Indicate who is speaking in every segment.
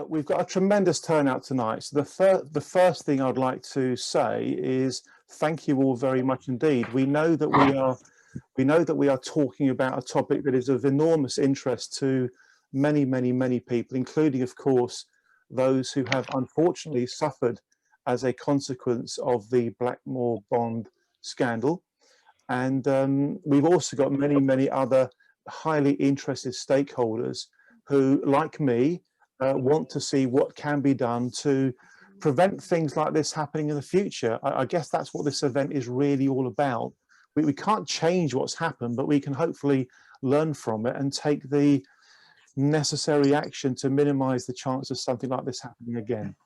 Speaker 1: We've got a tremendous turnout tonight. So the first thing I'd like to say is thank you all very much indeed. We know that we are talking about a topic that is of enormous interest to many people, including, of course, those who have unfortunately suffered as a consequence of the Blackmore Bond Scandal. And we've also got many other highly interested stakeholders who, like me, want to see what can be done to prevent things like this happening in the future. I guess that's what this event is really all about. We can't change what's happened, but we can hopefully learn from it and take the necessary action to minimize the chance of something like this happening again.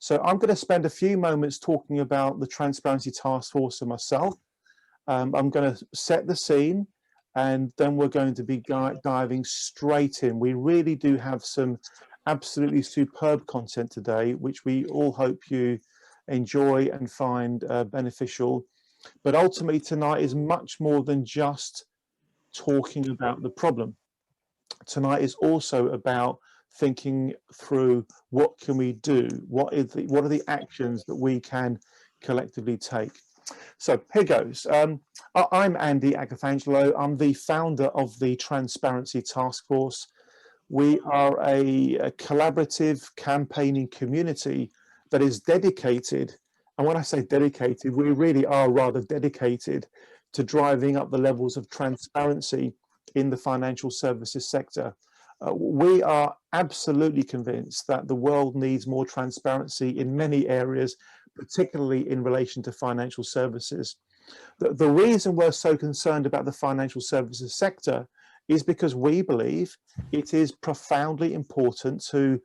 Speaker 1: So I'm going to spend a few moments talking about the Transparency Task Force and myself. I'm going to set the scene, and then we're going to be diving straight in. We really do have some absolutely superb content today, which we all hope you enjoy and find beneficial. But ultimately tonight is much more than just talking about the problem. Tonight is also about thinking through what can we do, what are the actions that we can collectively take. So here goes. I'm Andy Agathangelo. I'm the founder of the Transparency Task Force. We are a collaborative campaigning community that is dedicated, and when I say dedicated, we really are rather dedicated to driving up the levels of transparency in the financial services sector. We are absolutely convinced that the world needs more transparency in many areas, particularly in relation to financial services. The reason we're so concerned about the financial services sector is because we believe it is profoundly important to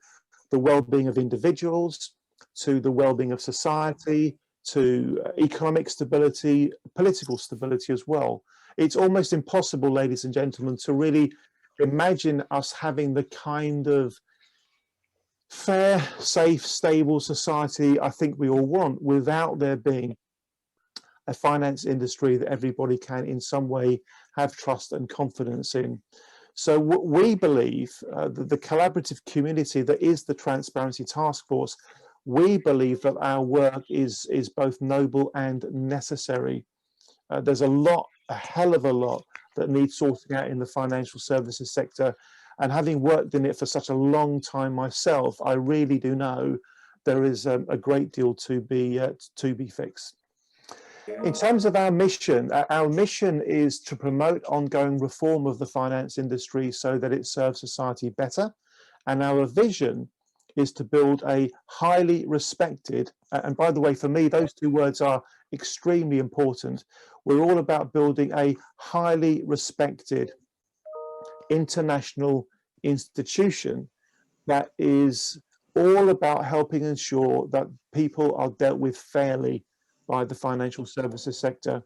Speaker 1: the well-being of individuals, to the well-being of society, to economic stability, political stability as well. It's almost impossible, ladies and gentlemen, to really imagine us having the kind of fair, safe, stable society I think we all want without there being a finance industry that everybody can in some way have trust and confidence in. So we believe that the collaborative community that is the Transparency Task Force, we believe that our work is both noble and necessary. There's a hell of a lot that needs sorting out in the financial services sector. And having worked in it for such a long time myself, I really do know there is a great deal to be fixed. In terms of our mission is to promote ongoing reform of the finance industry so that it serves society better. And our vision is to build a highly respected, and by the way, for me, those two words are extremely important. We're all about building a highly respected international institution that is all about helping ensure that people are dealt with fairly by the financial services sector.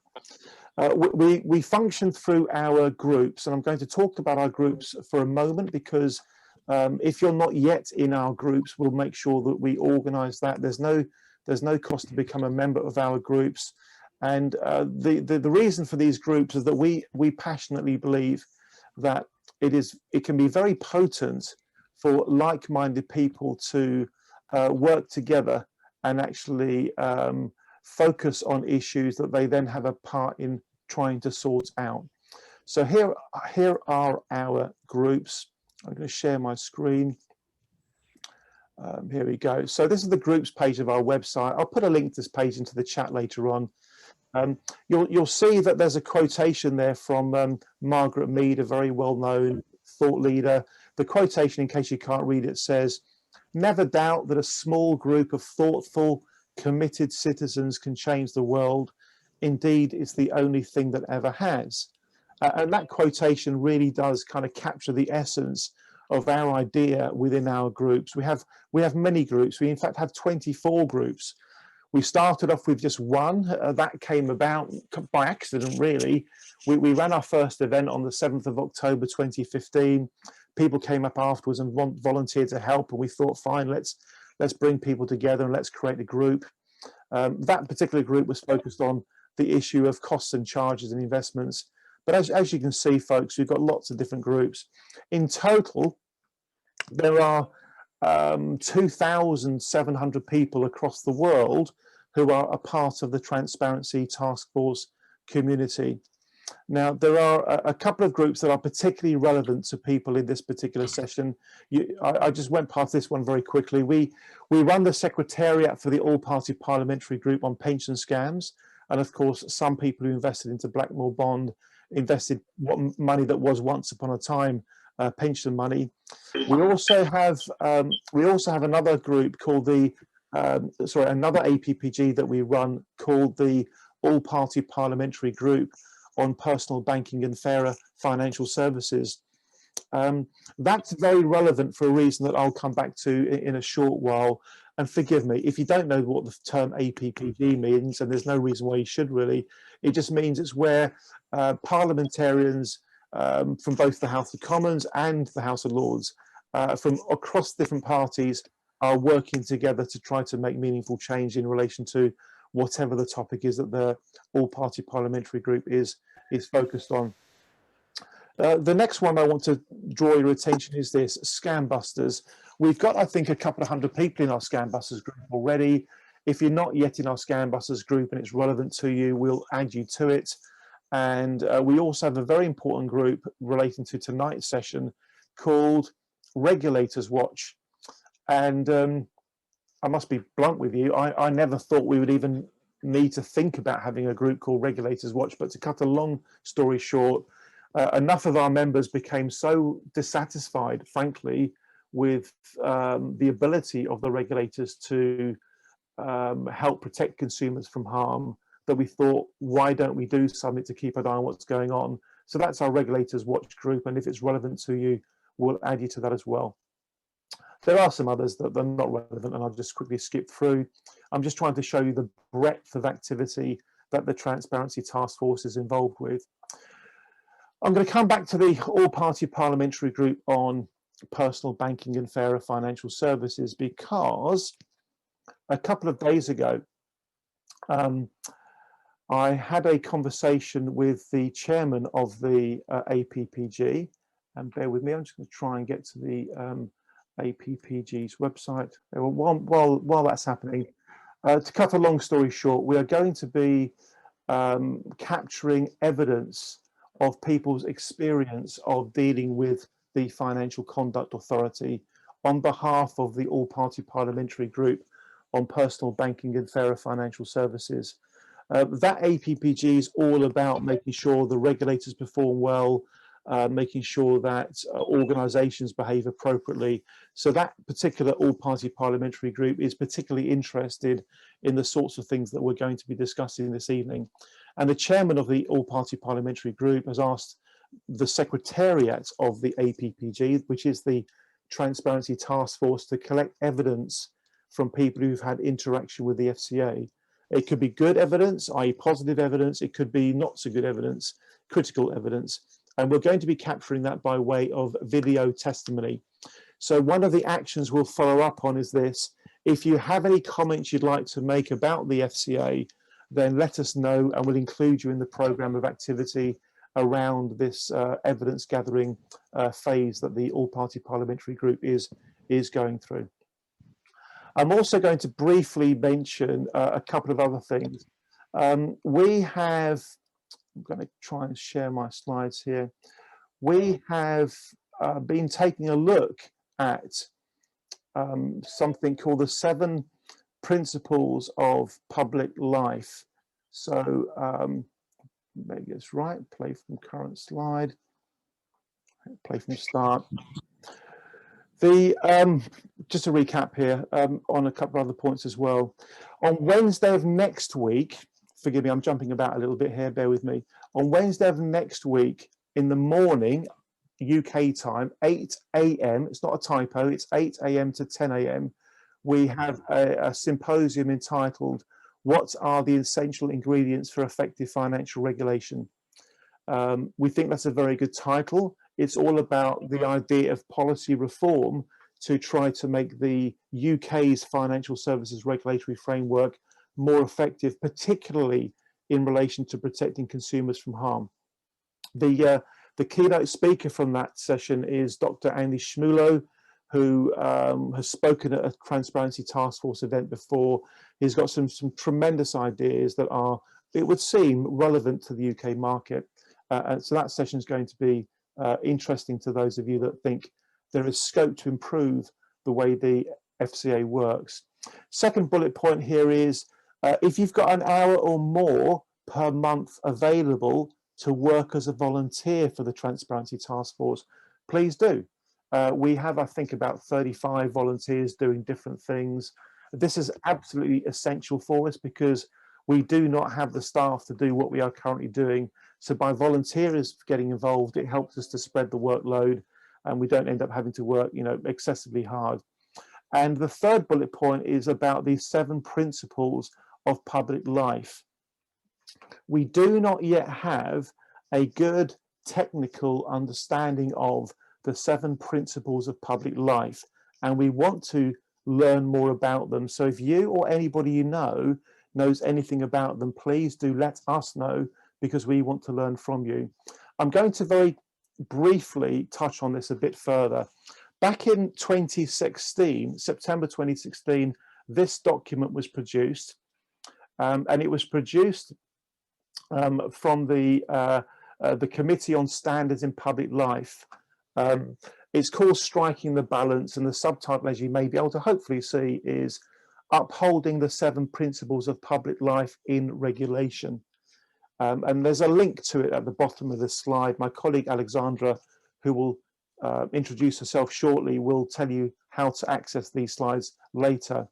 Speaker 1: We function through our groups, and I'm going to talk about our groups for a moment because if you're not yet in our groups, we'll make sure that we organize that. There's no cost to become a member of our groups. And the reason for these groups is that we passionately believe that it can be very potent for like-minded people to work together and actually focus on issues that they then have a part in trying to sort out. So here are our groups. I'm going to share my screen. Here we go. So this is the groups page of our website. I'll put a link to this page into the chat later on. You'll see that there's a quotation there from Margaret Mead, a very well-known thought leader. The quotation, in case you can't read it, says, "Never doubt that a small group of thoughtful, committed citizens can change the world. Indeed, it's the only thing that ever has." And that quotation really does kind of capture the essence of our idea within our groups. We have many groups. We in fact have 24 groups. We started off with just one. That came about by accident, really. We ran our first event on the 7th of October 2015. People came up afterwards and volunteered to help, and we thought, fine, let's bring people together and let's create a group. That particular group was focused on the issue of costs and charges and investments. But as you can see, folks, we've got lots of different groups. In total, there are 2,700 people across the world who are a part of the Transparency Task Force community. Now, there are a couple of groups that are particularly relevant to people in this particular session. I just went past this one very quickly. We run the Secretariat for the All-Party Parliamentary Group on pension scams. And of course, some people who invested into Blackmore Bond invested money that was once upon a time pension money. We also have another group called the another APPG that we run called the All-Party Parliamentary Group on personal banking and fairer financial services. That's very relevant for a reason that I'll come back to in a short while. And forgive me, if you don't know what the term APPG means, and there's no reason why you should really, it just means it's where parliamentarians from both the House of Commons and the House of Lords from across different parties are working together to try to make meaningful change in relation to whatever the topic is that the all-party parliamentary group is focused on. The next one I want to draw your attention is this, Scam Busters. We've got, I think, a couple of hundred people in our Scam Busters group already. If you're not yet in our Scam Busters group and it's relevant to you, we'll add you to it. And we also have a very important group relating to tonight's session called Regulators Watch. And I must be blunt with you, I never thought we would even need to think about having a group called Regulators Watch, but to cut a long story short, enough of our members became so dissatisfied, frankly, with the ability of the regulators to help protect consumers from harm, that we thought, why don't we do something to keep an eye on what's going on? So that's our Regulators Watch group, and if it's relevant to you, we'll add you to that as well. There are some others that are not relevant, and I'll just quickly skip through. I'm just trying to show you the breadth of activity that the Transparency Task Force is involved with. I'm going to come back to the all-party parliamentary group on personal banking and fairer financial services, because a couple of days ago, I had a conversation with the chairman of the APPG, and bear with me, I'm just going to try and get to the APPG's website. While that's happening, to cut a long story short, we are going to be capturing evidence of people's experience of dealing with the Financial Conduct Authority on behalf of the all-party parliamentary group on personal banking and fairer financial services. That APPG is all about making sure the regulators perform well, making sure that organisations behave appropriately. So that particular all-party parliamentary group is particularly interested in the sorts of things that we're going to be discussing this evening. And the chairman of the all-party parliamentary group has asked the secretariat of the APPG, which is the Transparency Task Force, to collect evidence from people who've had interaction with the FCA. It could be good evidence, i.e. positive evidence. It could be not so good evidence, critical evidence. And we're going to be capturing that by way of video testimony. So one of the actions we'll follow up on is this. If you have any comments you'd like to make about the FCA, then let us know and we'll include you in the programme of activity around this evidence gathering phase that the all-party parliamentary group is going through. I'm also going to briefly mention a couple of other things. I'm going to try and share my slides here. We have been taking a look at something called the 7 principles of public life. So maybe it's right, play from current slide, play from start. Just to recap here on a couple of other points as well. On Wednesday of next week, forgive me, I'm jumping about a little bit here, bear with me. On Wednesday of next week in the morning, UK time, 8 AM, it's not a typo, it's 8 AM to 10 AM, we have a symposium entitled, What are the Essential Ingredients for Effective Financial Regulation? We think that's a very good title. It's all about the idea of policy reform to try to make the UK's financial services regulatory framework more effective, particularly in relation to protecting consumers from harm. The keynote speaker from that session is Dr. Andy Shmulo, who has spoken at a Transparency Task Force event before. He's got some tremendous ideas that are, it would seem, relevant to the UK market. And so that session is going to be interesting to those of you that think there is scope to improve the way the FCA works. Second bullet point here is if you've got an hour or more per month available to work as a volunteer for the Transparency Task Force, please do. We have, I think, about 35 volunteers doing different things. This is absolutely essential for us because we do not have the staff to do what we are currently doing. So by volunteers getting involved, it helps us to spread the workload and we don't end up having to work, excessively hard. And the third bullet point is about these 7 principles of public life. We do not yet have a good technical understanding of the 7 principles of public life, and we want to learn more about them. So if you or anybody you know knows anything about them, please do let us know, because we want to learn from you. I'm going to very briefly touch on this a bit further. Back in 2016, September 2016, this document was produced, and it was produced from the Committee on Standards in Public Life. It's called Striking the Balance, and the subtitle, as you may be able to hopefully see, is Upholding the 7 Principles of Public Life in Regulation. And there's a link to it at the bottom of the slide. My colleague Alexandra, who will introduce herself shortly, will tell you how to access these slides later.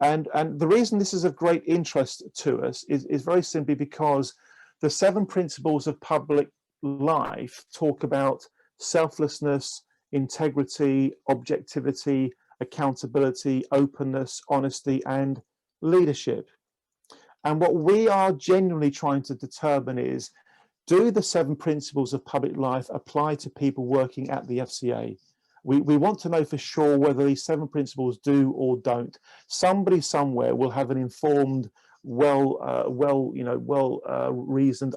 Speaker 1: And the reason this is of great interest to us is very simply because the 7 principles of public life talk about selflessness, integrity, objectivity, accountability, openness, honesty, and leadership. And what we are genuinely trying to determine is, do the 7 principles of public life apply to people working at the FCA? We want to know for sure whether these 7 principles do or don't. Somebody somewhere will have an informed, reasoned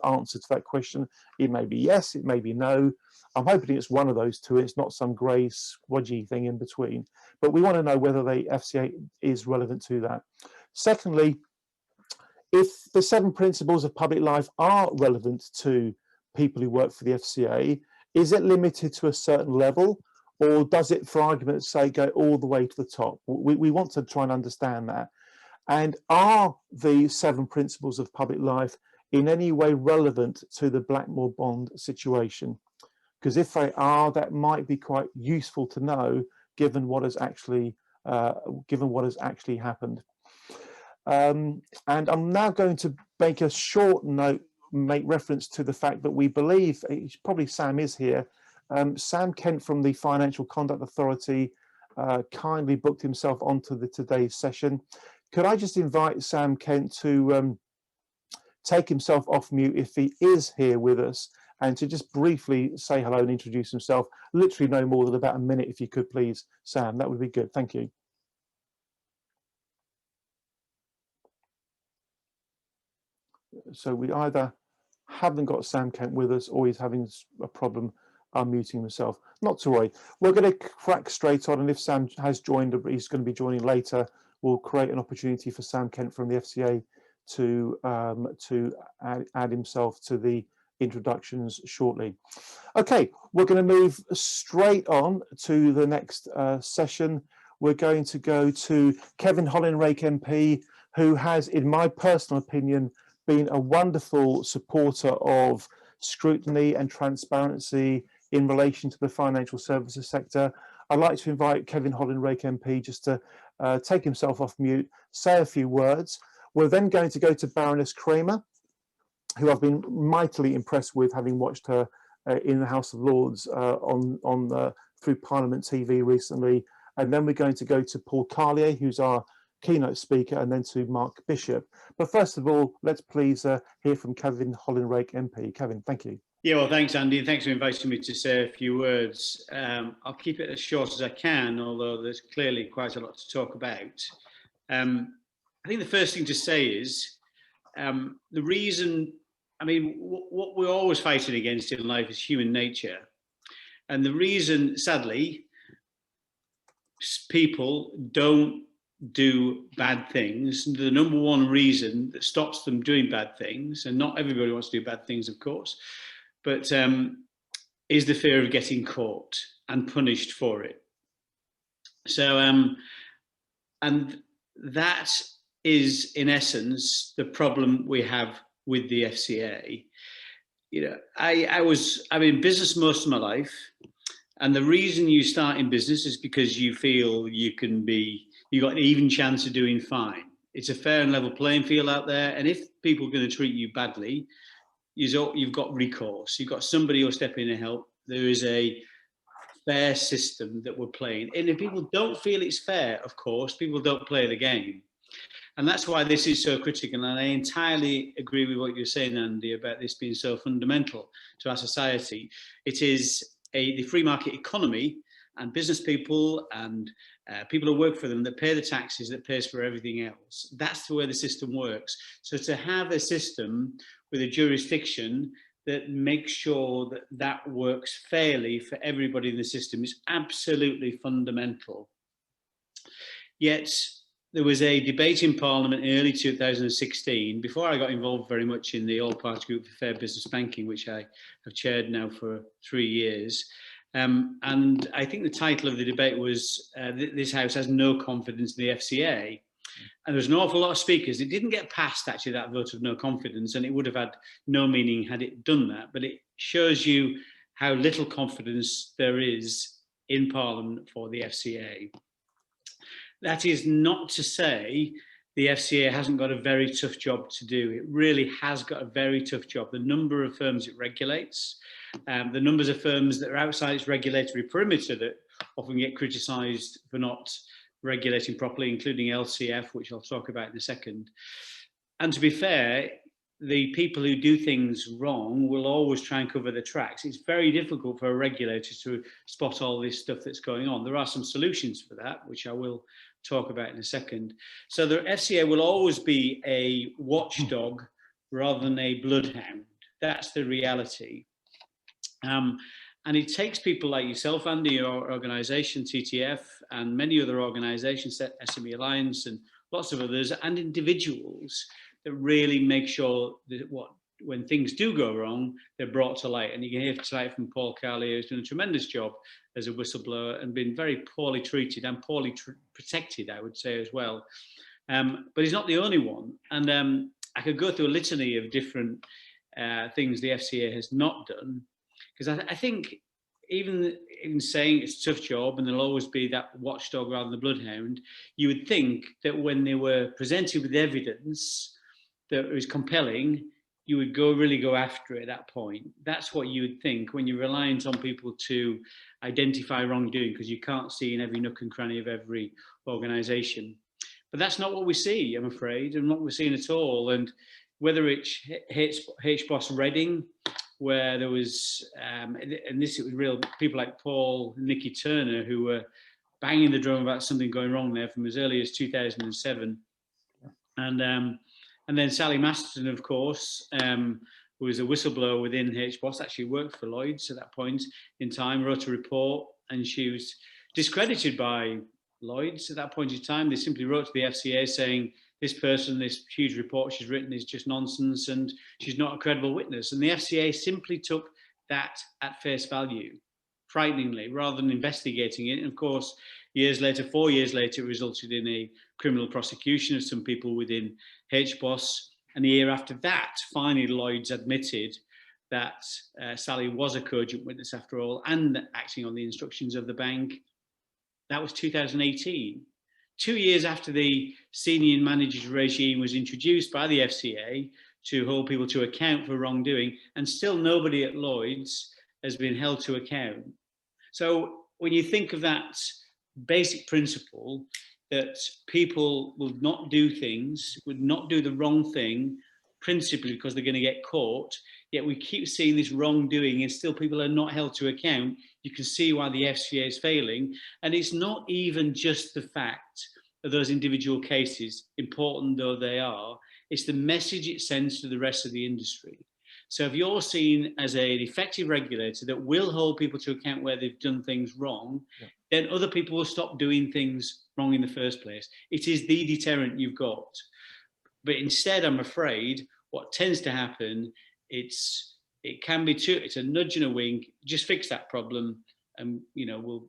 Speaker 1: answer to that question. It may be yes, it may be no. I'm hoping it's one of those 2. It's not some grey, squodgy thing in between. But we want to know whether the FCA is relevant to that. Secondly, if the 7 principles of public life are relevant to people who work for the FCA, is it limited to a certain level, or does it, for argument's sake, go all the way to the top? We want to try and understand that. And are the 7 principles of public life in any way relevant to the Blackmore Bond situation? Because if they are, that might be quite useful to know, given what has actually happened. And I'm now going to make a short note, make reference to the fact that we believe, probably Sam is here, Sam Kent from the Financial Conduct Authority kindly booked himself onto today's session. Could I just invite Sam Kent to take himself off mute if he is here with us, and to just briefly say hello and introduce himself, literally no more than about a minute, if you could please, Sam, that would be good, thank you. So we either haven't got Sam Kent with us, or he's having a problem unmuting himself. Not to worry, we're going to crack straight on, and if Sam has joined, he's going to be joining later, we'll create an opportunity for Sam Kent from the FCA to add himself to the introductions shortly. Okay, we're going to move straight on to the next session. We're going to go to Kevin Hollinrake MP, who has, in my personal opinion, been a wonderful supporter of scrutiny and transparency in relation to the financial services sector. I'd like to invite Kevin Hollinrake MP just to take himself off mute, say a few words. We're then going to go to Baroness Kramer, who I've been mightily impressed with, having watched her in the House of Lords through Parliament TV recently. And then we're going to go to Paul Carlier, who's our keynote speaker, and then to Mark Bishop. But first of all, let's please hear from Kevin Hollinrake MP. Kevin, thank you.
Speaker 2: Yeah, well, thanks, Andy, and thanks for inviting me to say a few words. I'll keep it as short as I can, although there's clearly quite a lot to talk about. I think the first thing to say is the reason, what we're always fighting against in life is human nature. And the reason, sadly, people don't do bad things. The number one reason that stops them doing bad things, and not everybody wants to do bad things, of course, but is the fear of getting caught and punished for it. So, and that is in essence the problem we have with the FCA. You know, I'm in business most of my life, and the reason you start in business is because you feel you got an even chance of doing fine. It's a fair and level playing field out there, and if people are going to treat you badly, you've got recourse. You've got somebody who'll step in and help. There is a fair system that we're playing, and if people don't feel it's fair, of course, people don't play the game. And that's why this is so critical. And I entirely agree with what you're saying, Andy, about this being so fundamental to our society. It is the free market economy and business people and people who work for them that pay the taxes, that pays for everything else. That's the way the system works. So to have a system with a jurisdiction that makes sure that that works fairly for everybody in the system is absolutely fundamental. Yet, there was a debate in Parliament in early 2016, before I got involved very much in the All-Party Group for Fair Business Banking, which I have chaired now for 3 years. And I think the title of the debate was, this House has no confidence in the FCA. And there's an awful lot of speakers. It didn't get past, actually, that vote of no confidence, and it would have had no meaning had it done that. But it shows you how little confidence there is in Parliament for the FCA. That is not to say the FCA hasn't got a very tough job to do. It really has got a very tough job. The number of firms it regulates, the numbers of firms that are outside its regulatory perimeter that often get criticised for not regulating properly, including LCF, which I'll talk about in a second. And to be fair, the people who do things wrong will always try and cover the tracks. It's very difficult for a regulator to spot all this stuff that's going on. There are some solutions for that, which I will talk about in a second. So the FCA will always be a watchdog rather than a bloodhound. That's the reality. And it takes people like yourself, Andy, your organisation, TTF, and many other organisations, SME Alliance and lots of others, and individuals that really make sure that when things do go wrong, they're brought to light. And you can hear tonight from Paul Carlier, who's done a tremendous job as a whistleblower and been very poorly treated and poorly protected, I would say, as well. But he's not the only one. And I could go through a litany of different things the FCA has not done, because I think even in saying it's a tough job and there'll always be that watchdog rather than the bloodhound, you would think that when they were presented with evidence that was compelling, you would really go after it at that point. That's what you would think when you're reliant on people to identify wrongdoing, because you can't see in every nook and cranny of every organisation. But that's not what we see, I'm afraid, and what we're seeing at all. And whether it's HBOS Reading, where there was, and this it was real people like Paul and Nicky Turner who were banging the drum about something going wrong there from as early as 2007. And then Sally Masterton, of course, who was a whistleblower within HBOS, actually worked for Lloyds at that point in time, wrote a report, and she was discredited by Lloyds at that point in time. They simply wrote to the FCA saying, this person, this huge report she's written is just nonsense and she's not a credible witness. And the FCA simply took that at face value, frighteningly, rather than investigating it. And of course, 4 years later, it resulted in a criminal prosecution of some people within HBOS. And the year after that, finally, Lloyds admitted that Sally was a cogent witness after all, and acting on the instructions of the bank. That was 2018. 2 years after the senior managers regime was introduced by the FCA to hold people to account for wrongdoing, and still nobody at Lloyds has been held to account. So when you think of that basic principle that people will not do things, would not do the wrong thing, principally because they're going to get caught, yet we keep seeing this wrongdoing and still people are not held to account, you can see why the FCA is failing. And it's not even just the fact of those individual cases, important though they are, it's the message it sends to the rest of the industry. So if you're seen as an effective regulator that will hold people to account where they've done things wrong, then other people will stop doing things wrong in the first place. It is the deterrent you've got. But instead, I'm afraid, what tends to happen, it's a nudge and a wink, just fix that problem, and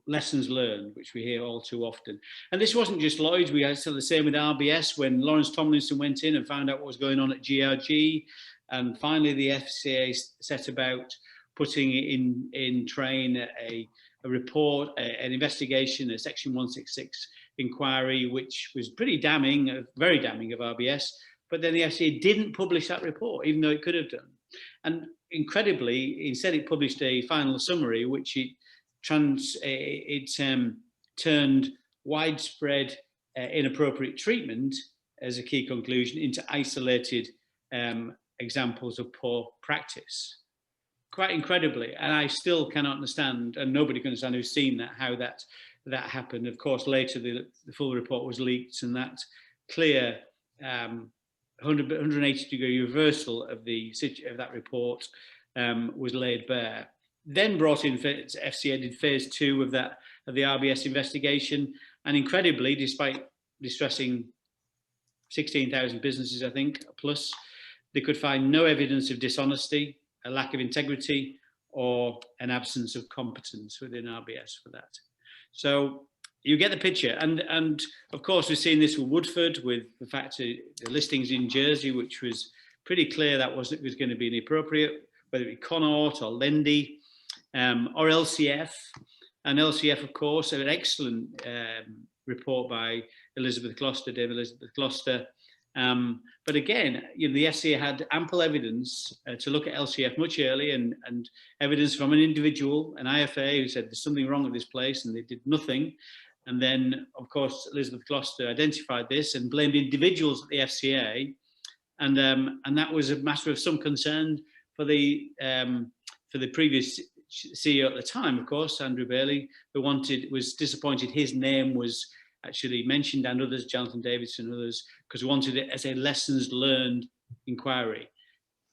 Speaker 2: lessons learned, which we hear all too often. And this wasn't just Lloyd's. We had the same with RBS when Lawrence Tomlinson went in and found out what was going on at GRG, and finally the FCA set about putting in train a report, an investigation, a Section 166 inquiry, which was pretty damning, very damning of RBS. But then the FCA didn't publish that report, even though it could have done. And incredibly, instead it published a final summary, which it turned widespread inappropriate treatment as a key conclusion into isolated examples of poor practice. Quite incredibly, and I still cannot understand, and nobody can understand who's seen that, how that happened. Of course, later the full report was leaked, and that clear 180-degree reversal of that report was laid bare. Then brought in, FCA did phase 2 of the RBS investigation, and incredibly, despite distressing 16,000 businesses, I think, plus, they could find no evidence of dishonesty, a lack of integrity, or an absence of competence within RBS for that. So you get the picture. And of course, we've seen this with Woodford, with the fact that the listings in Jersey, which was pretty clear that was going to be inappropriate, whether it be Connaught or Lendy or LCF. And LCF, of course, an excellent report by Elizabeth Gloucester, Dame Elizabeth Gloucester. But again, the FCA had ample evidence to look at LCF much earlier, and evidence from an individual, an IFA, who said there's something wrong with this place, and they did nothing. And then, of course, Elizabeth Gloucester identified this and blamed individuals at the FCA, and that was a matter of some concern for the previous CEO at the time, of course, Andrew Bailey, who was disappointed his name was actually mentioned, and others, Jonathan Davidson and others, because we wanted it as a lessons learned inquiry.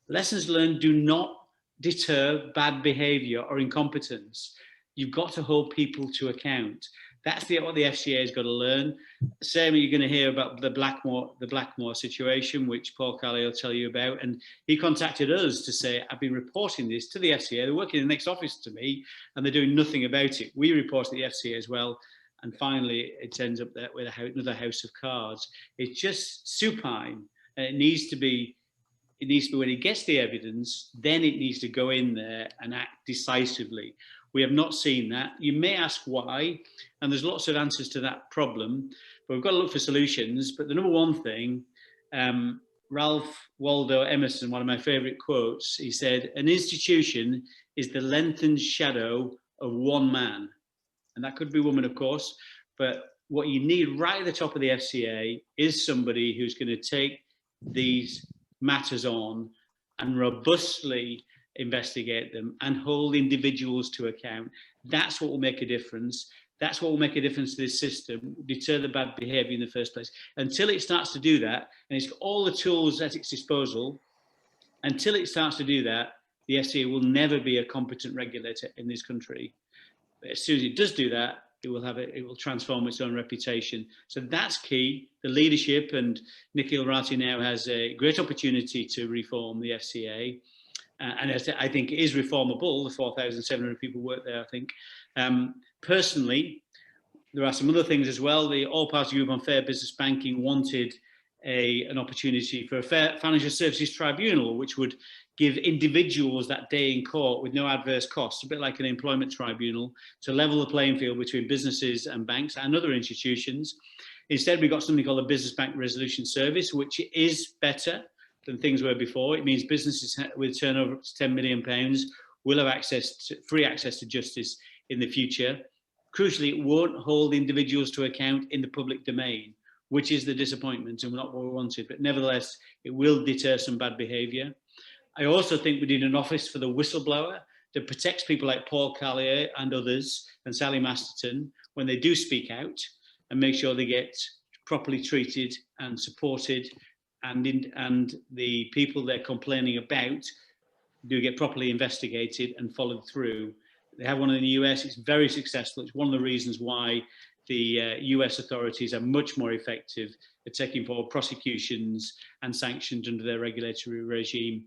Speaker 2: Lessons learned do not deter bad behaviour or incompetence. You've got to hold people to account. That's what the FCA has got to learn. Same, you're going to hear about the Blackmore situation, which Paul Carley will tell you about. And he contacted us to say, I've been reporting this to the FCA. They're working in the next office to me, and they're doing nothing about it. We reported to the FCA as well. And finally, it ends up there with another house of cards. It's just supine. And it needs to be when it gets the evidence, then it needs to go in there and act decisively. We have not seen that. You may ask why, and there's lots of answers to that problem, but we've got to look for solutions. But the number one thing, Ralph Waldo Emerson, one of my favorite quotes, he said, an institution is the lengthened shadow of one man. And that could be woman, of course, but what you need right at the top of the FCA is somebody who's going to take these matters on and robustly investigate them and hold individuals to account. That's what will make a difference. That's what will make a difference to this system, deter the bad behaviour in the first place. Until it starts to do that, and it's got all the tools at its disposal, until it starts to do that, the FCA will never be a competent regulator in this country. But as soon as it does do that, it will transform its own reputation. So that's key, the leadership, and Nikhil Rathi now has a great opportunity to reform the FCA. And I think it is reformable. The 4,700 people work there, I think. Personally, there are some other things as well. The All-Party Group on Fair Business Banking wanted an opportunity for a fair financial services tribunal, which would give individuals that day in court with no adverse costs, a bit like an employment tribunal, to level the playing field between businesses and banks and other institutions. Instead, we got something called a Business Bank Resolution Service, which is better than things were before. It means businesses with turnover up to £10 million will have free access to justice in the future. Crucially, it won't hold individuals to account in the public domain, which is the disappointment and not what we wanted. But nevertheless, it will deter some bad behaviour. I also think we need an office for the whistleblower that protects people like Paul Carlier and others, and Sally Masterton, when they do speak out, and make sure they get properly treated and supported, and the people they're complaining about do get properly investigated and followed through. They have one in the US, it's very successful. It's one of the reasons why the US authorities are much more effective at taking forward prosecutions and sanctions under their regulatory regime.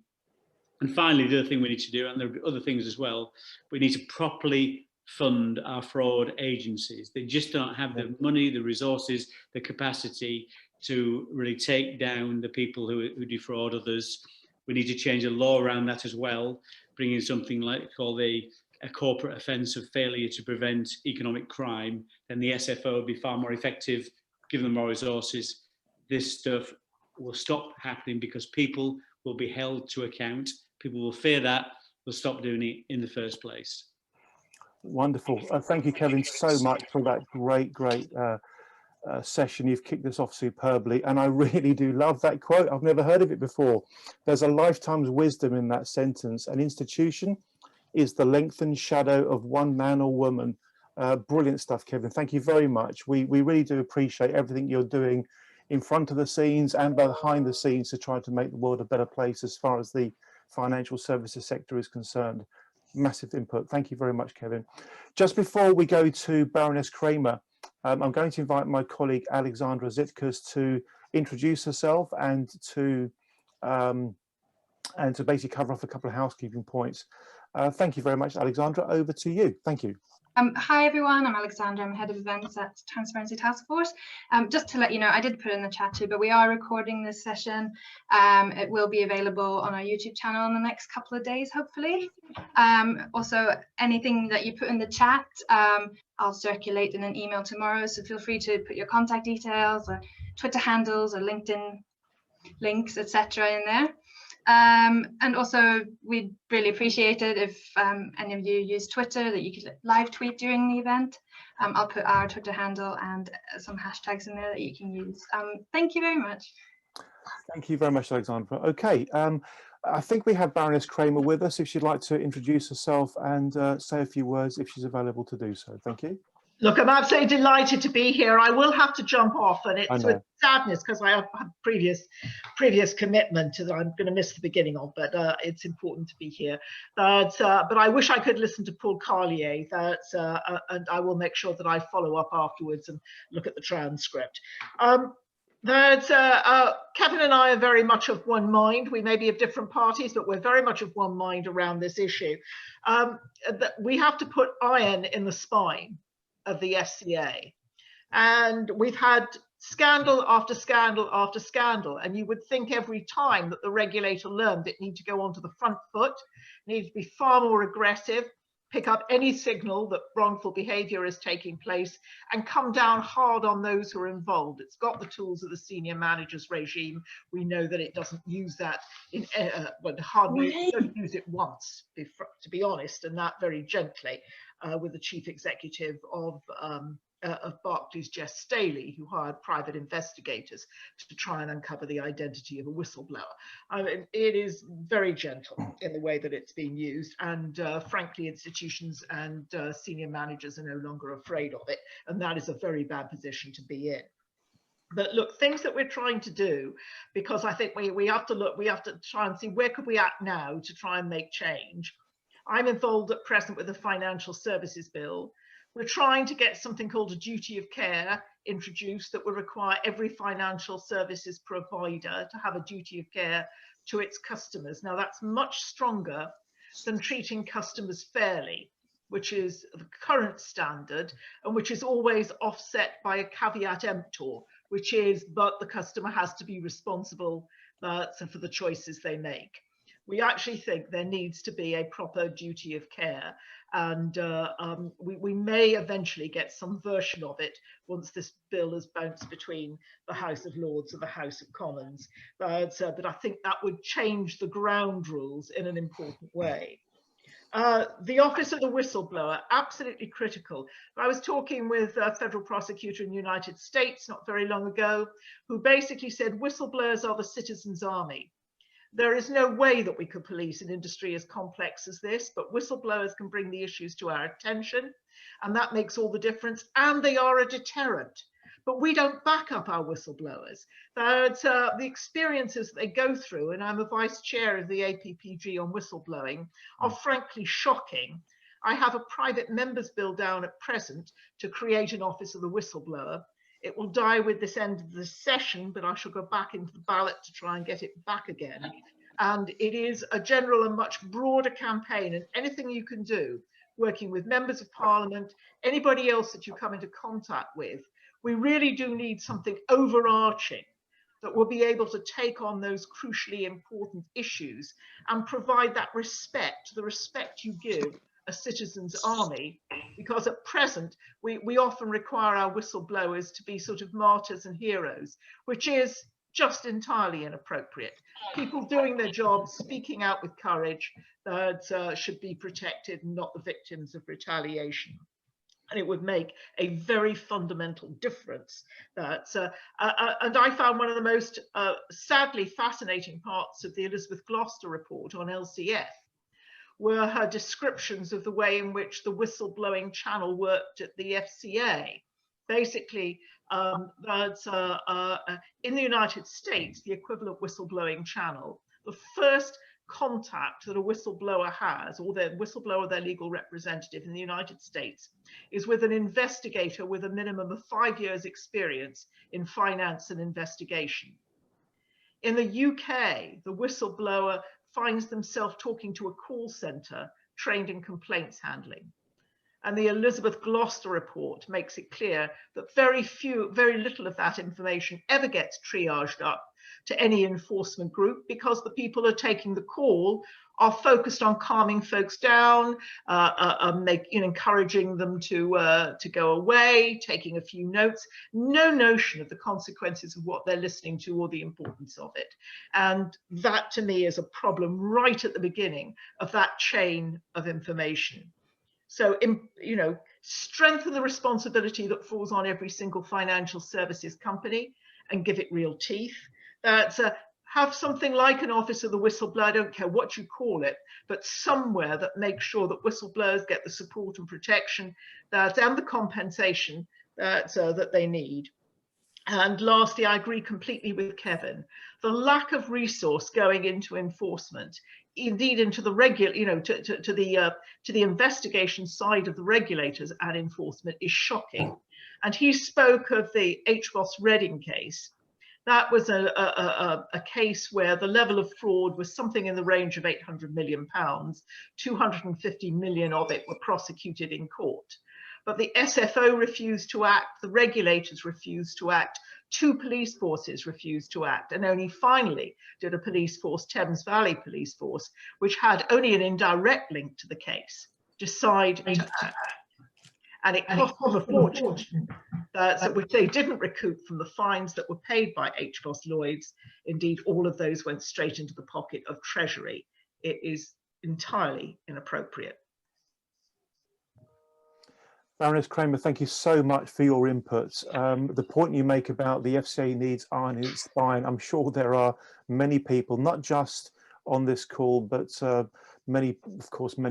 Speaker 2: And finally, the other thing we need to do, and there are other things as well, we need to properly fund our fraud agencies. They just don't have the money, the resources, the capacity to really take down the people who defraud others. We need to change the law around that as well, bringing something like called a corporate offence of failure to prevent economic crime. Then the SFO would be far more effective, given them more resources. This stuff will stop happening because people will be held to account. People will fear that, will stop doing it in the first place.
Speaker 1: Wonderful. Thank you, Kevin, so much for that great session. You've kicked us off superbly, and I really do love that quote. I've never heard of it before. There's a lifetime's wisdom in that sentence. An institution is the lengthened shadow of one man or woman. Brilliant stuff, Kevin. Thank you very much. We really do appreciate everything you're doing in front of the scenes and behind the scenes to try to make the world a better place as far as the financial services sector is concerned. Massive input. Thank you very much, Kevin. Just before we go to Baroness Kramer, I'm going to invite my colleague Alexandra Zitkus to introduce herself and to basically cover off a couple of housekeeping points. Thank you very much, Alexandra. Over to you. Thank you.
Speaker 3: Hi everyone, I'm Alexandra, I'm head of events at Transparency Task Force. Just to let you know, I did put in the chat too, but we are recording this session. It will be available on our YouTube channel in the next couple of days, hopefully. Also, anything that you put in the chat, I'll circulate in an email tomorrow, so feel free to put your contact details, or Twitter handles, or LinkedIn links, etc. in there. And also, we'd really appreciate it if any of you use Twitter, that you could live tweet during the event. I'll put our Twitter handle and some hashtags in there that you can use. Thank you very much.
Speaker 1: Thank you very much, Alexandra. Okay, I think we have Baroness Kramer with us, if she'd like to introduce herself and say a few words if she's available to do so. Thank you.
Speaker 4: Look, I'm absolutely delighted to be here. I will have to jump off, and it's with sadness because I have previous commitment that I'm going to miss the beginning of, but it's important to be here. But I wish I could listen to Paul Carlier, and I will make sure that I follow up afterwards and look at the transcript. Kevin and I are very much of one mind. We may be of different parties, but we're very much of one mind around this issue. We have to put iron in the spine of the FCA, and we've had scandal after scandal after scandal, and you would think every time that the regulator learned it needed to go onto the front foot, needed to be far more aggressive, pick up any signal that wrongful behavior is taking place, and come down hard on those who are involved. It's got the tools of the senior managers regime. We know that it doesn't use that in hardly don't use it once, to be honest, and that very gently, with the chief executive of Barclays, Jess Staley, who hired private investigators to try and uncover the identity of a whistleblower. I mean, it is very gentle in the way that it's being used, and frankly, institutions and senior managers are no longer afraid of it, and that is a very bad position to be in. But look, things that we're trying to do, because I think we have to try and see where could we act now to try and make change. I'm involved at present with the Financial Services Bill. We're trying to get something called a duty of care introduced that will require every financial services provider to have a duty of care to its customers. Now, that's much stronger than treating customers fairly, which is the current standard, and which is always offset by a caveat emptor, which is, but the customer has to be responsible for the choices they make. We actually think there needs to be a proper duty of care, and we may eventually get some version of it once this bill has bounced between the House of Lords and the House of Commons. But I think that would change the ground rules in an important way. The Office of the Whistleblower, absolutely critical. I was talking with a federal prosecutor in the United States not very long ago, who basically said whistleblowers are the citizens' army. There is no way that we could police an industry as complex as this, but whistleblowers can bring the issues to our attention, and that makes all the difference. And they are a deterrent, but we don't back up our whistleblowers. That the experiences they go through, and I'm a vice chair of the APPG on whistleblowing, are frankly shocking. I have a private members bill down at present to create an office of the whistleblower. It will die with this end of the session, but I shall go back into the ballot to try and get it back again. And it is a general and much broader campaign, and anything you can do, working with members of parliament, anybody else that you come into contact with, we really do need something overarching that will be able to take on those crucially important issues and provide that respect, the respect you give a citizen's army, because at present we often require our whistleblowers to be sort of martyrs and heroes, which is just entirely inappropriate. People doing their jobs, speaking out with courage, should be protected, not the victims of retaliation. And it would make a very fundamental difference. And I found one of the most sadly fascinating parts of the Elizabeth Gloucester report on LCF were her descriptions of the way in which the whistleblowing channel worked at the FCA. Basically, in the United States, the equivalent whistleblowing channel, the first contact that a whistleblower has, or their whistleblower, their legal representative in the United States, is with an investigator with a minimum of 5 years experience in finance and investigation. In the UK, the whistleblower finds themselves talking to a call centre trained in complaints handling. And the Elizabeth Gloucester report makes it clear that very little of that information ever gets triaged up to any enforcement group, because the people who are taking the call are focused on calming folks down, encouraging them to go away, taking a few notes, no notion of the consequences of what they're listening to or the importance of it. And that to me is a problem right at the beginning of that chain of information. So, strengthen the responsibility that falls on every single financial services company and give it real teeth. Have something like an office of the whistleblower, I don't care what you call it, but somewhere that makes sure that whistleblowers get the support and protection and the compensation that they need. And lastly, I agree completely with Kevin. The lack of resource going into enforcement, indeed into the to the investigation side of the regulators and enforcement, is shocking. And he spoke of the HBOS Reading case. That was a case where the level of fraud was something in the range of £800 million. 250 million of it were prosecuted in court. But the SFO refused to act, the regulators refused to act, 2 police forces refused to act, and only finally did a police force, Thames Valley Police Force, which had only an indirect link to the case, decide to act. And it cost them a fortune, which they didn't recoup from the fines that were paid by HBOS Lloyds. Indeed, all of those went straight into the pocket of Treasury. It is entirely inappropriate.
Speaker 1: Baroness Kramer, thank you so much for your input. The point you make about the FCA needs iron in its spine, I'm sure there are many people, not just on this call, but many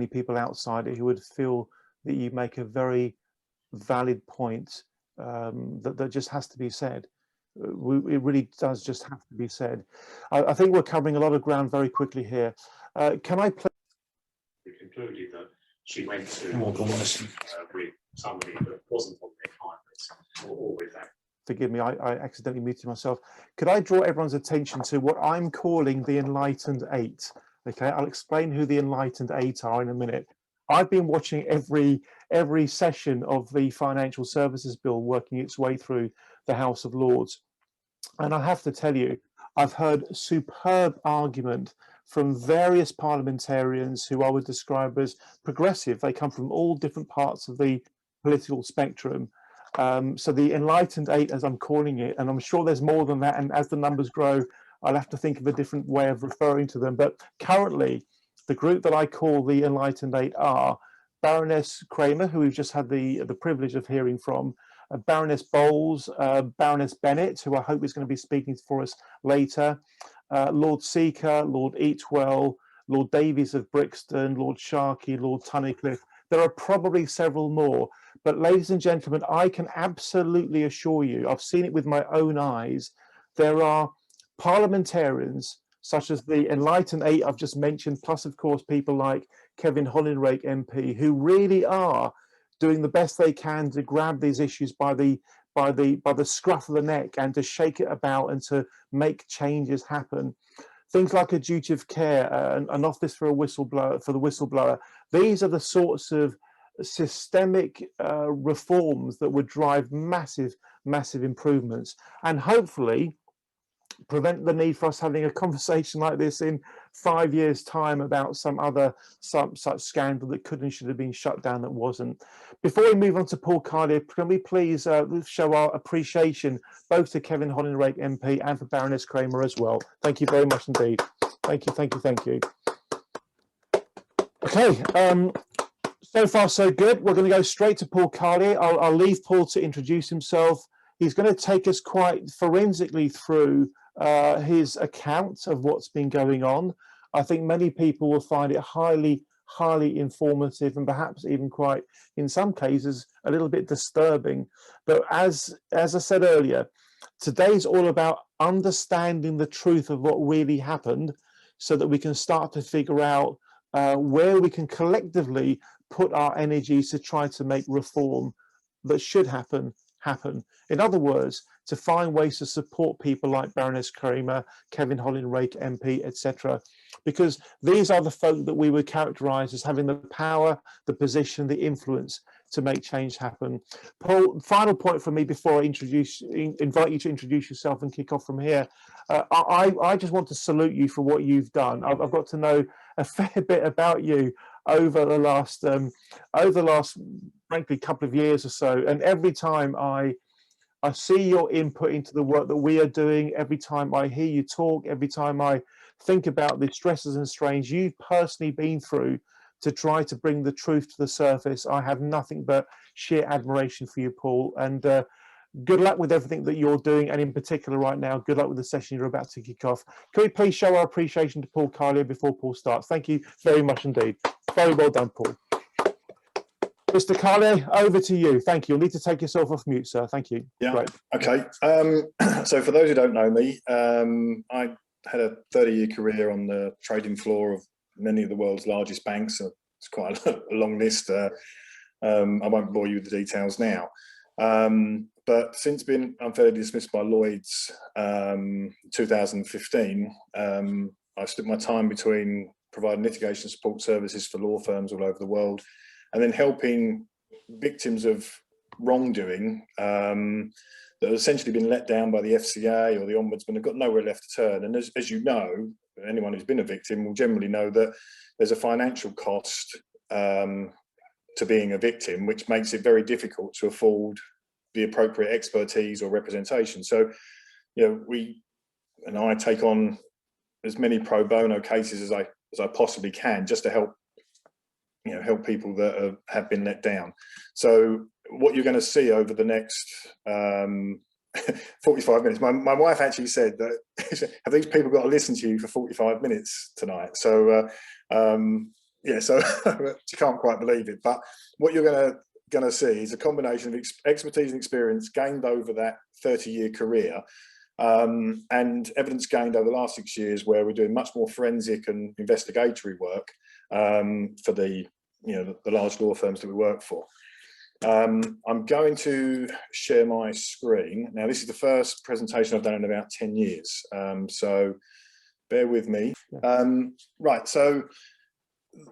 Speaker 1: people outside it who would feel that you make a very valid point that just has to be said. It really does just have to be said. I think we're covering a lot of ground very quickly here. Can I please?
Speaker 5: We concluded that she went to with somebody that wasn't on their client list or with that.
Speaker 1: Forgive me, I accidentally muted myself. Could I draw everyone's attention to what I'm calling the Enlightened Eight? Okay, I'll explain who the Enlightened Eight are in a minute. I've been watching every session of the Financial Services Bill working its way through the House of Lords. And I have to tell you, I've heard superb argument from various parliamentarians who I would describe as progressive. They come from all different parts of the political spectrum. So the Enlightened Eight, as I'm calling it, and I'm sure there's more than that, and as the numbers grow, I'll have to think of a different way of referring to them. But currently, the group that I call the Enlightened Eight are Baroness Kramer, who we've just had the privilege of hearing from, Baroness Bowles, Baroness Bennett, who I hope is going to be speaking for us later, Lord Seeker, Lord Eatwell, Lord Davies of Brixton, Lord Sharkey, Lord Tunnicliffe. There are probably several more, But ladies and gentlemen, I can absolutely assure you, I've seen it with my own eyes, there are parliamentarians such as the Enlightened Eight I've just mentioned, plus of course people like Kevin Hollinrake MP, who really are doing the best they can to grab these issues by the scruff of the neck and to shake it about and to make changes happen. Things like a duty of care, an office for a whistleblower, for the whistleblower. These are the sorts of systemic reforms that would drive massive improvements, and hopefully prevent the need for us having a conversation like this in 5 years' time about some such scandal that could and should have been shut down that wasn't. Before we move on to Paul Carlier, can we please show our appreciation both to Kevin Hollinrake MP and for Baroness Kramer as well. Thank you very much indeed. Thank you. Okay, so far so good. We're going to go straight to Paul Carlier. I'll leave Paul to introduce himself. He's going to take us quite forensically through his account of what's been going on. I think many people will find it highly informative and perhaps even quite, in some cases, a little bit disturbing. But as I said earlier, today's all about understanding the truth of what really happened so that we can start to figure out where we can collectively put our energies to try to make reform that should happen. In other words, to find ways to support people like Baroness Kramer, Kevin Hollinrake MP, etc. Because these are the folk that we would characterise as having the power, the position, the influence to make change happen. Paul, final point for me before I invite you to introduce yourself and kick off from here. I just want to salute you for what you've done. I've got to know a fair bit about you over the last frankly couple of years or so, and every time I see your input into the work that we are doing, every time I hear you talk, every time I think about the stresses and strains you've personally been through to try to bring the truth to the surface, I have nothing but sheer admiration for you, Paul, and good luck with everything that you're doing, and in particular right now, good luck with the session you're about to kick off. Can we please show our appreciation to Paul Carlier before Paul starts? Thank you very much indeed. Very well done, Paul. Mr. Carlier, over to you. Thank you. You'll need to take yourself off mute, sir. Thank you.
Speaker 6: Yeah.
Speaker 1: Great.
Speaker 6: Okay. So for those who don't know me, I had a 30-year career on the trading floor of many of the world's largest banks. So it's quite a long list. I won't bore you with the details now. But since being unfairly dismissed by Lloyd's 2015, I've split my time between providing litigation support services for law firms all over the world, and then helping victims of wrongdoing that have essentially been let down by the FCA or the Ombudsman, have got nowhere left to turn. And as you know, anyone who's been a victim will generally know that there's a financial cost to being a victim, which makes it very difficult to afford the appropriate expertise or representation. So, you know, I take on as many pro bono cases as I possibly can, just to help people that have been let down. So what you're going to see over the next 45 minutes, my wife actually said that, have these people got to listen to you for 45 minutes tonight? So yeah, so you can't quite believe it. But what you're going to see is a combination of expertise and experience gained over that 30-year career, and evidence gained over the last 6 years, where we're doing much more forensic and investigatory work for the large law firms that we work for. I'm going to share my screen. Now, this is the first presentation I've done in about 10 years, so bear with me. Right, so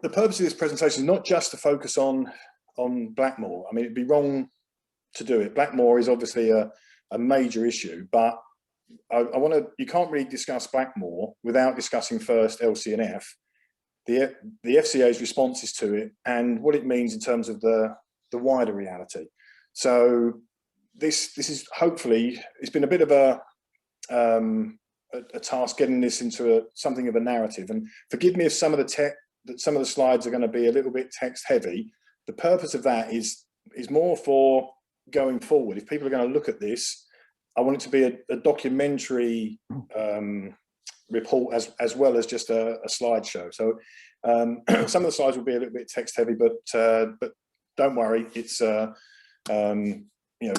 Speaker 6: the purpose of this presentation is not just to focus on Blackmore. I mean, it'd be wrong to do it. Blackmore is obviously a major issue, but you can't really discuss Blackmore without discussing first LC&F, the FCA's responses to it, and what it means in terms of the wider reality. So this is hopefully, it's been a bit of a task getting this into something of a narrative. And forgive me if some of the slides are going to be a little bit text heavy. The purpose of that is more for going forward. If people are going to look at this, I want it to be a documentary report as well as just a slideshow. So some of the slides will be a little bit text heavy, but don't worry, it's you know,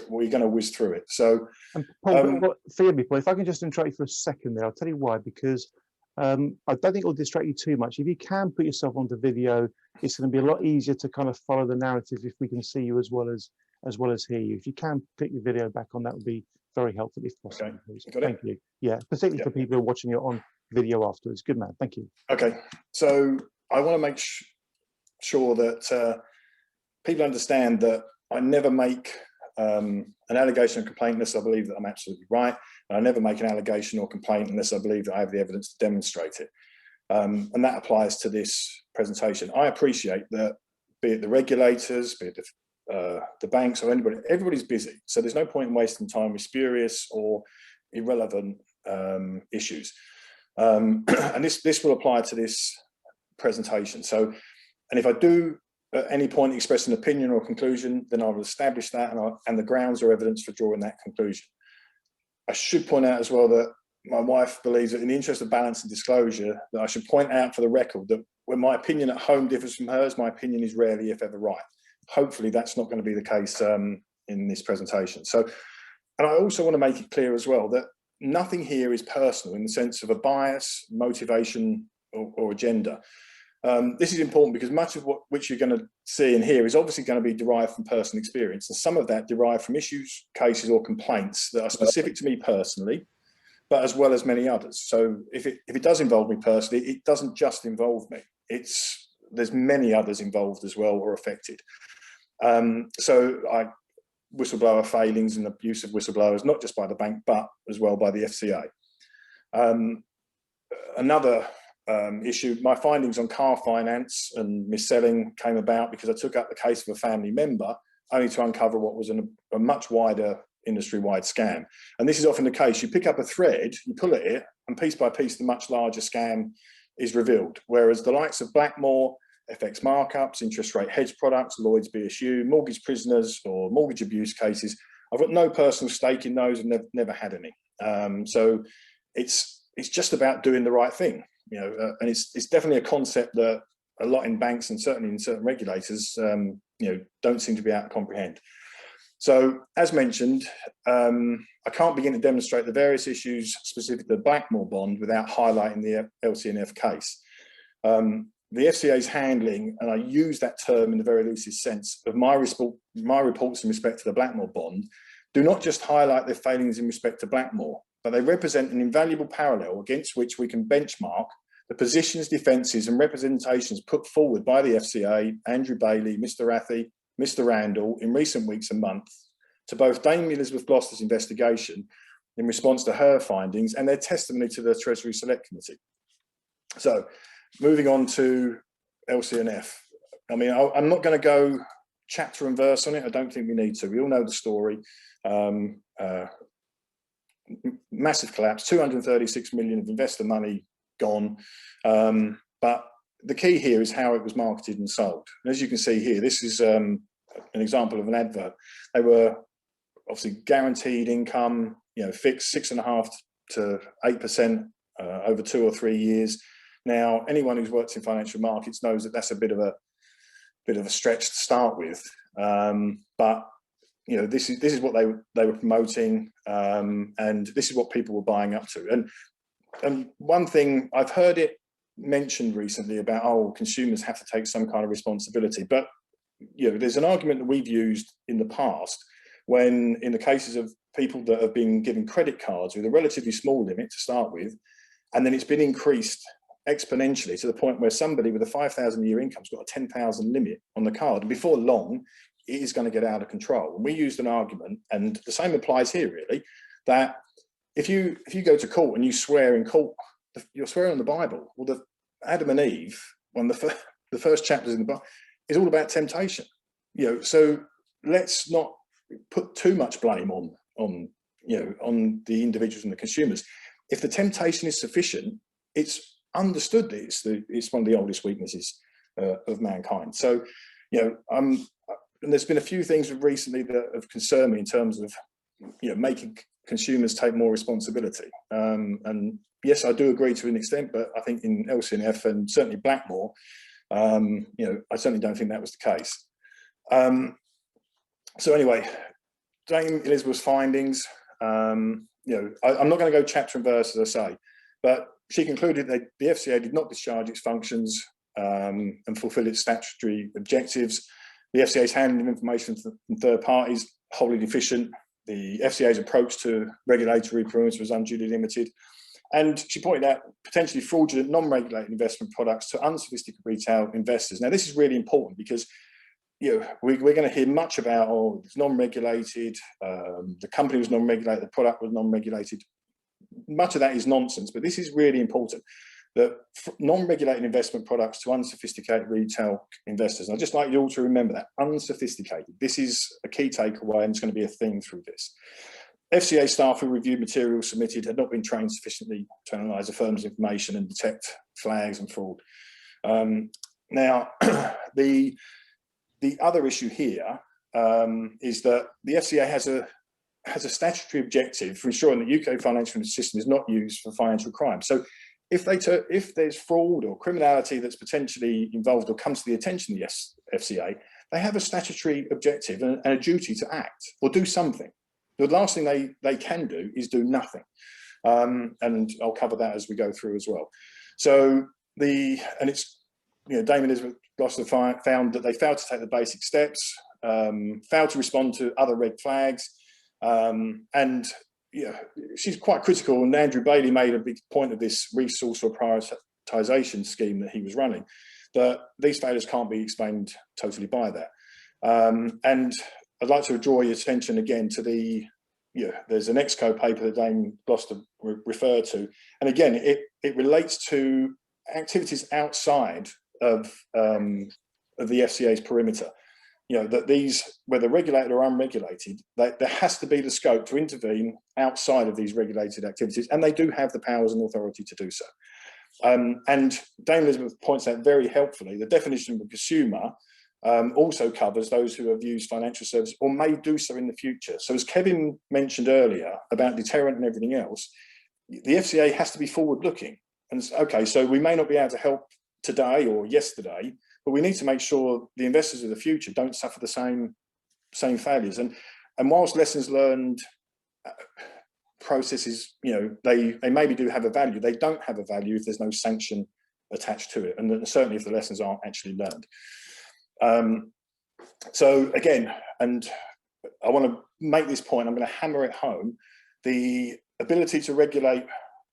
Speaker 6: we're going to whiz through it. So,
Speaker 1: and Paul, forgive me, Paul, if I can just interrupt you for a second there, I'll tell you why, because I don't think it'll distract you too much. If you can put yourself onto video, it's going to be a lot easier to kind of follow the narrative if we can see you as well as hear you. If you can click your video back on, that would be very helpful if possible.
Speaker 6: Okay.
Speaker 1: Please.
Speaker 6: Got
Speaker 1: Thank you. Yeah, particularly for people who are watching it on video afterwards. Good man. Thank you.
Speaker 6: Okay. So I want to make sure that people understand that I never make an allegation or complaint unless I believe that I'm absolutely right. And I never make an allegation or complaint unless I believe that I have the evidence to demonstrate it. And that applies to this presentation. I appreciate that, be it the regulators, be it the banks or anybody, everybody's busy. So there's no point in wasting time with spurious or irrelevant issues. And this will apply to this presentation. So, and if I do at any point express an opinion or conclusion, then I will establish that and the grounds or evidence for drawing that conclusion. I should point out as well that my wife believes that in the interest of balance and disclosure, that I should point out for the record that when my opinion at home differs from hers, my opinion is rarely, if ever, right. Hopefully that's not going to be the case in this presentation. So, and I also want to make it clear as well that nothing here is personal in the sense of a bias, motivation, or agenda. This is important because much of which you're going to see and hear is obviously going to be derived from personal experience, and some of that derived from issues, cases, or complaints that are specific to me personally, but as well as many others. So if it does involve me personally, it doesn't just involve me. There's many others involved as well or affected. So whistleblower failings and abuse of whistleblowers, not just by the bank, but as well by the FCA. Another issue, my findings on car finance and mis-selling came about because I took up the case of a family member only to uncover what was a much wider industry-wide scam. And this is often the case. You pick up a thread, you pull at it, and piece by piece, the much larger scam is revealed. Whereas the likes of Blackmore, FX markups, interest rate hedge products, Lloyd's BSU, mortgage prisoners, or mortgage abuse cases, I've got no personal stake in those and never had any. So it's just about doing the right thing. You know, and it's definitely a concept that a lot in banks and certainly in certain regulators, you know, don't seem to be able to comprehend. So, as mentioned, I can't begin to demonstrate the various issues specific to the Blackmore bond without highlighting the LC&F case. The FCA's handling, and I use that term in the very loosest sense, of my reports in respect to the Blackmore bond, do not just highlight their failings in respect to Blackmore, but they represent an invaluable parallel against which we can benchmark the positions, defences and representations put forward by the FCA, Andrew Bailey, Mr Rathie, Mr Randall in recent weeks and months to both Dame Elizabeth Gloucester's investigation in response to her findings and their testimony to the Treasury Select Committee. So moving on to LC&F. I mean, I'm not going to go chapter and verse on it. I don't think we need to. We all know the story. Massive collapse, 236 million of investor money gone. But the key here is how it was marketed and sold. And as you can see here, this is an example of an advert. They were obviously guaranteed income, you know, fixed 6.5% to 8% over 2 or 3 years. Now, anyone who's worked in financial markets knows that that's a bit of a stretch to start with. But you know, this is what they were promoting, and this is what people were buying up to. And one thing I've heard it mentioned recently about, oh, consumers have to take some kind of responsibility. But you know, there's an argument that we've used in the past when, in the cases of people that have been given credit cards with a relatively small limit to start with, and then it's been increased exponentially to the point where somebody with a 5,000 a year income's got a 10,000 limit on the card, and before long it is going to get out of control. And we used an argument, and the same applies here really, that if you go to court and you swear in court, you're swearing on the Bible. Well, the Adam and Eve, one of the first chapters in the Bible, is all about temptation. You know, so let's not put too much blame on the individuals and the consumers. If the temptation is sufficient, it's understood that it's one of the oldest weaknesses of mankind. So, you know, and there's been a few things recently that have concerned me in terms of, you know, making consumers take more responsibility. And yes, I do agree to an extent, but I think in LC&F and certainly Blackmore, you know, I certainly don't think that was the case. So anyway, Dame Elizabeth's findings, I'm not going to go chapter and verse, as I say, but she concluded that the FCA did not discharge its functions and fulfil its statutory objectives. The FCA's handling of information from third parties, wholly deficient. The FCA's approach to regulatory perimeter was unduly limited. And she pointed out potentially fraudulent non-regulated investment products to unsophisticated retail investors. Now, this is really important because we're going to hear much about, oh, it's non-regulated, the company was non-regulated, the product was non-regulated. Much of that is nonsense, but this is really important, that non-regulated investment products to unsophisticated retail investors. And I'd just like you all to remember that, unsophisticated. This is a key takeaway, and it's going to be a theme through this. FCA staff who reviewed materials submitted had not been trained sufficiently to analyse a firm's information and detect flags and fraud. Now, the other issue here is that the FCA has a statutory objective for ensuring that UK financial system is not used for financial crime. So if there's fraud or criminality that's potentially involved or comes to the attention of the FCA, they have a statutory objective and a duty to act or do something. The last thing they can do is do nothing. And I'll cover that as we go through as well. So Dame Elizabeth Gloucester found that they failed to take the basic steps, failed to respond to other red flags, and she's quite critical. And Andrew Bailey made a big point of this resource or prioritisation scheme that he was running, that these failures can't be explained totally by that. And I'd like to draw your attention again to there's an EXCO paper that Dame Gloucester referred to. And again, it relates to activities outside of the FCA's perimeter. That these, whether regulated or unregulated, there has to be the scope to intervene outside of these regulated activities, and they do have the powers and authority to do so. And Dame Elizabeth points out very helpfully, the definition of a consumer also covers those who have used financial services or may do so in the future. So as Kevin mentioned earlier about deterrent and everything else, the FCA has to be forward-looking. And okay, so we may not be able to help today or yesterday, but we need to make sure the investors of the future don't suffer the same failures. And whilst lessons learned processes, they maybe do have a value, they don't have a value if there's no sanction attached to it, and certainly if the lessons aren't actually learned. So again, and I want to make this point, I'm going to hammer it home, the ability to regulate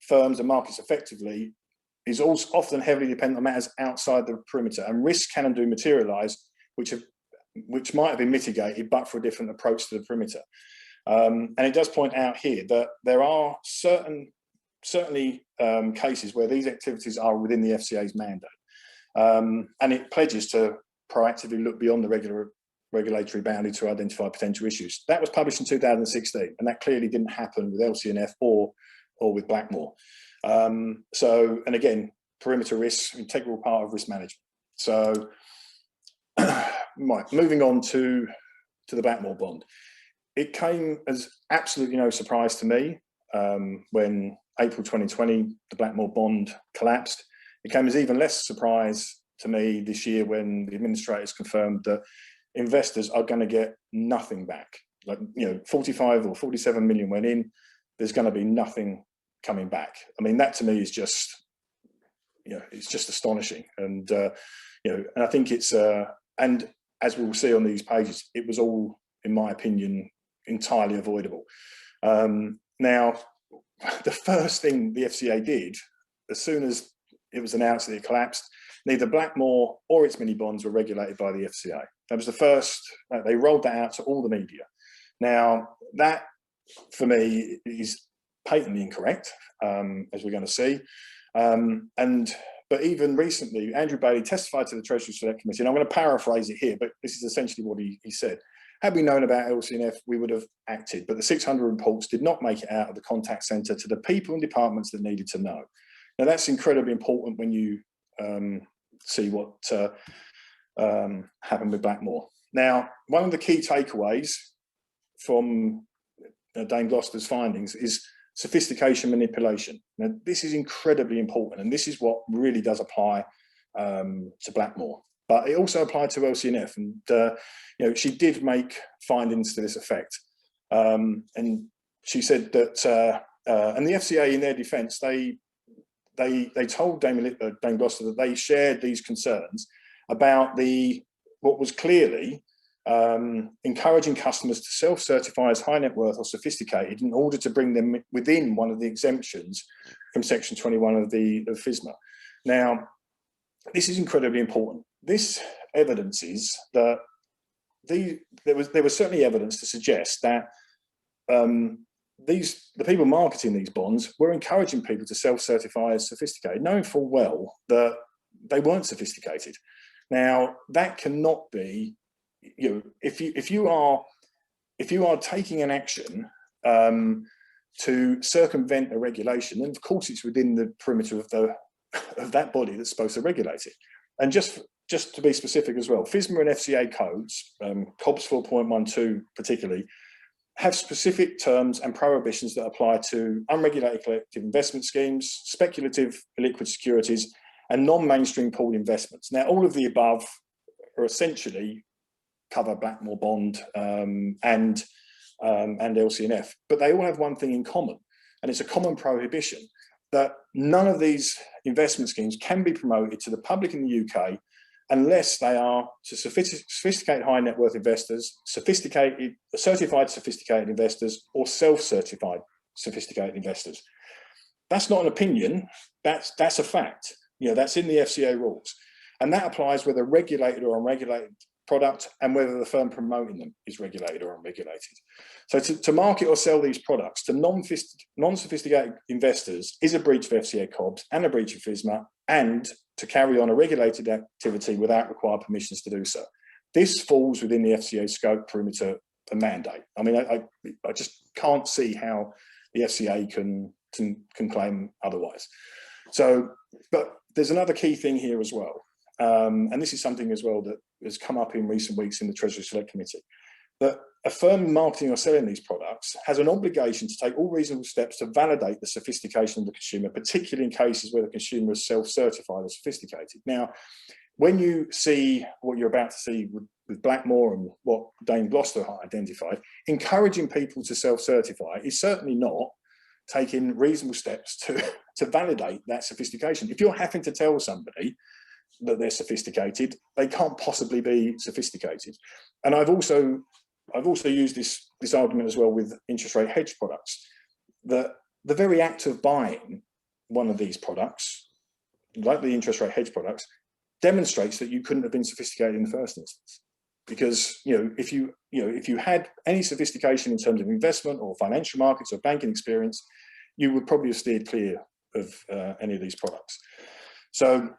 Speaker 6: firms and markets effectively is also often heavily dependent on matters outside the perimeter, and risks can and do materialise which might have been mitigated but for a different approach to the perimeter. And it does point out here that there are certainly cases where these activities are within the FCA's mandate, and it pledges to proactively look beyond the regulatory boundary to identify potential issues. That was published in 2016, and that clearly didn't happen with LCNF or with Blackmore. So, and again, perimeter risks, integral part of risk management. So, moving on to the Blackmore bond. It came as absolutely no surprise to me when April 2020, the Blackmore bond collapsed. It came as even less surprise to me this year when the administrators confirmed that investors are going to get nothing back. 45 or 47 million went in, there's going to be nothing coming back. I mean, that to me is just, it's just astonishing. And, and I think it's, and as we will see on these pages, it was all, in my opinion, entirely avoidable. Now, the first thing the FCA did, as soon as it was announced that it collapsed, neither Blackmore or its mini bonds were regulated by the FCA. That was the first, they rolled that out to all the media. Now, that for me is patently incorrect, as we're going to see. But even recently, Andrew Bailey testified to the Treasury Select Committee, and I'm going to paraphrase it here, but this is essentially what he said. Had we known about LCNF, we would have acted, but the 600 reports did not make it out of the contact centre to the people and departments that needed to know. Now, that's incredibly important when you see what happened with Blackmore. Now, one of the key takeaways from Dame Gloucester's findings is sophistication manipulation. Now, this is incredibly important, and this is what really does apply to Blackmore. but it also applied to LCNF, and you know, she did make findings to this effect, and she said that, and the FCA, in their defence, they told Dame Gloucester that they shared these concerns about what was clearly encouraging customers to self-certify as high net worth or sophisticated in order to bring them within one of the exemptions from Section 21 of FSMA. Now, this is incredibly important. This evidence is that there was certainly evidence to suggest that the people marketing these bonds were encouraging people to self-certify as sophisticated, knowing full well that they weren't sophisticated. Now, that cannot be, you know, if you are taking an action to circumvent a regulation, then of course it's within the perimeter of that body that's supposed to regulate it. And just to be specific as well, FSMA and FCA codes, COBS 4.12 particularly, have specific terms and prohibitions that apply to unregulated collective investment schemes, speculative illiquid securities, and non-mainstream pooled investments. Now, all of the above are essentially cover Blackmore Bond and LCNF, but they all have one thing in common, and it's a common prohibition that none of these investment schemes can be promoted to the public in the UK unless they are to sophisticated high net worth investors, certified sophisticated investors, or self-certified sophisticated investors. That's not an opinion, that's a fact. You know, that's in the FCA rules. And that applies whether regulated or unregulated product, and whether the firm promoting them is regulated or unregulated. So to market or sell these products to non-sophisticated investors is a breach of FCA COBS and a breach of FSMA, and to carry on a regulated activity without required permissions to do so. This falls within the FCA scope, perimeter, and mandate. I mean, I just can't see how the FCA can claim otherwise. So, but there's another key thing here as well. And this is something as well that has come up in recent weeks in the Treasury Select Committee, that a firm marketing or selling these products has an obligation to take all reasonable steps to validate the sophistication of the consumer, particularly in cases where the consumer is self-certified as sophisticated. Now, when you see what you're about to see with Blackmore and what Dame Gloucester identified, encouraging people to self-certify is certainly not taking reasonable steps to validate that sophistication. If you're having to tell somebody that they're sophisticated, they can't possibly be sophisticated. And I've also used this argument as well with interest rate hedge products, that the very act of buying one of these products, like the interest rate hedge products, demonstrates that you couldn't have been sophisticated in the first instance. Because if you had any sophistication in terms of investment or financial markets or banking experience, you would probably have steered clear of any of these products. So,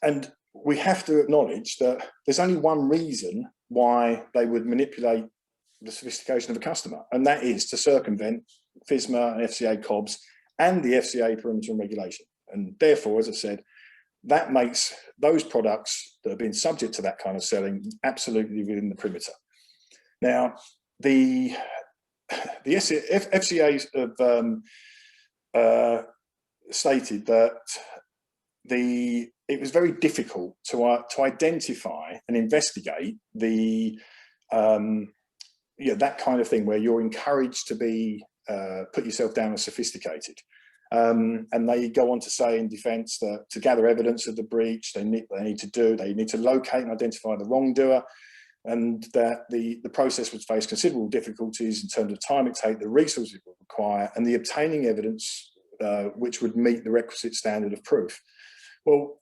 Speaker 6: and we have to acknowledge that there's only one reason why they would manipulate the sophistication of a customer, and that is to circumvent FSMA and FCA COBS and the FCA perimeter and regulation. And therefore, as I said, that makes those products that have been subject to that kind of selling absolutely within the perimeter. Now, the FCA have stated that it was very difficult to identify and investigate that kind of thing where you're encouraged to be put yourself down as sophisticated. And they go on to say in defence that to gather evidence of the breach, they need to locate and identify the wrongdoer, and that the process would face considerable difficulties in terms of time it takes, the resources it would require, and the obtaining evidence which would meet the requisite standard of proof. Well,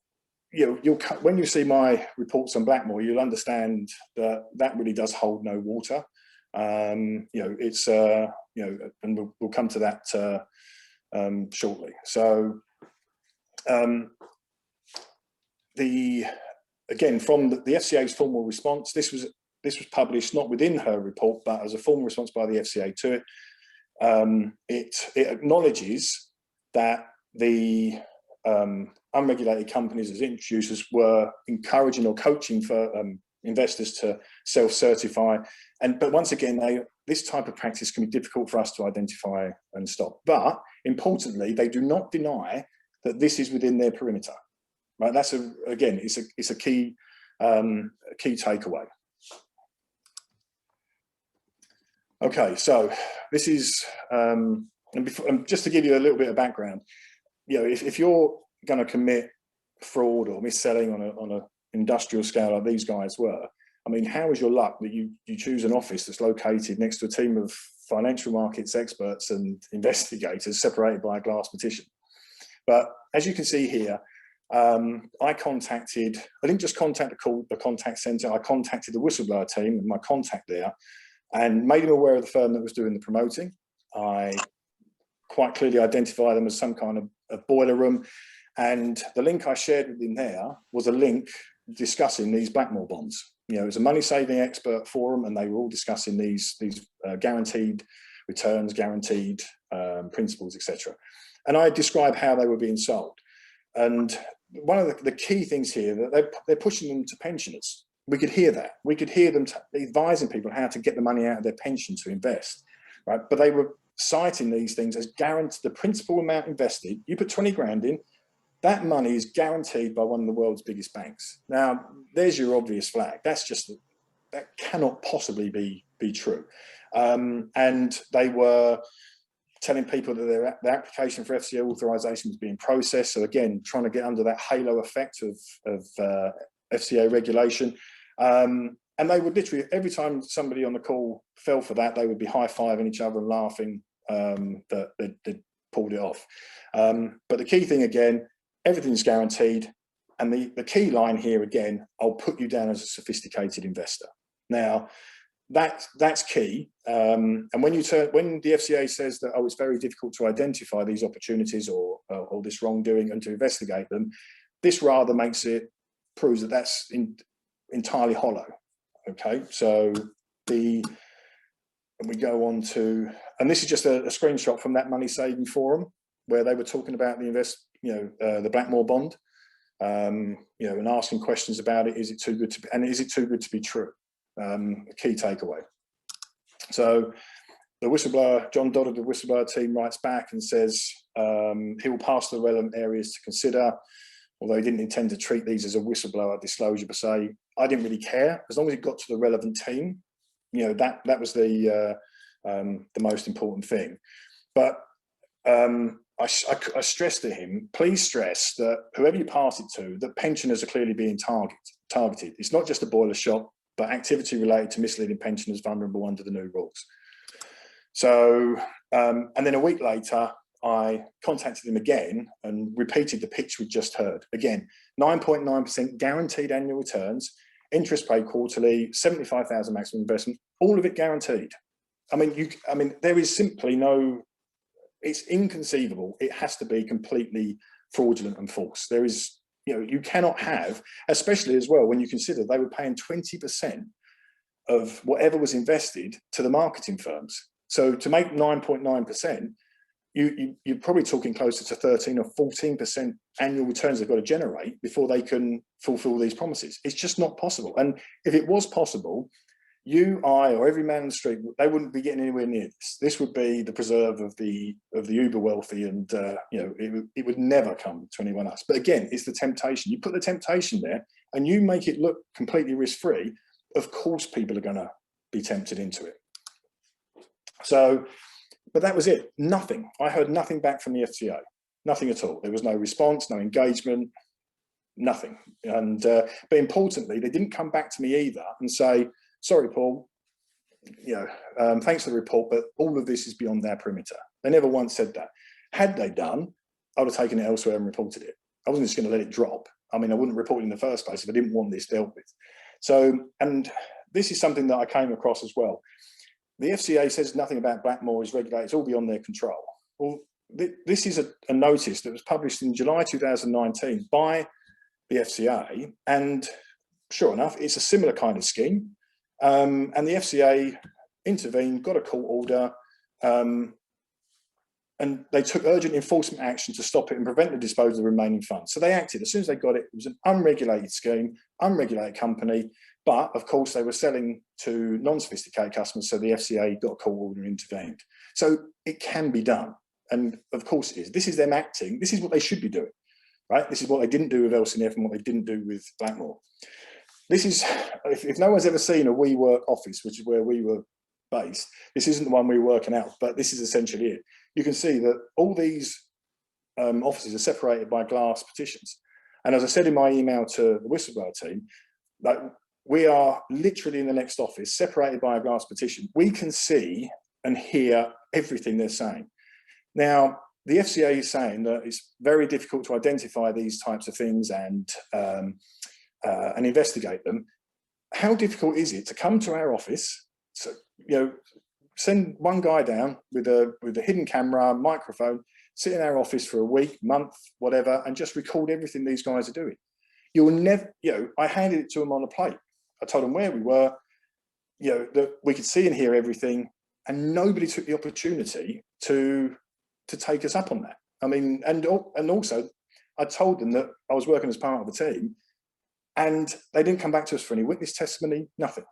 Speaker 6: when you see my reports on Blackmore, you'll understand that really does hold no water. And we'll come to that shortly. So, again, from the FCA's formal response, this was published not within her report, but as a formal response by the FCA to it. It acknowledges that the unregulated companies as introducers were encouraging or coaching for investors to self-certify, but once again, this type of practice can be difficult for us to identify and stop. But importantly, they do not deny that this is within their perimeter. Right? That's it's a key A key takeaway. Okay, so this is, and just to give you a little bit of background, you know, if you're going to commit fraud or mis-selling on an industrial scale like these guys were, I mean, how is your luck that you choose an office that's located next to a team of financial markets experts and investigators separated by a glass partition? But as you can see here, I didn't just contact the contact centre, I contacted the whistleblower team and my contact there and made them aware of the firm that was doing the promoting. I quite clearly identified them as some kind of boiler room. And the link I shared with him there was a link discussing these Blackmore bonds. You know, it was a money saving expert forum and they were all discussing these guaranteed returns, guaranteed principles, etc. And I described how they were being sold. And one of the key things here, that they're pushing them to pensioners. We could hear that. We could hear them advising people how to get the money out of their pension to invest, right? But they were citing these things as guaranteed, the principal amount invested. You put 20 grand in, that money is guaranteed by one of the world's biggest banks. Now, there's your obvious flag. That's just, that cannot possibly be true. And they were telling people that their application for FCA authorization was being processed. So again, trying to get under that halo effect of FCA regulation. And they would literally, every time somebody on the call fell for that, they would be high-fiving each other and laughing that they'd pulled it off. But the key thing again, everything's guaranteed. And the key line here again, I'll put you down as a sophisticated investor. Now, that's key. And when the FCA says that, oh, it's very difficult to identify these opportunities or this wrongdoing and to investigate them, this rather proves that that's entirely hollow. Okay, so we go on to, and this is just a screenshot from that money saving forum where they were talking about the Blackmore bond, and asking questions about it. Is it too good to be, and is it too good to be true? A key takeaway. So the whistleblower, John Dodd of the whistleblower team, writes back and says he will pass the relevant areas to consider, although he didn't intend to treat these as a whistleblower disclosure per se. I didn't really care, as long as it got to the relevant team. You know, that was the most important thing. But I stressed to him, please stress that whoever you pass it to, that pensioners are clearly being targeted. It's not just a boiler shop, but activity related to misleading pensioners vulnerable under the new rules. So, and then a week later, I contacted him again and repeated the pitch we just heard. Again, 9.9% guaranteed annual returns, interest paid quarterly, 75,000 maximum investment, all of it guaranteed. I mean, there is simply no, it's inconceivable. It has to be completely fraudulent and false. There is, you cannot have, especially as well, when you consider they were paying 20% of whatever was invested to the marketing firms. So to make 9.9%, you're probably talking closer to 13 or 14% annual returns they've got to generate before they can fulfill these promises. It's just not possible. And if it was possible, you, I, or every man in the street, they wouldn't be getting anywhere near this. This would be the preserve of the uber wealthy, and it would never come to anyone else. But again, it's the temptation. You put the temptation there, and you make it look completely risk-free. Of course, people are going to be tempted into it. So, but that was it. Nothing. I heard nothing back from the FCA. Nothing at all. There was no response, no engagement, nothing. And but importantly, they didn't come back to me either and say, sorry, Paul, thanks for the report, but all of this is beyond our perimeter. They never once said that. Had they done, I would have taken it elsewhere and reported it. I wasn't just going to let it drop. I mean, I wouldn't report it in the first place if I didn't want this dealt with. So, and this is something that I came across as well. The FCA says nothing about Blackmore is regulated, it's all beyond their control. Well, this is a notice that was published in July 2019 by the FCA, and sure enough, it's a similar kind of scheme. And the FCA intervened, got a court order, and they took urgent enforcement action to stop it and prevent the disposal of the remaining funds. So they acted as soon as they got it. It was an unregulated scheme, unregulated company, but of course they were selling to non-sophisticated customers, so the FCA got a court order and intervened. So it can be done, and of course it is. This is them acting. This is what they should be doing, right? This is what they didn't do with LCNF and what they didn't do with Blackmore. this is, if no one's ever seen a WeWork office, which is where we were based, this isn't the one we were working out, but this is essentially it. You can see that all these offices are separated by glass partitions. And as I said in my email to the whistleblower team, that we are literally in the next office, separated by a glass partition. We can see and hear everything they're saying. Now, the FCA is saying that it's very difficult to identify these types of things and investigate them. How difficult is it to come to our office, so, you know, send one guy down with a hidden camera, microphone, sit in our office for a week, month, whatever, and just record everything these guys are doing? You'll never, you know, I handed it to them on a plate. I told them where we were, you know, that we could see and hear everything, and nobody took the opportunity to take us up on that. I mean, and also I told them that I was working as part of the team, and they didn't come back to us for any witness testimony, nothing.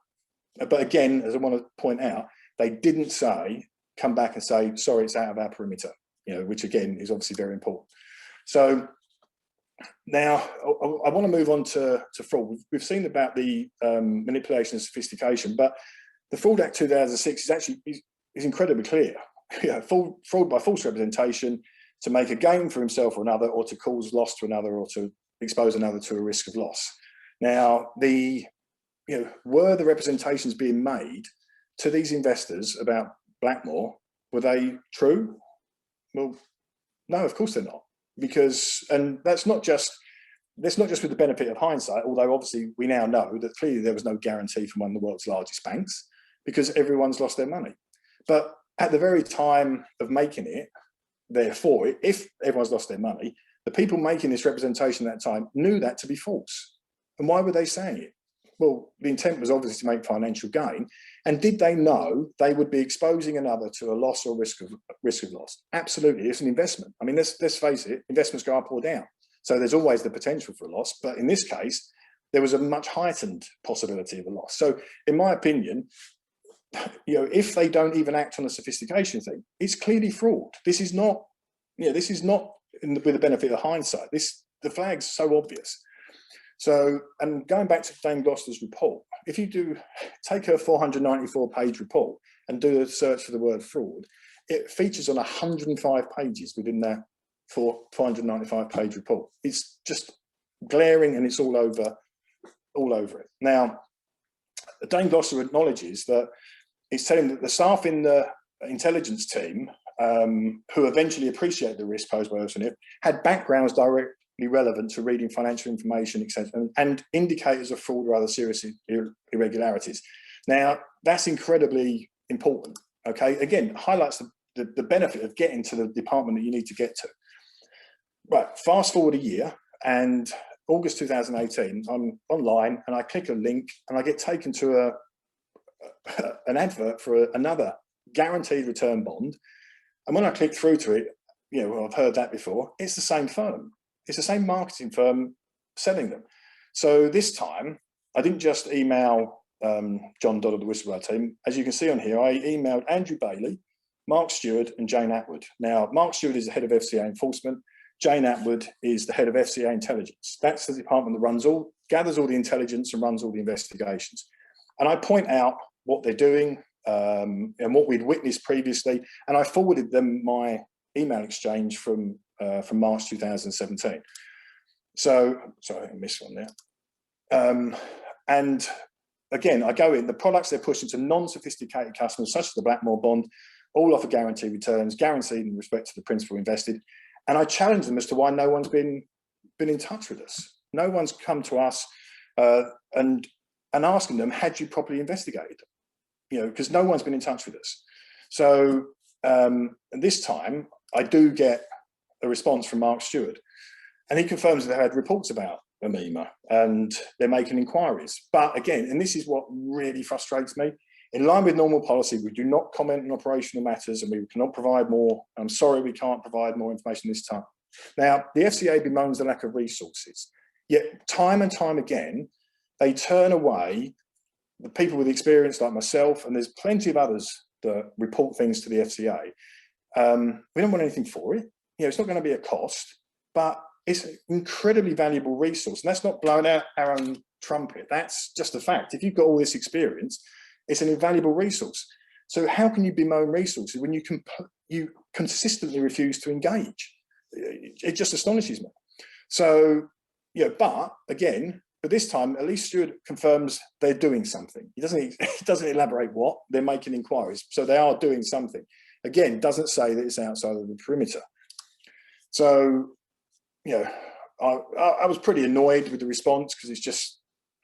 Speaker 6: But again, as I want to point out, they didn't come back and say, sorry, it's out of our perimeter, you know, which again is obviously very important. So now I want to move on to fraud. We've seen about the manipulation and sophistication, but the Fraud Act 2006 is actually is incredibly clear. Yeah, fraud by false representation to make a gain for himself or another, or to cause loss to another, or to expose another to a risk of loss. Now, were the representations being made to these investors about Blackmore, were they true? Well, no, of course they're not, because, and that's not just with the benefit of hindsight, although obviously we now know that clearly there was no guarantee from one of the world's largest banks, because everyone's lost their money. But at the very time of making it, therefore, if everyone's lost their money, the people making this representation at that time knew that to be false. And why were they saying it? Well, the intent was obviously to make financial gain. And did they know they would be exposing another to a loss or risk of loss? Absolutely, it's an investment. I mean, let's face it, investments go up or down. So there's always the potential for a loss. But in this case, there was a much heightened possibility of a loss. So in my opinion, if they don't even act on the sophistication thing, it's clearly fraud. This is not, with the benefit of hindsight. The flag's so obvious. So, and going back to Dame Gloucester's report, if you take her 494-page report and do a search for the word fraud, it features on 105 pages within that 495-page report. It's just glaring, and it's all over it. Now, Dame Gloucester acknowledges that it's telling that the staff in the intelligence team, who eventually appreciate the risk posed by Oceanif, had backgrounds directly relevant to reading financial information, etc., and indicators of fraud or other serious irregularities. Now, that's incredibly important. Okay, again, highlights the benefit of getting to the department that you need to get to. Right, fast forward a year, and August 2018, I'm online and I click a link and I get taken to an advert for another guaranteed return bond. And when I click through to it, I've heard that before, it's the same firm. It's the same marketing firm selling them. So this time, I didn't just email John Dodd of the whistleblower team. As you can see on here, I emailed Andrew Bailey, Mark Stewart and Jane Atwood. Now, Mark Stewart is the head of FCA enforcement. Jane Atwood is the head of FCA intelligence. That's the department that gathers all the intelligence and runs all the investigations. And I point out what they're doing and what we'd witnessed previously. And I forwarded them my email exchange from March 2017. So, sorry, I missed one there. And again, I go in, the products they're pushing to non-sophisticated customers, such as the Blackmore bond, all offer guaranteed returns, guaranteed in respect to the principal invested. And I challenge them as to why no one's been in touch with us. No one's come to us and asking them, had you properly investigated them? Because no one's been in touch with us. So this time, I do get a response from Mark Stewart, and he confirms that they had reports about Amima and they're making inquiries. But again, and this is what really frustrates me, in line with normal policy, we do not comment on operational matters and we cannot provide more. I'm sorry, we can't provide more information this time. Now, the FCA bemoans the lack of resources, yet time and time again, they turn away the people with experience like myself, and there's plenty of others that report things to the FCA. We don't want anything for it. It's not going to be a cost, but it's an incredibly valuable resource. And that's not blowing out our own trump it. That's just a fact. If you've got all this experience, it's an invaluable resource. So how can you bemoan resources when you consistently refuse to engage? It just astonishes me. So, yeah, but again, but this time, at least Stuart confirms they're doing something. He doesn't elaborate what, they're making inquiries. So they are doing something. Again, doesn't say that it's outside of the perimeter. So, you know, I was pretty annoyed with the response because it's just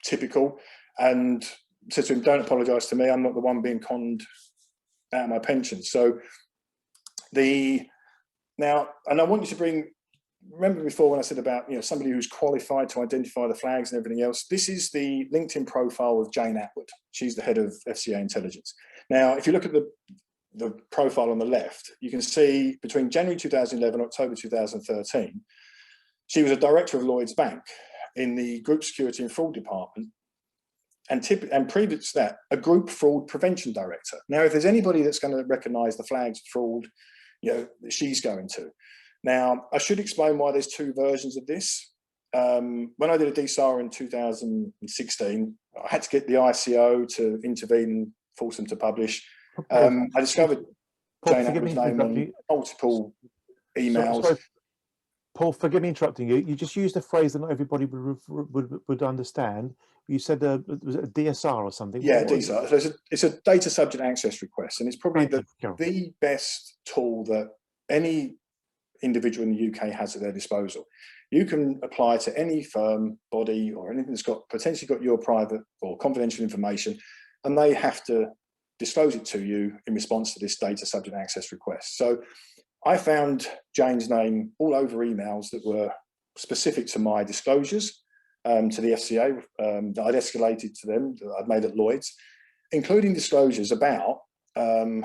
Speaker 6: typical, and said to him, don't apologise to me, I'm not the one being conned out of my pension. So now, and I want you to remember before when I said about, you know, somebody who's qualified to identify the flags and everything else, this is the LinkedIn profile of Jane Atwood. She's the head of FCA Intelligence. Now, if you look at the profile on the left, you can see between January 2011 and October 2013, she was a director of Lloyds Bank in the Group Security and Fraud Department, and previous to that, a Group Fraud Prevention Director. Now, if there's anybody that's going to recognise the flags of fraud, you know, she's going to. Now, I should explain why there's two versions of this. When I did a DSAR in 2016, I had to get the ICO to intervene and force them to publish. I discovered Jane Atwood's name on multiple emails.
Speaker 1: Sorry, Paul, forgive me interrupting you. You just used a phrase that not everybody would understand. You said was it a DSR or something?
Speaker 6: Yeah, DSAR. So it's a data subject access request, and it's probably the best tool that any individual in the UK has at their disposal. You can apply to any firm, body, or anything that's potentially got your private or confidential information, and they have to disclose it to you in response to this data subject access request. So I found Jane's name all over emails that were specific to my disclosures to the FCA that I'd escalated to them, that I'd made at Lloyds, including disclosures about a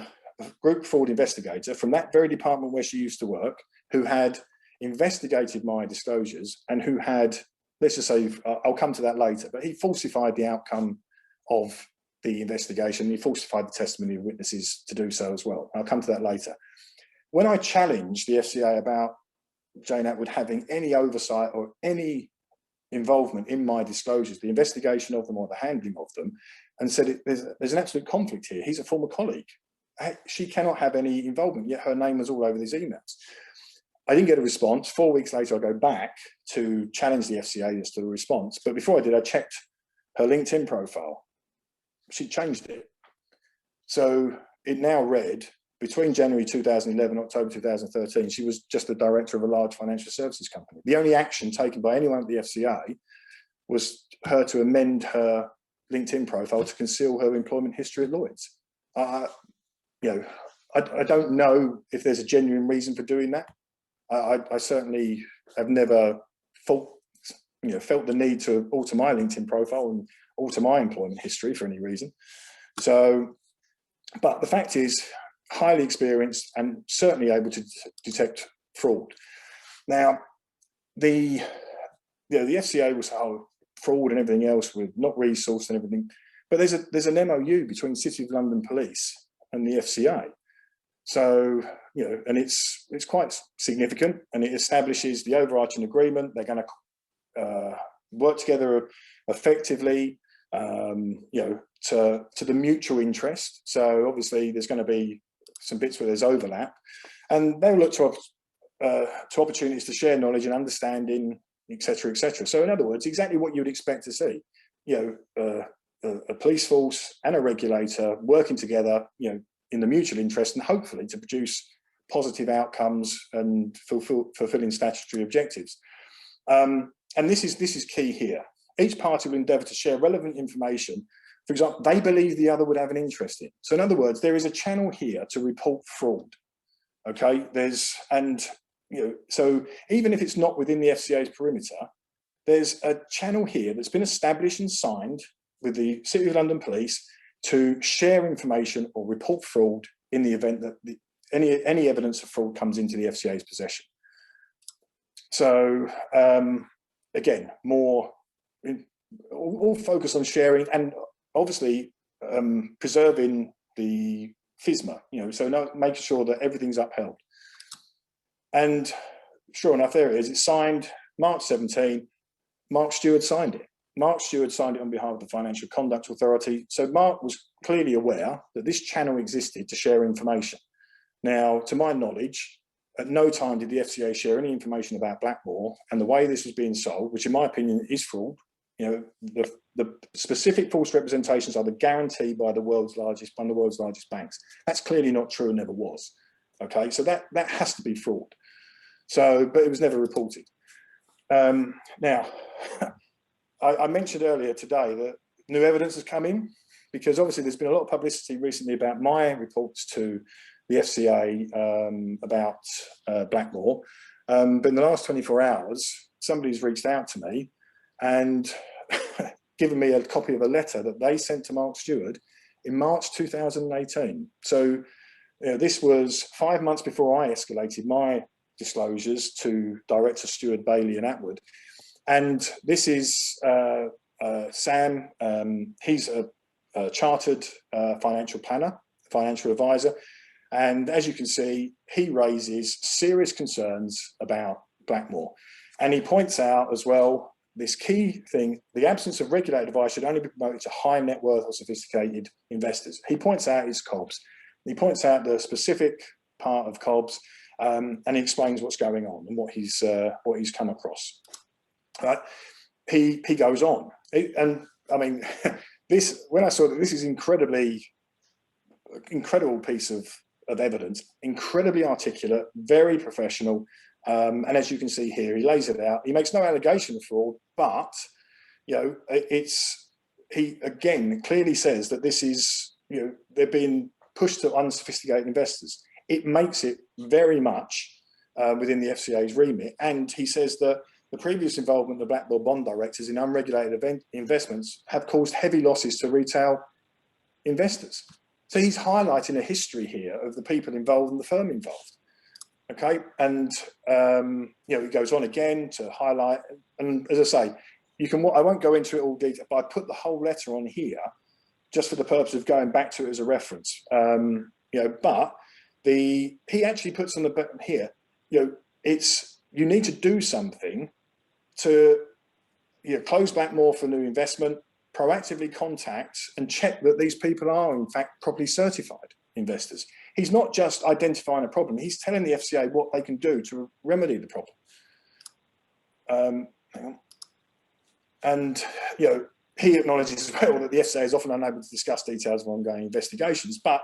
Speaker 6: group fraud investigator from that very department where she used to work, who had investigated my disclosures and who had, let's just say, I'll come to that later, but he falsified the outcome of the investigation. He falsified the testimony of witnesses to do so as well. I'll come to that later. When I challenged the FCA about Jane Atwood having any oversight or any involvement in my disclosures, the investigation of them or the handling of them, and said there's an absolute conflict here. He's a former colleague. She cannot have any involvement, yet her name was all over these emails. I didn't get a response. 4 weeks later, I go back to challenge the FCA as to the response. But before I did, I checked her LinkedIn profile. She changed it. So it now read, between January 2011 and October 2013, she was just the director of a large financial services company. The only action taken by anyone at the FCA was her to amend her LinkedIn profile to conceal her employment history at Lloyds. I don't know if there's a genuine reason for doing that. I certainly have never felt the need to alter my LinkedIn profile and alter my employment history for any reason. So, but the fact is, highly experienced and certainly able to detect fraud. Now, the FCA was fraud and everything else with not resourced and everything, but there's an MOU between City of London Police and the FCA. So, you know, and it's quite significant, and it establishes the overarching agreement. They're going to work together effectively, you know, to the mutual interest. So obviously there's going to be some bits where there's overlap, and they'll look to opportunities to share knowledge and understanding, etc., etc. So in other words, exactly what you'd expect to see, you know, a police force and a regulator working together, you know, in the mutual interest, and hopefully to produce positive outcomes and fulfilling statutory objectives. And this is key here. Each party will endeavour to share relevant information. For example, they believe the other would have an interest in. So in other words, there is a channel here to report fraud. Okay, so even if it's not within the FCA's perimeter, there's a channel here that's been established and signed with the City of London Police to share information or report fraud in the event that any evidence of fraud comes into the FCA's possession. So again, all focus on sharing and obviously preserving the FISMA, you know, so making sure that everything's upheld. And sure enough, there it is. It's signed March 17. Mark Stewart signed it. Mark Stewart signed it on behalf of the Financial Conduct Authority. So Mark was clearly aware that this channel existed to share information. Now, to my knowledge, at no time did the FCA share any information about Blackmore and the way this was being sold, which in my opinion is fraud. You know, the specific false representations are the guarantee by one of the world's largest banks. That's clearly not true and never was. Okay, so that has to be fraud. So, but it was never reported. Now, I mentioned earlier today that new evidence has come in, because obviously there's been a lot of publicity recently about my reports to the FCA about Blackmore. But in the last 24 hours, somebody's reached out to me and given me a copy of a letter that they sent to Mark Stewart in March 2018. So, you know, this was 5 months before I escalated my disclosures to Director Stuart Bailey and Atwood. And this is Sam. He's a chartered financial planner, financial advisor. And as you can see, he raises serious concerns about Blackmore. And he points out as well, this key thing, the absence of regulated advice should only be promoted to high net worth or sophisticated investors. He points out his COBs. He points out the specific part of COBs, and he explains what's going on and what he's come across. Right? He goes on, and I mean, this, when I saw that, this is incredible piece of evidence, incredibly articulate, very professional, and as you can see here, he lays it out. He makes no allegation of fraud, but you know, he again clearly says that this is, you know, they're being pushed to unsophisticated investors. It makes it very much within the FCA's remit, and he says that the previous involvement of the Blackmore bond directors in unregulated investments have caused heavy losses to retail investors. So he's highlighting a history here of the people involved and the firm involved. Okay, and you know, he goes on again to highlight, and as I say, you can. I won't go into it all detail, but I put the whole letter on here just for the purpose of going back to it as a reference. You know, but he actually puts on the button here. You know, you need to do something to, you know, close Blackmore for new investment, proactively contact and check that these people are in fact properly certified investors. He's not just identifying a problem, he's telling the FCA what they can do to remedy the problem. Hang on. And you know, he acknowledges as well that the FCA is often unable to discuss details of ongoing investigations, but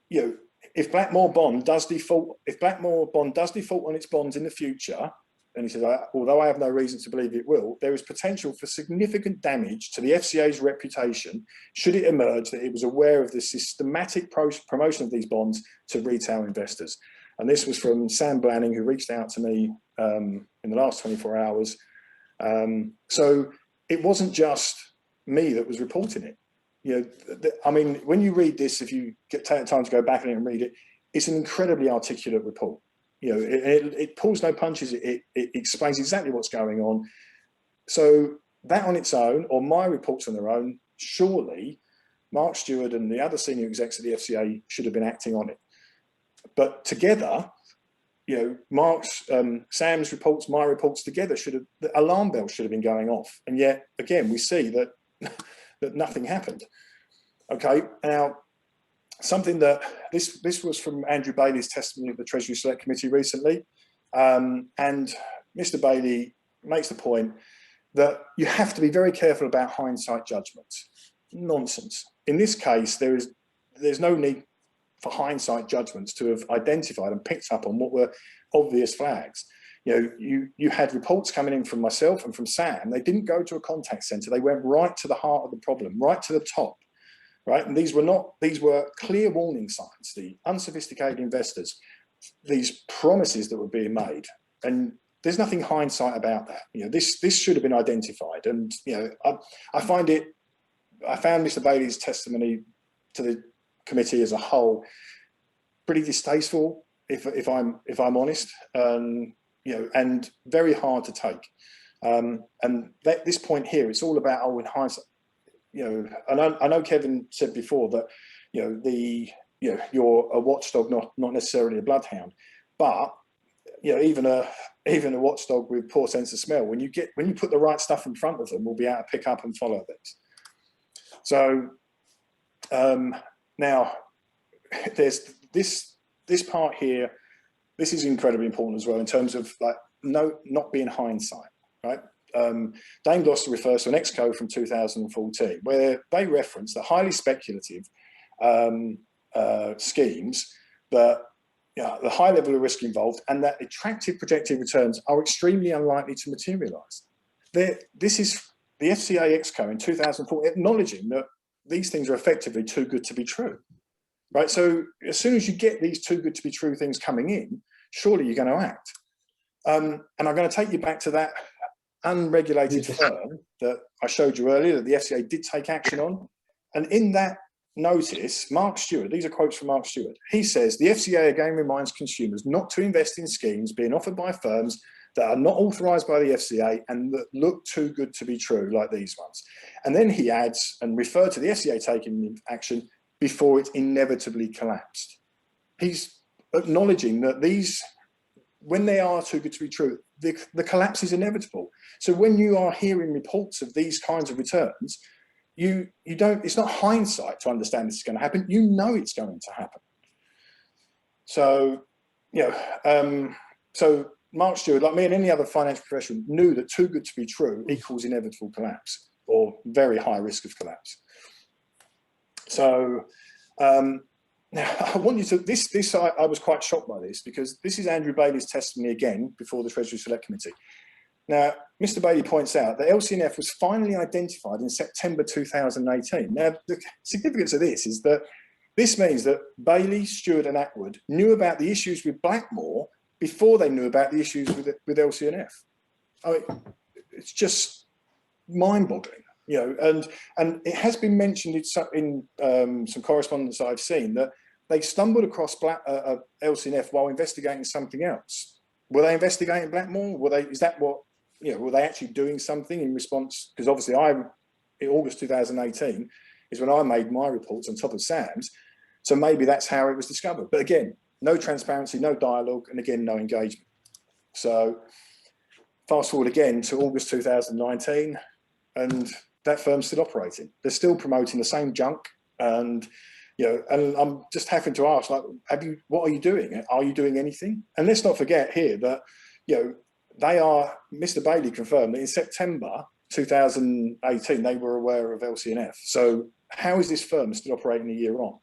Speaker 6: you know, if Blackmore Bond does default on its bonds in the future, and he says, although I have no reason to believe it will, there is potential for significant damage to the FCA's reputation should it emerge that it was aware of the systematic promotion of these bonds to retail investors. And this was from Sam Blanning, who reached out to me in the last 24 hours. So it wasn't just me that was reporting it. You know, I mean, when you read this, if you take the time to go back and read it, it's an incredibly articulate report. You know, it pulls no punches. It explains exactly what's going on. So that on its own, or my reports on their own, surely Mark Stewart and the other senior execs of the FCA should have been acting on it. But together, you know, Sam's reports, my reports together the alarm bell should have been going off. And yet again, we see that that nothing happened. Okay, now something that this was from Andrew Bailey's testimony of the Treasury Select Committee recently, and Mr. Bailey makes the point that you have to be very careful about hindsight judgments. Nonsense. In this case, there's no need for hindsight judgments to have identified and picked up on what were obvious flags. You know, you had reports coming in from myself and from Sam. They didn't go to a contact center. They went right to the heart of the problem, right to the top. Right, and these were clear warning signs. The unsophisticated investors, these promises that were being made, and there's nothing hindsight about that. You know, this should have been identified. And you know, I found Mr. Bailey's testimony to the committee as a whole pretty distasteful, if I'm honest, you know, and very hard to take. And this point here, it's all about in hindsight. You know, and I know Kevin said before that, you know, you're a watchdog, not necessarily a bloodhound, but you know, even even a watchdog with poor sense of smell, when you put the right stuff in front of them, will be able to pick up and follow things. So now there's this part here. This is incredibly important as well in terms of like not being hindsight, right? Dame Gloucester refers to an exco from 2014 where they reference the highly speculative schemes that the high level of risk involved and that attractive projected returns are extremely unlikely to materialise. This is the FCA exco in 2004 acknowledging that these things are effectively too good to be true, right? So as soon as you get these too good to be true things coming in, surely you're going to act. And I'm going to take you back to that unregulated firm that I showed you earlier that the FCA did take action on. And in that notice, Mark Stewart, these are quotes from Mark Stewart, he says, the FCA again reminds consumers not to invest in schemes being offered by firms that are not authorised by the FCA and that look too good to be true, like these ones. And then he adds and referred to the FCA taking action before it inevitably collapsed. He's acknowledging that these, when they are too good to be true, the collapse is inevitable. So when you are hearing reports of these kinds of returns, you don't, it's not hindsight to understand this is going to happen. You know it's going to happen. So, so Mark Stewart, like me and any other financial professional, knew that too good to be true equals inevitable collapse or very high risk of collapse. So now I want you to, I was quite shocked by this because this is Andrew Bailey's testimony again before the Treasury Select Committee. Now, Mr. Bailey points out that LCNF was finally identified in September 2018. Now, the significance of this is that this means that Bailey, Stewart and Atwood knew about the issues with Blackmore before they knew about the issues with LCNF. I mean, it's just mind-boggling, you know, and it has been mentioned in some correspondence I've seen that they stumbled across LCNF while investigating something else. Were they investigating Blackmore? Is that what, you know, were they actually doing something in response? Because obviously in August 2018 is when I made my reports on top of Sam's. So maybe that's how it was discovered. But again, no transparency, no dialogue, and again, no engagement. So fast forward again to August 2019, and that firm's still operating. They're still promoting the same junk. And, you know, and I'm just having to ask, like, what are you doing? Are you doing anything? And let's not forget here that, you know, Mr. Bailey confirmed that in September 2018, they were aware of LCNF. So how is this firm still operating a year on?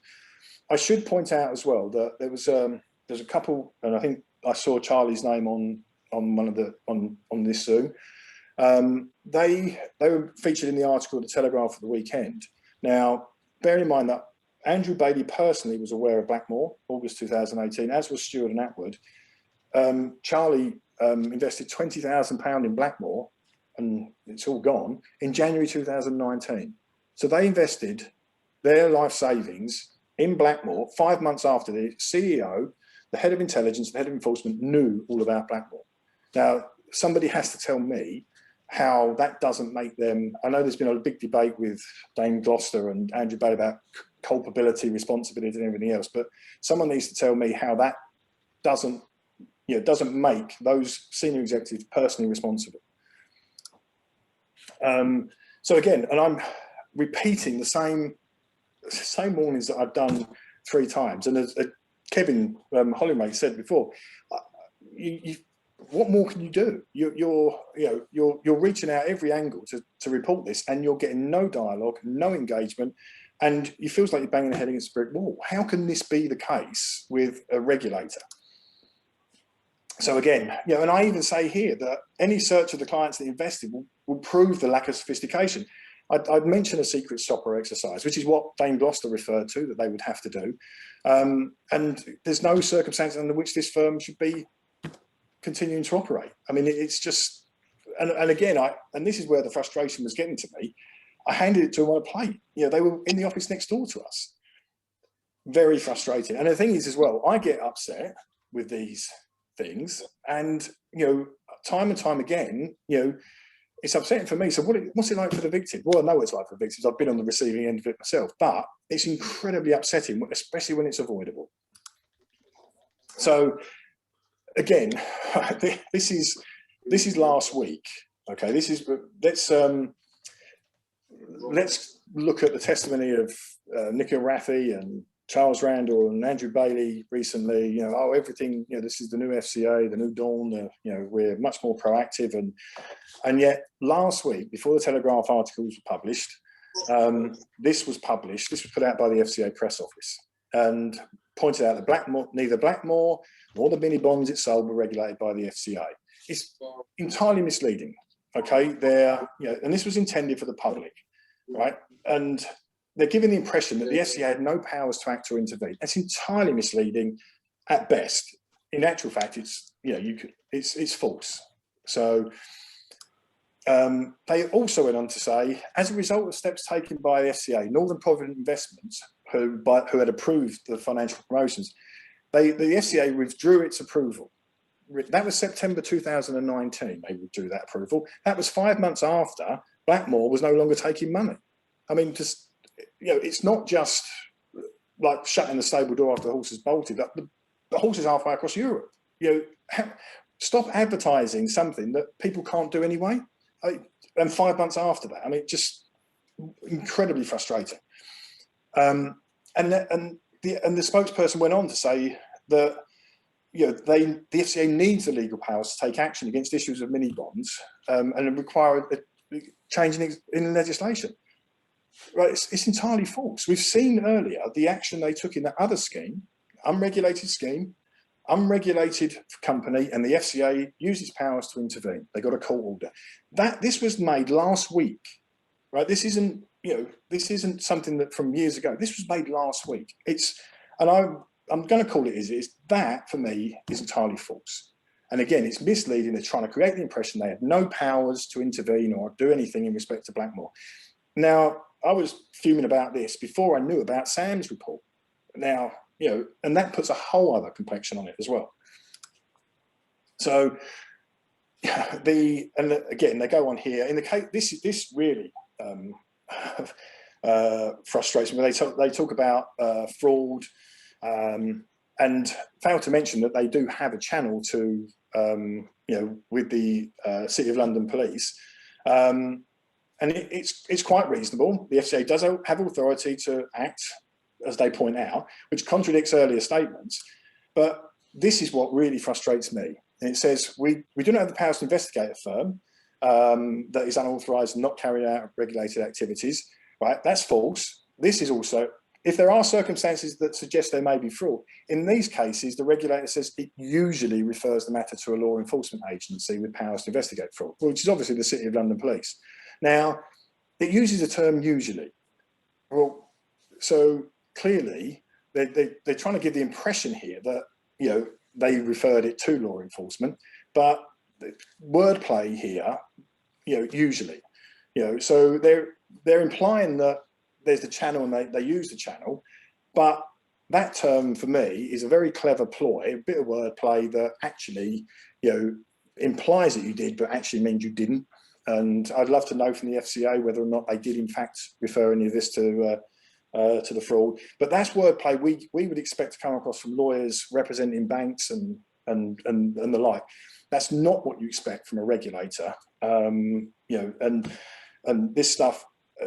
Speaker 6: I should point out as well that there's a couple, and I think I saw Charlie's name on one of on this Zoom. They were featured in the article of the Telegraph at the weekend. Now, bear in mind that Andrew Bailey personally was aware of Blackmore, August 2018, as was Stewart and Atwood. Charlie invested £20,000 in Blackmore, and it's all gone, in January 2019. So they invested their life savings in Blackmore 5 months after the CEO, the head of intelligence, the head of enforcement knew all about Blackmore. Now, somebody has to tell me how that doesn't make them, I know there's been a big debate with Dame Gloucester and Andrew Bailey about culpability, responsibility and everything else, but someone needs to tell me how that doesn't make those senior executives personally responsible. So again, and I'm repeating the same warnings that I've done 3 times. And as Kevin Hollymake said before, what more can you do? You're reaching out every angle to report this, and you're getting no dialogue, no engagement, and it feels like you're banging your head against a brick wall. How can this be the case with a regulator? So again, you know, and I even say here that any search of the clients that invested will prove the lack of sophistication. I'd mention a secret stopper exercise, which is what Dame Gloucester referred to, that they would have to do. And there's no circumstances under which this firm should be continuing to operate. I mean, it's just, and again, and this is where the frustration was getting to me. I handed it to them on a plate. You know, they were in the office next door to us. Very frustrating. And the thing is as well, I get upset with these things, and, you know, time and time again, you know, it's upsetting for me. So what's it like for the victim? Well, I know what it's like for victims. I've been on the receiving end of it myself, but it's incredibly upsetting, especially when it's avoidable. So again, this is last week. Okay, let's look at the testimony of Nicola Raffi and Charles Randall and Andrew Bailey recently. You know, oh, everything. You know, this is the new FCA, the new dawn. You know, we're much more proactive, and yet last week, before the Telegraph articles were published, this was published. This was put out by the FCA press office and pointed out that neither Blackmore nor the mini bonds it sold were regulated by the FCA. It's entirely misleading. Okay, and this was intended for the public, right? And they're giving the impression that the FCA had no powers to act or intervene. That's entirely misleading at best. In actual fact, it's false. So they also went on to say, as a result of steps taken by the FCA, Northern Provident Investments, who had approved the financial promotions, the FCA withdrew its approval. That was September 2019. They withdrew that approval. That was 5 months after Blackmore was no longer taking money. I mean, just, you know, it's not just like shutting the stable door after the horse has bolted. The horse is halfway across Europe. You know, stop advertising something that people can't do anyway. And 5 months after that, I mean, just incredibly frustrating. And the spokesperson went on to say that, you know, the FCA needs the legal powers to take action against issues of mini bonds and require a change in legislation. Right, it's entirely false. We've seen earlier the action they took in that other scheme, unregulated company, and the FCA used its powers to intervene. They got a court order. This was made last week, right? This isn't something that from years ago. This was made last week. I'm going to call it as it is. That for me is entirely false. And again, it's misleading. They're trying to create the impression they had no powers to intervene or do anything in respect to Blackmore. Now, I was fuming about this before I knew about Sam's report. Now, you know, and that puts a whole other complexion on it as well. So again, they go on here in the case. This really frustrates me. They talk about fraud and fail to mention that they do have a channel to you know, with the City of London Police. And it's quite reasonable. The FCA does have authority to act, as they point out, which contradicts earlier statements. But this is what really frustrates me. And it says, we do not have the powers to investigate a firm that is unauthorised and not carrying out regulated activities. Right? That's false. This is also, if there are circumstances that suggest there may be fraud, in these cases, the regulator says it usually refers the matter to a law enforcement agency with powers to investigate fraud, which is obviously the City of London Police. Now, it uses the term usually. Well, so clearly they're trying to give the impression here that, you know, they referred it to law enforcement, but wordplay here, you know, usually, you know, so they're implying that there's the channel and they use the channel, but that term for me is a very clever ploy, a bit of wordplay that actually, you know, implies that you did, but actually means you didn't. And I'd love to know from the FCA whether or not they did in fact refer any of this to the fraud. But that's wordplay we would expect to come across from lawyers representing banks and the like. That's not what you expect from a regulator. You know, and this stuff,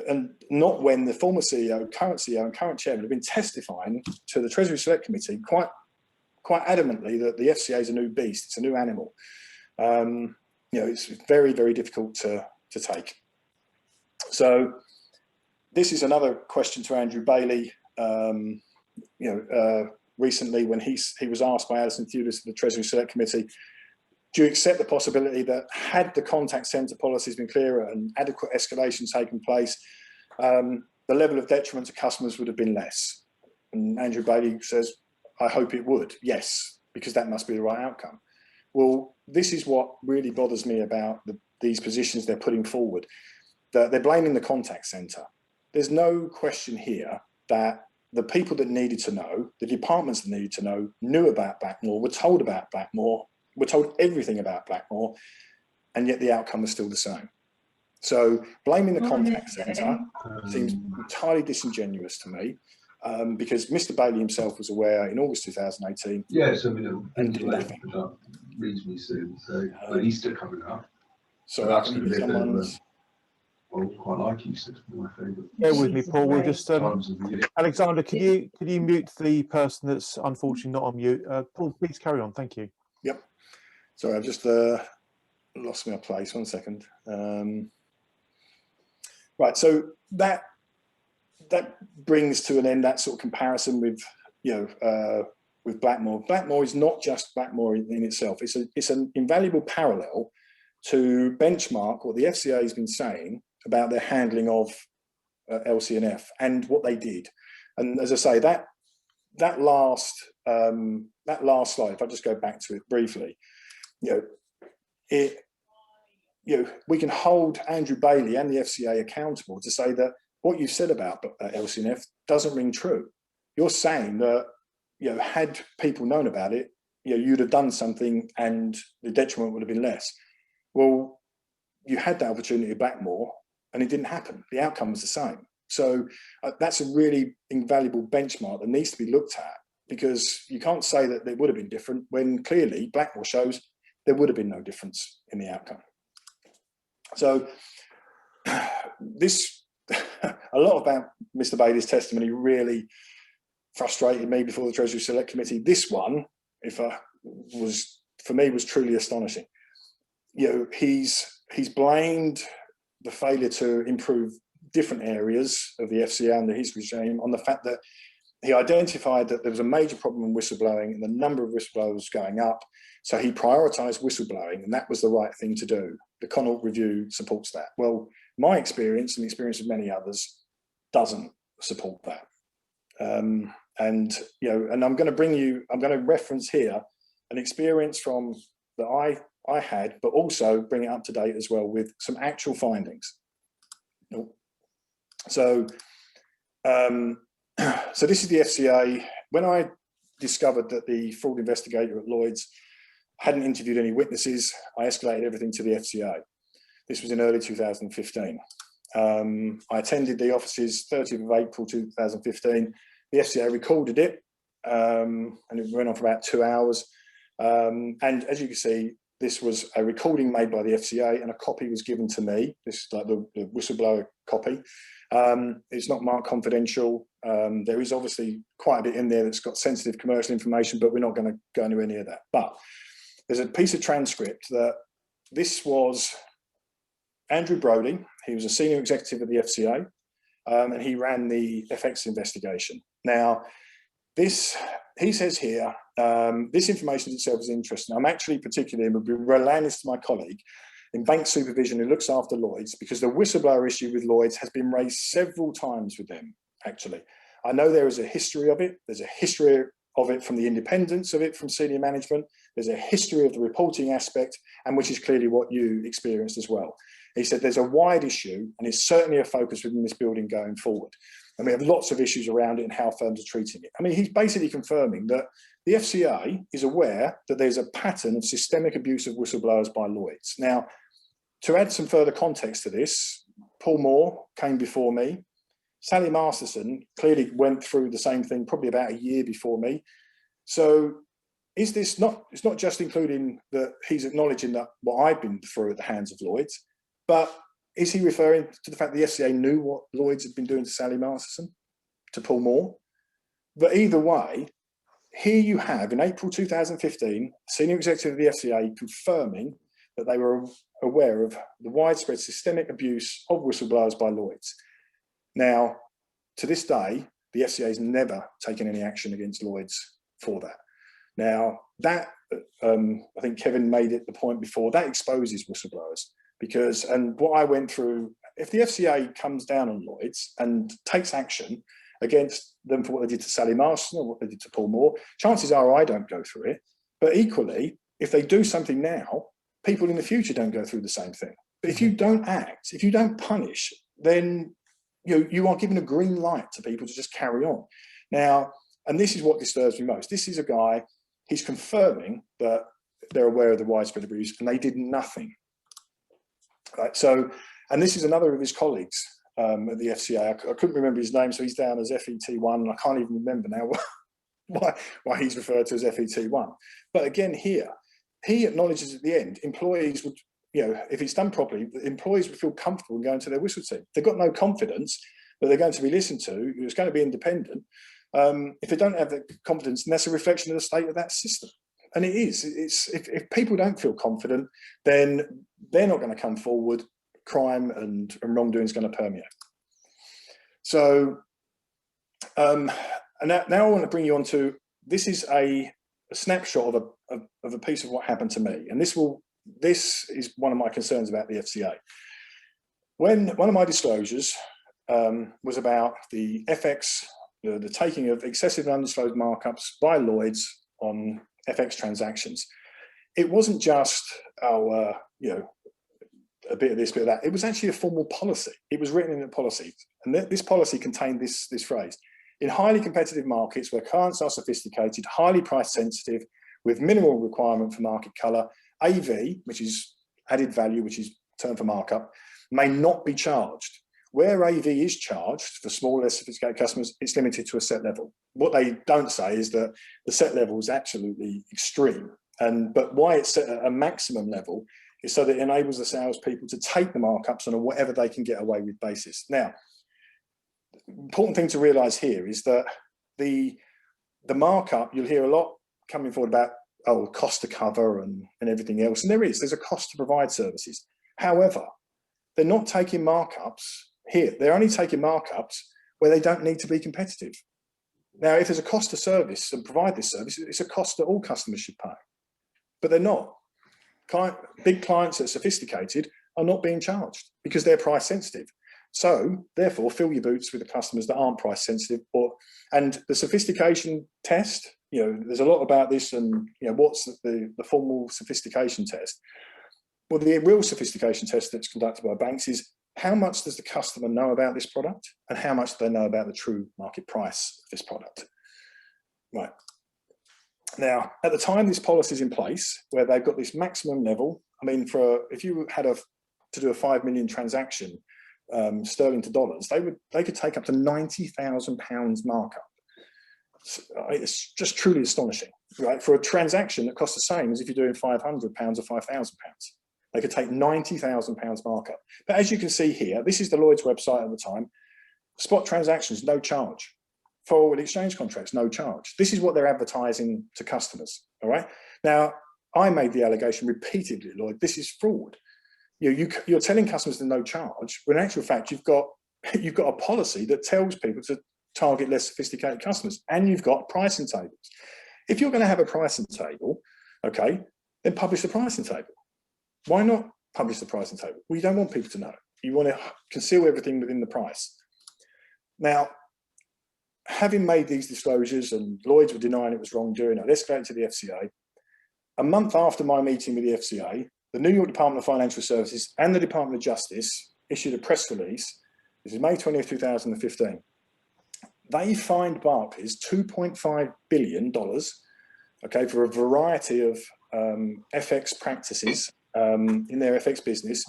Speaker 6: and not when the former CEO, and current chairman have been testifying to the Treasury Select Committee quite adamantly that the FCA is a new beast, it's a new animal. You know, it's very, very difficult to take. So this is another question to Andrew Bailey. You know, recently when he was asked by Alison Thewlis of the Treasury Select Committee, do you accept the possibility that had the contact centre policies been clearer and adequate escalation taken place, the level of detriment to customers would have been less? And Andrew Bailey says, I hope it would, yes, because that must be the right outcome. Well, this is what really bothers me about these positions they're putting forward, that they're blaming the contact centre. There's no question here that the people that needed to know, the departments that needed to know, knew about Blackmore, were told about Blackmore, were told everything about Blackmore, and yet the outcome was still the same. So blaming the contact centre seems entirely disingenuous to me. because Mr. Bailey himself was aware in August 2018.
Speaker 7: Yes, I mean, it'll
Speaker 6: And
Speaker 7: be
Speaker 6: did nothing.
Speaker 7: up reasonably soon. So, but Easter coming up.
Speaker 6: Sorry,
Speaker 7: that's
Speaker 6: can
Speaker 7: going
Speaker 6: you
Speaker 7: to
Speaker 6: hear
Speaker 7: be a bit of a,
Speaker 6: someone's...
Speaker 7: I quite like Easter. It's my favourite.
Speaker 1: Bear with me, Paul. We'll just
Speaker 7: Times of the year.
Speaker 1: Alexander, could you mute the person that's unfortunately not on mute? Paul, please carry on. Thank you.
Speaker 6: Yep. Sorry, I've just lost my place. 1 second. Right. So that brings to an end that sort of comparison with with Blackmore. Blackmore is not just Blackmore in itself. It's an invaluable parallel to benchmark what the FCA has been saying about their handling of LCNF and what they did. And as I say, that last slide, if I just go back to it briefly, we can hold Andrew Bailey and the FCA accountable to say that what you've said about LCNF doesn't ring true. You're saying that, had people known about it, you'd have done something and the detriment would have been less. Well, you had that opportunity at Blackmore and it didn't happen. The outcome was the same. So that's a really invaluable benchmark that needs to be looked at, because you can't say that it would have been different when clearly Blackmore shows there would have been no difference in the outcome. So this, a lot about Mr. Bailey's testimony really frustrated me before the Treasury Select Committee. This one, for me, was truly astonishing. He's blamed the failure to improve different areas of the FCA under his regime on the fact that he identified that there was a major problem in whistleblowing and the number of whistleblowers going up. So he prioritised whistleblowing, and that was the right thing to do. The Connaught Review supports that. Well, my experience and the experience of many others doesn't support that. And I'm going to reference here an experience from that I had, but also bring it up to date as well with some actual findings. So this is the FCA. When I discovered that the fraud investigator at Lloyd's hadn't interviewed any witnesses, I escalated everything to the FCA. This was in early 2015. I attended the offices 30th of April 2015. The FCA recorded it, and it went on for about 2 hours. And as you can see, this was a recording made by the FCA, and a copy was given to me. This is like the whistleblower copy. It's not marked confidential. There is obviously quite a bit in there that's got sensitive commercial information, but we're not going to go anywhere near that. But there's a piece of transcript that this was Andrew Brodie. He was a senior executive of the FCA, and he ran the FX investigation. Now, he says here, this information itself is interesting. I'm actually particularly relaying this to my colleague in bank supervision who looks after Lloyd's, because the whistleblower issue with Lloyd's has been raised several times with them, actually. I know there is a history of it. There's a history of it from the independence of it from senior management. There's a history of the reporting aspect, and which is clearly what you experienced as well. He said there's a wide issue, and it's certainly a focus within this building going forward. And we have lots of issues around it and how firms are treating it. I mean, he's basically confirming that the FCA is aware that there's a pattern of systemic abuse of whistleblowers by Lloyd's. Now, to add some further context to this, Paul Moore came before me. Sally Masterson clearly went through the same thing probably about a year before me. So is this not, it's not just including that he's acknowledging that what I've been through at the hands of Lloyd's, but is he referring to the fact that the FCA knew what Lloyd's had been doing to Sally Masterson, to Paul Moore? But either way, here you have, in April 2015, senior executive of the FCA confirming that they were aware of the widespread systemic abuse of whistleblowers by Lloyd's. Now, to this day, the FCA has never taken any action against Lloyd's for that. Now, that, I think Kevin made it the point before, that exposes whistleblowers. Because, and what I went through, if the FCA comes down on Lloyd's and takes action against them for what they did to Sally Marston or what they did to Paul Moore, chances are I don't go through it. But equally, if they do something now, people in the future don't go through the same thing. But if you don't act, if you don't punish, then you are giving a green light to people to just carry on. Now, and this is what disturbs me most. This is a guy, he's confirming that they're aware of the widespread abuse and they did nothing. Right, so, and this is another of his colleagues at the FCA. I couldn't remember his name, so he's down as FET1, and I can't even remember now why he's referred to as FET1. But again, here, he acknowledges at the end, employees would, if it's done properly, employees would feel comfortable going to their whistle team. They've got no confidence that they're going to be listened to, it's going to be independent. If they don't have that confidence, and that's a reflection of the state of that system. And it is. If people don't feel confident, then they're not going to come forward. Crime and wrongdoing is going to permeate. So, and now I want to bring you on to, this is a snapshot of a piece of what happened to me. And this is one of my concerns about the FCA. When one of my disclosures was about the FX, the taking of excessive and undisclosed markups by Lloyds on FX transactions, it wasn't just, a bit of this, bit of that. It was actually a formal policy. It was written in the policy. And this policy contained this phrase: in highly competitive markets where clients are sophisticated, highly price sensitive, with minimal requirement for market color, AV, which is added value, which is term for markup, may not be charged. Where AV is charged for small, less sophisticated customers, it's limited to a set level. What they don't say is that the set level is absolutely extreme. But why it's set at a maximum level is so that it enables the salespeople to take the markups on a whatever they can get away with basis. Now, important thing to realize here is that the markup, you'll hear a lot coming forward about, cost to cover and everything else. And there's a cost to provide services. However, they're not taking markups here. They're only taking markups where they don't need to be competitive. Now, if there's a cost to service and provide this service, it's a cost that all customers should pay, but they're not. Big clients that are sophisticated are not being charged because they're price sensitive. So therefore, fill your boots with the customers that aren't price sensitive. And the sophistication test, there's a lot about this, and what's the formal sophistication test? Well, the real sophistication test that's conducted by banks is how much does the customer know about this product and how much do they know about the true market price of this product? Right. Now, at the time this policy is in place, where they've got this maximum level, if you had to do a 5 million transaction, sterling to dollars, they could take up to £90,000 markup. It's just truly astonishing, right? For a transaction that costs the same as if you're doing £500 or £5,000. They could take £90,000 markup. But as you can see here, this is the Lloyd's website at the time. Spot transactions, no charge. Forward exchange contracts, no charge. This is what they're advertising to customers, all right? Now, I made the allegation repeatedly, Lloyd, this is fraud. You're telling customers there's no charge, when in actual fact, you've got a policy that tells people to target less sophisticated customers, and you've got pricing tables. If you're going to have a pricing table, okay, then publish the pricing table. Why not publish the pricing table? Well, you don't want people to know. You want to conceal everything within the price. Now, having made these disclosures, and Lloyds were denying it was wrongdoing, I escalated to the FCA. A month after my meeting with the FCA, the New York Department of Financial Services and the Department of Justice issued a press release. This is May 20th, 2015. They fined Barclays $2.5 billion, okay, for a variety of FX practices in their FX business.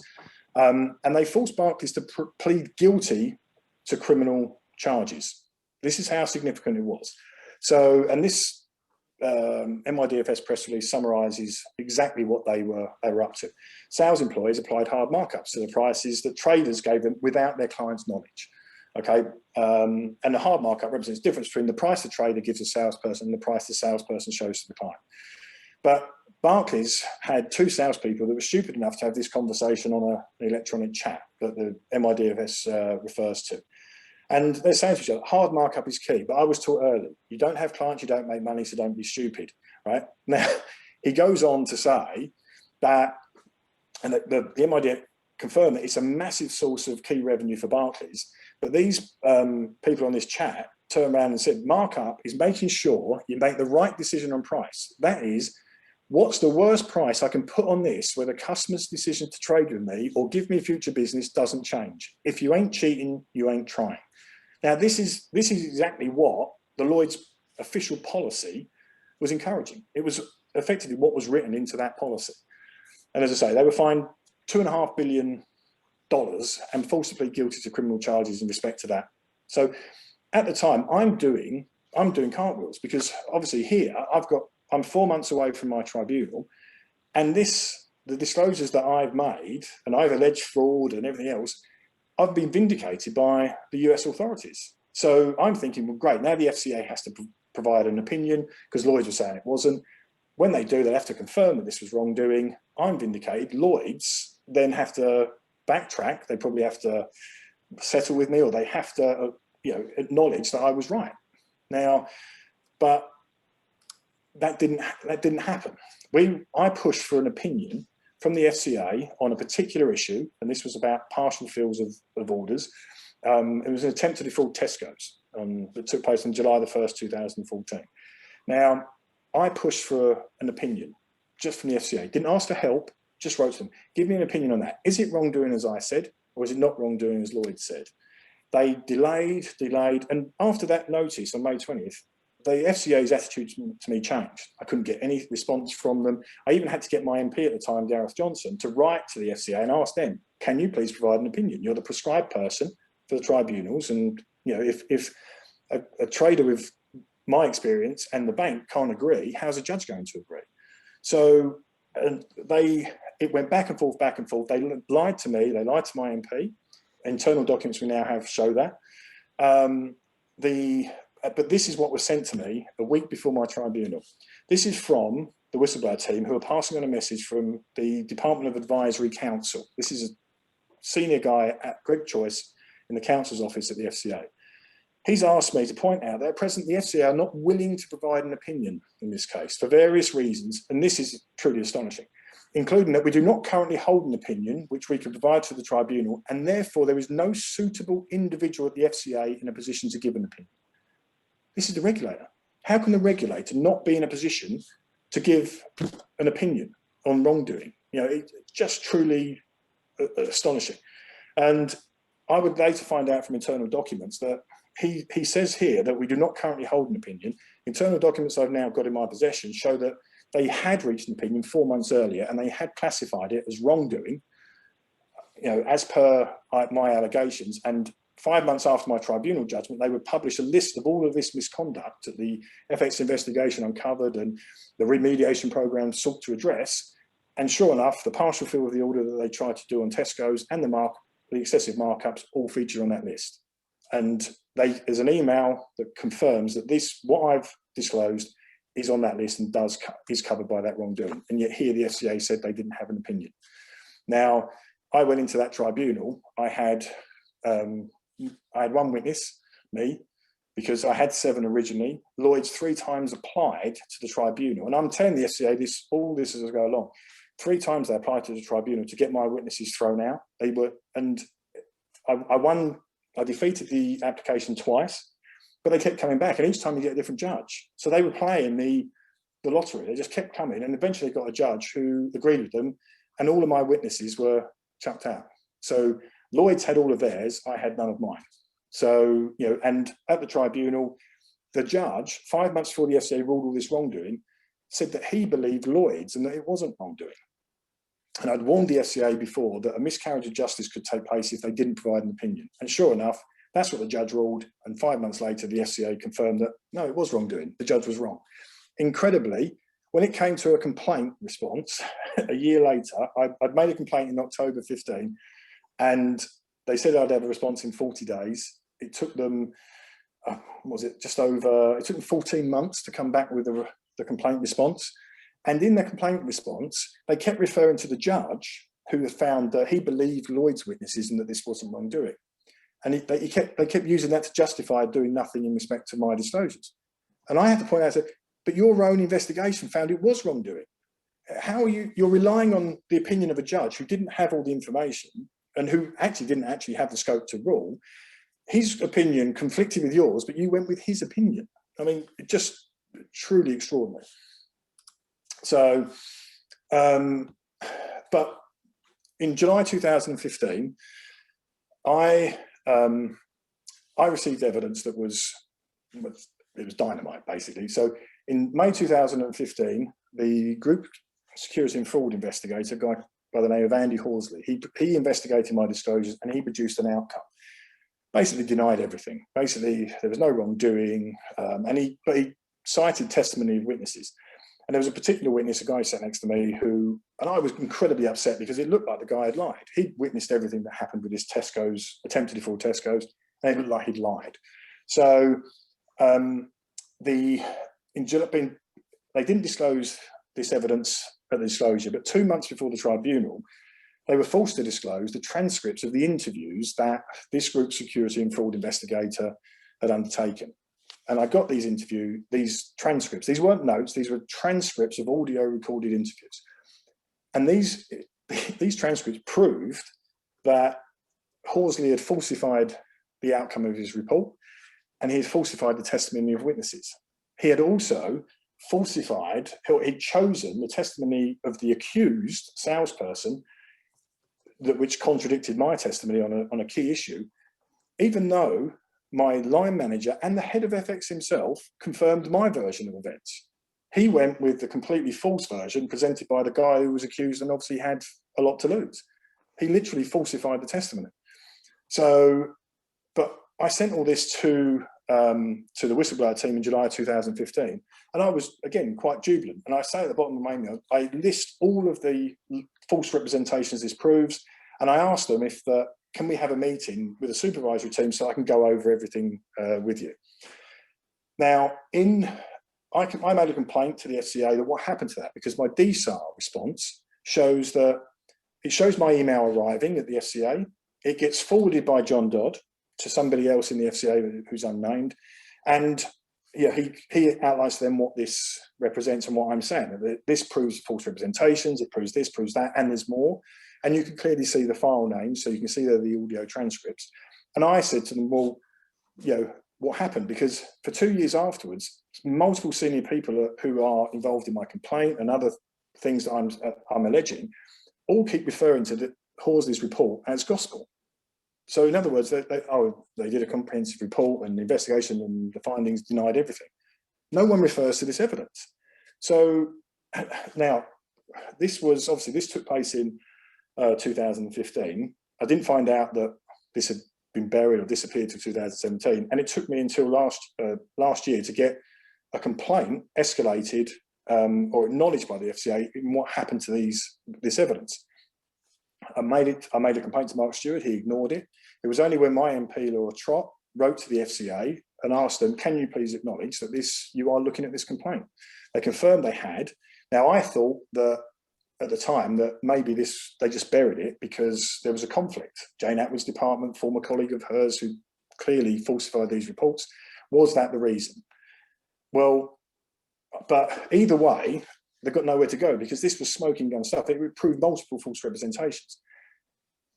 Speaker 6: And they forced Barclays to plead guilty to criminal charges. This is how significant it was. So, and this MIDFS press release summarises exactly what they were up to. Sales employees applied hard markups to the prices that traders gave them without their clients' knowledge. Okay, and the hard markup represents the difference between the price the trader gives a salesperson and the price the salesperson shows to the client. But Barclays had two salespeople that were stupid enough to have this conversation on an electronic chat that the MIDFS refers to. And they're saying to each other, hard markup is key, but I was taught early, you don't have clients, you don't make money, so don't be stupid, right? Now, he goes on to say that, and the MIDFS confirmed that it's a massive source of key revenue for Barclays, but these people on this chat turned around and said, markup is making sure you make the right decision on price. That is, what's the worst price I can put on this where the customer's decision to trade with me or give me future business doesn't change? If you ain't cheating, you ain't trying. Now, this is exactly what the Lloyd's official policy was encouraging. It was effectively what was written into that policy. And as I say, they were fined $2.5 billion and forced to plead guilty to criminal charges in respect to that. So at the time, I'm doing cartwheels, because obviously here I'm 4 months away from my tribunal, and the disclosures that I've made, and I've alleged fraud and everything else, I've been vindicated by the US authorities. So I'm thinking, well, great, now the FCA has to provide an opinion, because Lloyds was saying it wasn't. When they do, they'll have to confirm that this was wrongdoing. I'm vindicated. Lloyds then have to backtrack. They probably have to settle with me, or they have to, acknowledge that I was right. Now, but that didn't happen. I pushed for an opinion from the FCA on a particular issue, and this was about partial fills of orders. It was an attempt to defraud Tesco's that took place on July the 1st, 2014. Now, I pushed for an opinion just from the FCA, didn't ask for help, just wrote to them, give me an opinion on that. Is it wrongdoing as I said, or is it not wrongdoing as Lloyd said? They delayed, and after that notice on May 20th, the FCA's attitude to me changed. I couldn't get any response from them. I even had to get my MP at the time, Gareth Johnson, to write to the FCA and ask them, can you please provide an opinion? You're the prescribed person for the tribunals, and if a trader with my experience and the bank can't agree, how's a judge going to agree? So it went back and forth, They lied to me, they lied to my MP. Internal documents we now have show that. But this is what was sent to me a week before my tribunal. This is from the whistleblower team, who are passing on a message from the Department of Advisory Council. This is a senior guy at Greg Choice in the council's office at the FCA. He's asked me to point out that at present the FCA are not willing to provide an opinion in this case for various reasons, and this is truly astonishing, including that we do not currently hold an opinion which we can provide to the tribunal, and therefore there is no suitable individual at the FCA in a position to give an opinion. This is the regulator. How can the regulator not be in a position to give an opinion on wrongdoing? It's just truly astonishing. And I would later find out from internal documents that he says here that we do not currently hold an opinion. Internal documents I've now got in my possession show that they had reached an opinion 4 months earlier, and they had classified it as wrongdoing, as per my allegations. And 5 months after my tribunal judgment, they would publish a list of all of this misconduct that the FX investigation uncovered and the remediation program sought to address. And sure enough, the partial fill of the order that they tried to do on Tesco's and the excessive markups all feature on that list. And there's an email that confirms that what I've disclosed is on that list and is covered by that wrongdoing. And yet here the FCA said they didn't have an opinion. Now, I went into that tribunal. I had one witness, me, because I had 7 originally. Lloyds 3 times applied to the tribunal, and I'm telling the FCA all this as I go along. 3 times they applied to the tribunal to get my witnesses thrown out. And I won. I defeated the application twice, but they kept coming back, and each time you get a different judge. So they were playing the lottery. They just kept coming, and eventually got a judge who agreed with them, and all of my witnesses were chucked out. So Lloyds had all of theirs, I had none of mine. So, and at the tribunal, the judge, 5 months before the FCA ruled all this wrongdoing, said that he believed Lloyds and that it wasn't wrongdoing. And I'd warned the FCA before that a miscarriage of justice could take place if they didn't provide an opinion. And sure enough, that's what the judge ruled. And 5 months later, the FCA confirmed that, no, it was wrongdoing. The judge was wrong. Incredibly, when it came to a complaint response, a year later, I'd made a complaint in October 15, and they said I'd have a response in 40 days. It took them, it took them 14 months to come back with the complaint response. And in the complaint response, they kept referring to the judge who had found that he believed Lloyd's witnesses and that this wasn't wrongdoing. And they kept using that to justify doing nothing in respect to my disclosures. And I had to point out, but your own investigation found it was wrongdoing. How are you're relying on the opinion of a judge who didn't have all the information and who didn't have the scope to rule. His opinion conflicted with yours, but you went with his opinion. I mean, just truly extraordinary. So, but in July 2015, I received evidence that it was dynamite, basically. So in May 2015, the group security and fraud investigator, a guy by the name of Andy Horsley. He investigated my disclosures and he produced an outcome. Basically denied everything. Basically, there was no wrongdoing, but he cited testimony of witnesses. And there was a particular witness, a guy sat next to me and I was incredibly upset because it looked like the guy had lied. He'd witnessed everything that happened with his Tesco's, attempt to defraud Tesco's, and it looked like he'd lied. So they didn't disclose this evidence at the disclosure, but 2 months before the tribunal, they were forced to disclose the transcripts of the interviews that this group security and fraud investigator had undertaken. And I got these transcripts. These weren't notes, these were transcripts of audio recorded interviews. And these transcripts proved that Horsley had falsified the outcome of his report and he had falsified the testimony of witnesses. He had also falsified, he'd chosen the testimony of the accused salesperson which contradicted my testimony on a key issue, even though my line manager and the head of FX himself confirmed my version of events. He went with the completely false version presented by the guy who was accused and obviously had a lot to lose. He literally falsified the testimony. So, but I sent all this to the whistleblower team in July 2015, and I was, again, quite jubilant. And I say at the bottom of my email, I list all of the false representations this proves, and I asked them if can we have a meeting with a supervisory team so I can go over everything with you. Now, I made a complaint to the FCA that what happened to that, because my DSAR response shows my email arriving at the FCA. It gets forwarded by John Dodd to somebody else in the FCA who's unnamed, and yeah, he outlines to them what this represents and what I'm saying. That this proves false representations, it proves this, proves that, and there's more. And you can clearly see the file names, so you can see there the audio transcripts. And I said to them, well, what happened? Because for 2 years afterwards, multiple senior people who are involved in my complaint and other things that I'm alleging, all keep referring to Horsley's report as gospel. So in other words, they did a comprehensive report and the investigation and the findings denied everything. No one refers to this evidence. So now, this took place in 2015. I didn't find out that this had been buried or disappeared till 2017, and it took me until last year to get a complaint escalated or acknowledged by the FCA in what happened to this evidence. I made a complaint to Mark Stewart. He ignored it. It was only when my MP Laura Trott wrote to the FCA and asked them, can you please acknowledge that you are looking at this complaint? They confirmed they had. Now, I thought that at the time that maybe they just buried it because there was a conflict. Jane Atwood's department, former colleague of hers who clearly falsified these reports. Was that the reason? Well, but either way, they've got nowhere to go because this was smoking gun stuff. It proved multiple false representations.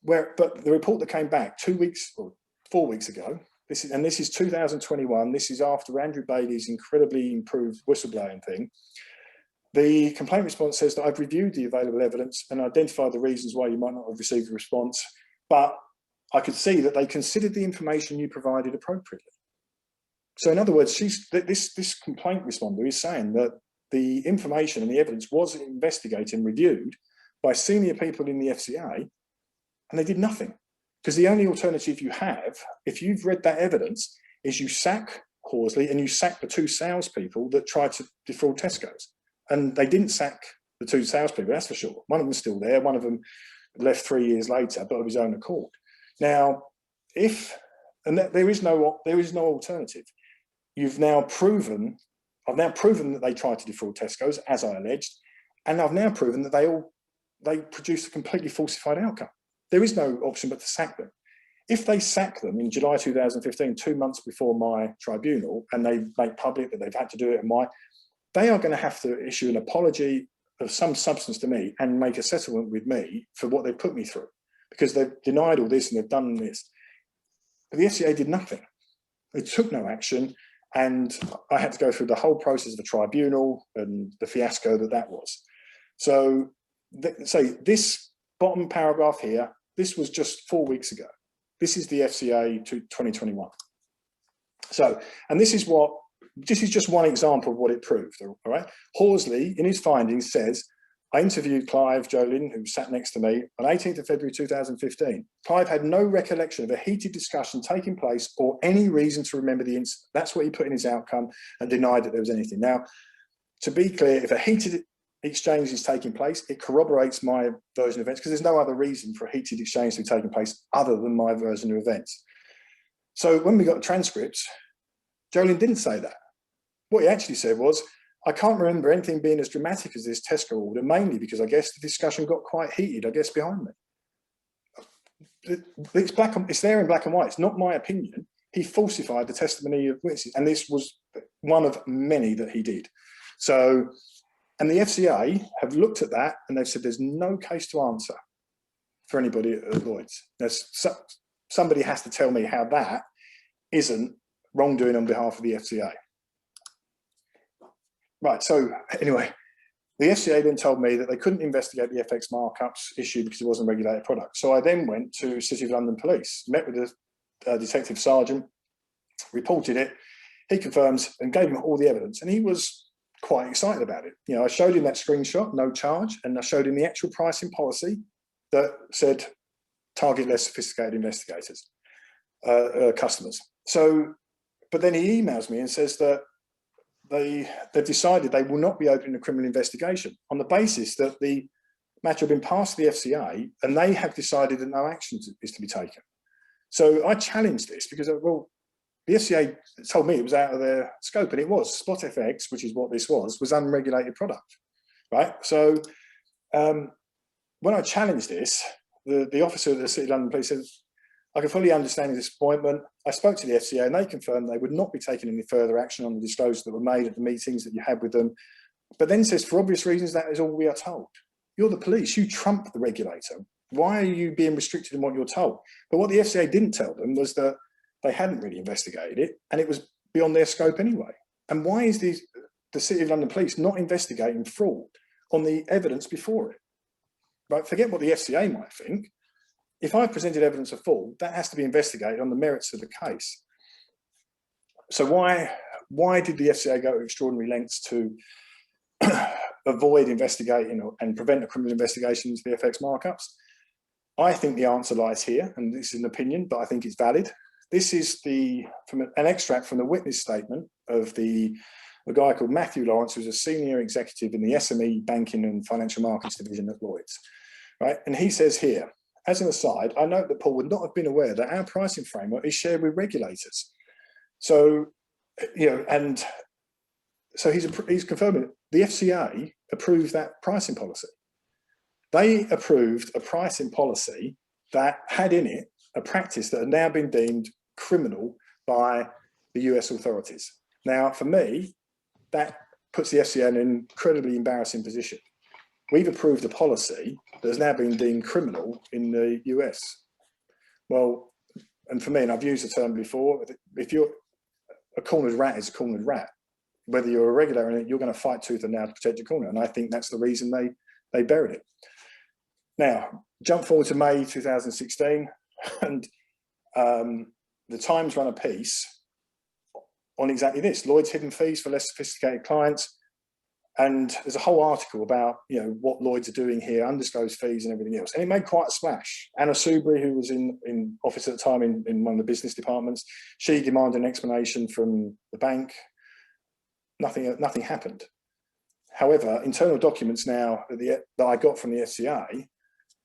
Speaker 6: But the report that came back 2 weeks or 4 weeks ago, this is 2021. This is after Andrew Bailey's incredibly improved whistleblowing thing. The complaint response says that I've reviewed the available evidence and identified the reasons why you might not have received a response, but I could see that they considered the information you provided appropriately. So in other words, this complaint responder is saying that the information and the evidence was investigated and reviewed by senior people in the FCA, and they did nothing. Because the only alternative you have, if you've read that evidence, is you sack Horsley and you sack the two salespeople that tried to defraud Tesco's. And they didn't sack the two salespeople, that's for sure. One of them's still there. One of them left 3 years later, but of his own accord. Now, there is no alternative. I've now proven that they tried to defraud Tesco's, as I alleged, and I've now proven that they produced a completely falsified outcome. There is no option but to sack them. If they sack them in July 2015, 2 months before my tribunal, and they make public that they've had to do it, they are going to have to issue an apology of some substance to me and make a settlement with me for what they've put me through, because they've denied all this and they've done this. But the FCA did nothing. They took no action, and I had to go through the whole process of the tribunal and the fiasco that was. So this bottom paragraph here, this was just 4 weeks ago. This is the FCA to 2021. So, and this is just one example of what it proved, all right? Horsley, in his findings, says I interviewed Clive Jolin, who sat next to me, on 18th of February 2015. Clive had no recollection of a heated discussion taking place or any reason to remember the incident. That's what he put in his outcome and denied that there was anything. Now, to be clear, if a heated exchange is taking place, it corroborates my version of events because there's no other reason for a heated exchange to be taking place other than my version of events. So when we got the transcripts, Jolin didn't say that. What he actually said was, I can't remember anything being as dramatic as this Tesco order, mainly because I guess the discussion got quite heated, I guess, behind me. It's there in black and white. It's not my opinion. He falsified the testimony of witnesses, and this was one of many that he did. So, and the FCA have looked at that and they've said there's no case to answer for anybody at Lloyd's. Somebody has to tell me how that isn't wrongdoing on behalf of the FCA. Right, so anyway, the FCA then told me that they couldn't investigate the FX markups issue because it wasn't a regulated product. So I then went to City of London Police, met with the detective sergeant, reported it. He confirms and gave him all the evidence, and he was quite excited about it. You know, I showed him that screenshot, no charge, and I showed him the actual pricing policy that said target less sophisticated investigators, customers. So, but then he emails me and says that they've decided they will not be opening a criminal investigation on the basis that the matter had been passed to the FCA and they have decided that no action is to be taken. So I challenged this because, well, the FCA told me it was out of their scope, and it was. Spot FX, which is what this was unregulated product, right? So when I challenged this, the officer of the City of London Police said, I can fully understand your disappointment. I spoke to the FCA and they confirmed they would not be taking any further action on the disclosures that were made at the meetings that you had with them. But then says, for obvious reasons, that is all we are told. You're the police, you trump the regulator. Why are you being restricted in what you're told? But what the FCA didn't tell them was that they hadn't really investigated it and it was beyond their scope anyway. And why is the City of London Police not investigating fraud on the evidence before it? Right, forget what the FCA might think. If I've presented evidence of fraud, that has to be investigated on the merits of the case. So why did the FCA go to extraordinary lengths to avoid investigating and prevent a criminal investigation into the FX markups? I think the answer lies here, and this is an opinion, but I think it's valid. This is from an extract from the witness statement of a guy called Matthew Lawrence, who's a senior executive in the SME Banking and Financial Markets Division at Lloyd's. Right, and he says here, as an aside, I note that Paul would not have been aware that our pricing framework is shared with regulators. So, you know, and so he's confirming the FCA approved that pricing policy. They approved a pricing policy that had in it a practice that had now been deemed criminal by the US authorities. Now, for me, that puts the FCA in an incredibly embarrassing position. We've approved a policy that has now been deemed criminal in the US. Well, and for me, and I've used the term before, if you're a cornered rat is a cornered rat. Whether you're a regulator in it, you're going to fight tooth and nail to protect your corner. And I think that's the reason they buried it. Now, jump forward to May 2016, and the Times run a piece on exactly this: Lloyd's hidden fees for less sophisticated clients. And there's a whole article about, you know, what Lloyd's are doing here, undisclosed fees and everything else. And it made quite a splash. Anna Soubry, who was in office at the time in one of the business departments, she demanded an explanation from the bank. Nothing happened. However, internal documents now that I got from the FCA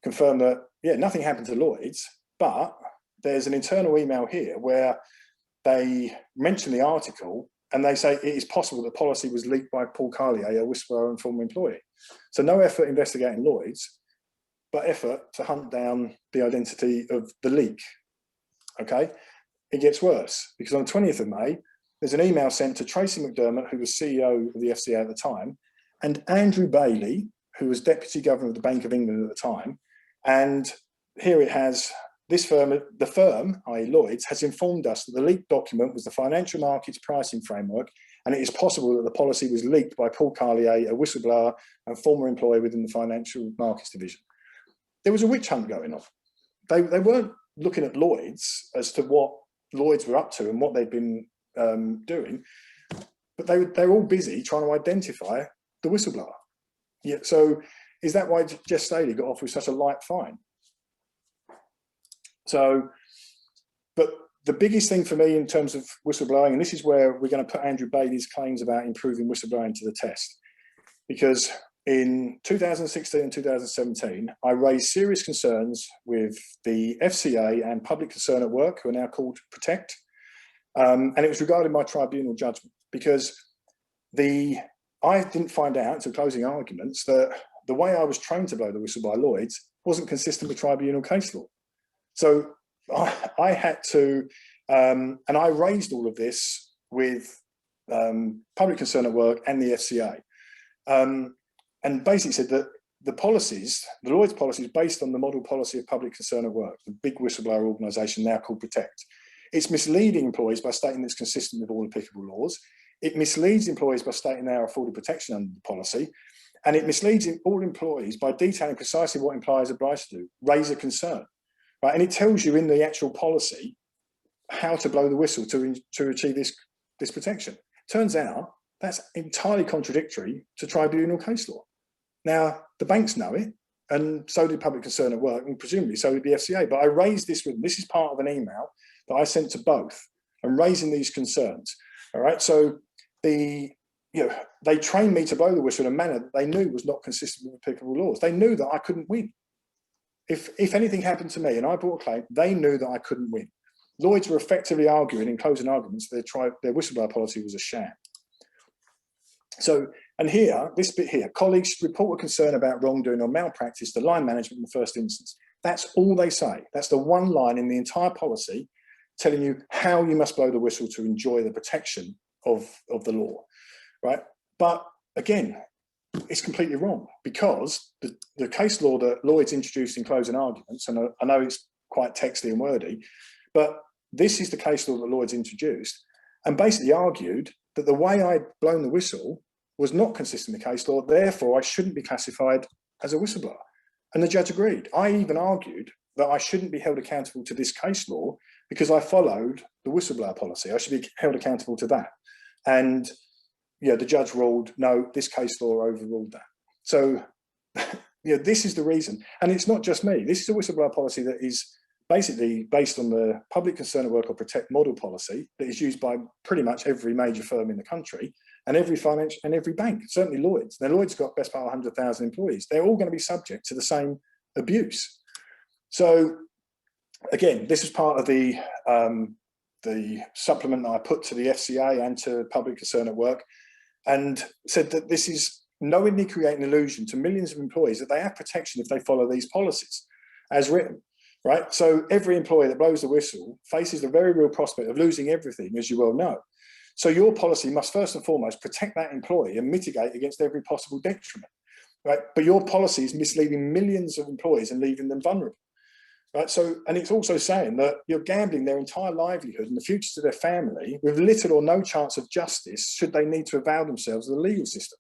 Speaker 6: confirm that, yeah, nothing happened to Lloyd's, but there's an internal email here where they mention the article and they say it is possible the policy was leaked by Paul Carlier, a whisperer and former employee. So no effort investigating Lloyd's, but effort to hunt down the identity of the leak. Okay, it gets worse because on the 20th of May, there's an email sent to Tracy McDermott, who was CEO of the FCA at the time, and Andrew Bailey, who was Deputy Governor of the Bank of England at the time. And here it has, this firm, the firm, i.e. Lloyd's, has informed us that the leaked document was the financial markets pricing framework, and it is possible that the policy was leaked by Paul Carlier, a whistleblower and former employee within the financial markets division. There was a witch hunt going on. They weren't looking at Lloyd's as to what Lloyd's were up to and what they'd been doing, but they were all busy trying to identify the whistleblower. Yeah, so is that why Jeff Staley got off with such a light fine? So, but the biggest thing for me in terms of whistleblowing, and this is where we're going to put Andrew Bailey's claims about improving whistleblowing to the test, because in 2016 and 2017, I raised serious concerns with the FCA and Public Concern at Work, who are now called Protect, and it was regarding my tribunal judgment, because I didn't find out until closing arguments that the way I was trained to blow the whistle by Lloyds wasn't consistent with tribunal case law. So I had to, and I raised all of this with Public Concern at Work and the FCA, and basically said that the policies, the Lloyds policies, based on the model policy of Public Concern at Work, the big whistleblower organisation now called Protect, it's misleading employees by stating it's consistent with all applicable laws. It misleads employees by stating they are afforded protection under the policy, and it misleads all employees by detailing precisely what employers are obliged to do, raise a concern. Right? And it tells you in the actual policy how to blow the whistle to achieve this protection. Turns out that's entirely contradictory to tribunal case law. Now, the banks know it, and so did Public Concern at Work, and presumably so did the FCA. But I raised this with them. This is part of an email that I sent to both, and raising these concerns. All right, so they trained me to blow the whistle in a manner that they knew was not consistent with applicable laws. They knew that I couldn't win. If anything happened to me and I brought a claim, they knew that I couldn't win. Lloyds were effectively arguing in closing arguments that their whistleblower policy was a sham. So, and here, this bit here, colleagues should report a concern about wrongdoing or malpractice to line management in the first instance. That's all they say. That's the one line in the entire policy telling you how you must blow the whistle to enjoy the protection of the law, right? But again, it's completely wrong, because the case law that Lloyds introduced in closing arguments, and I know it's quite texty and wordy, but this is the case law that Lloyds introduced, and basically argued that the way I'd blown the whistle was not consistent with case law, therefore I shouldn't be classified as a whistleblower. And the judge agreed. I even argued that I shouldn't be held accountable to this case law because I followed the whistleblower policy. I should be held accountable to that. And the judge ruled, no, this case law overruled that. So this is the reason. And it's not just me. This is a whistleblower policy that is basically based on the Public Concern at Work or Protect model policy that is used by pretty much every major firm in the country and every financial and every bank, certainly Lloyds. Now, Lloyds got best part of 100,000 employees. They're all going to be subject to the same abuse. So again, this is part of the supplement that I put to the FCA and to Public Concern at Work, and said that this is knowingly creating an illusion to millions of employees that they have protection if they follow these policies as written, right? So every employee that blows the whistle faces the very real prospect of losing everything, as you well know. So your policy must first and foremost protect that employee and mitigate against every possible detriment, right? But your policy is misleading millions of employees and leaving them vulnerable. Right, so, and it's also saying that you're gambling their entire livelihood and the future to their family with little or no chance of justice should they need to avail themselves of the legal system.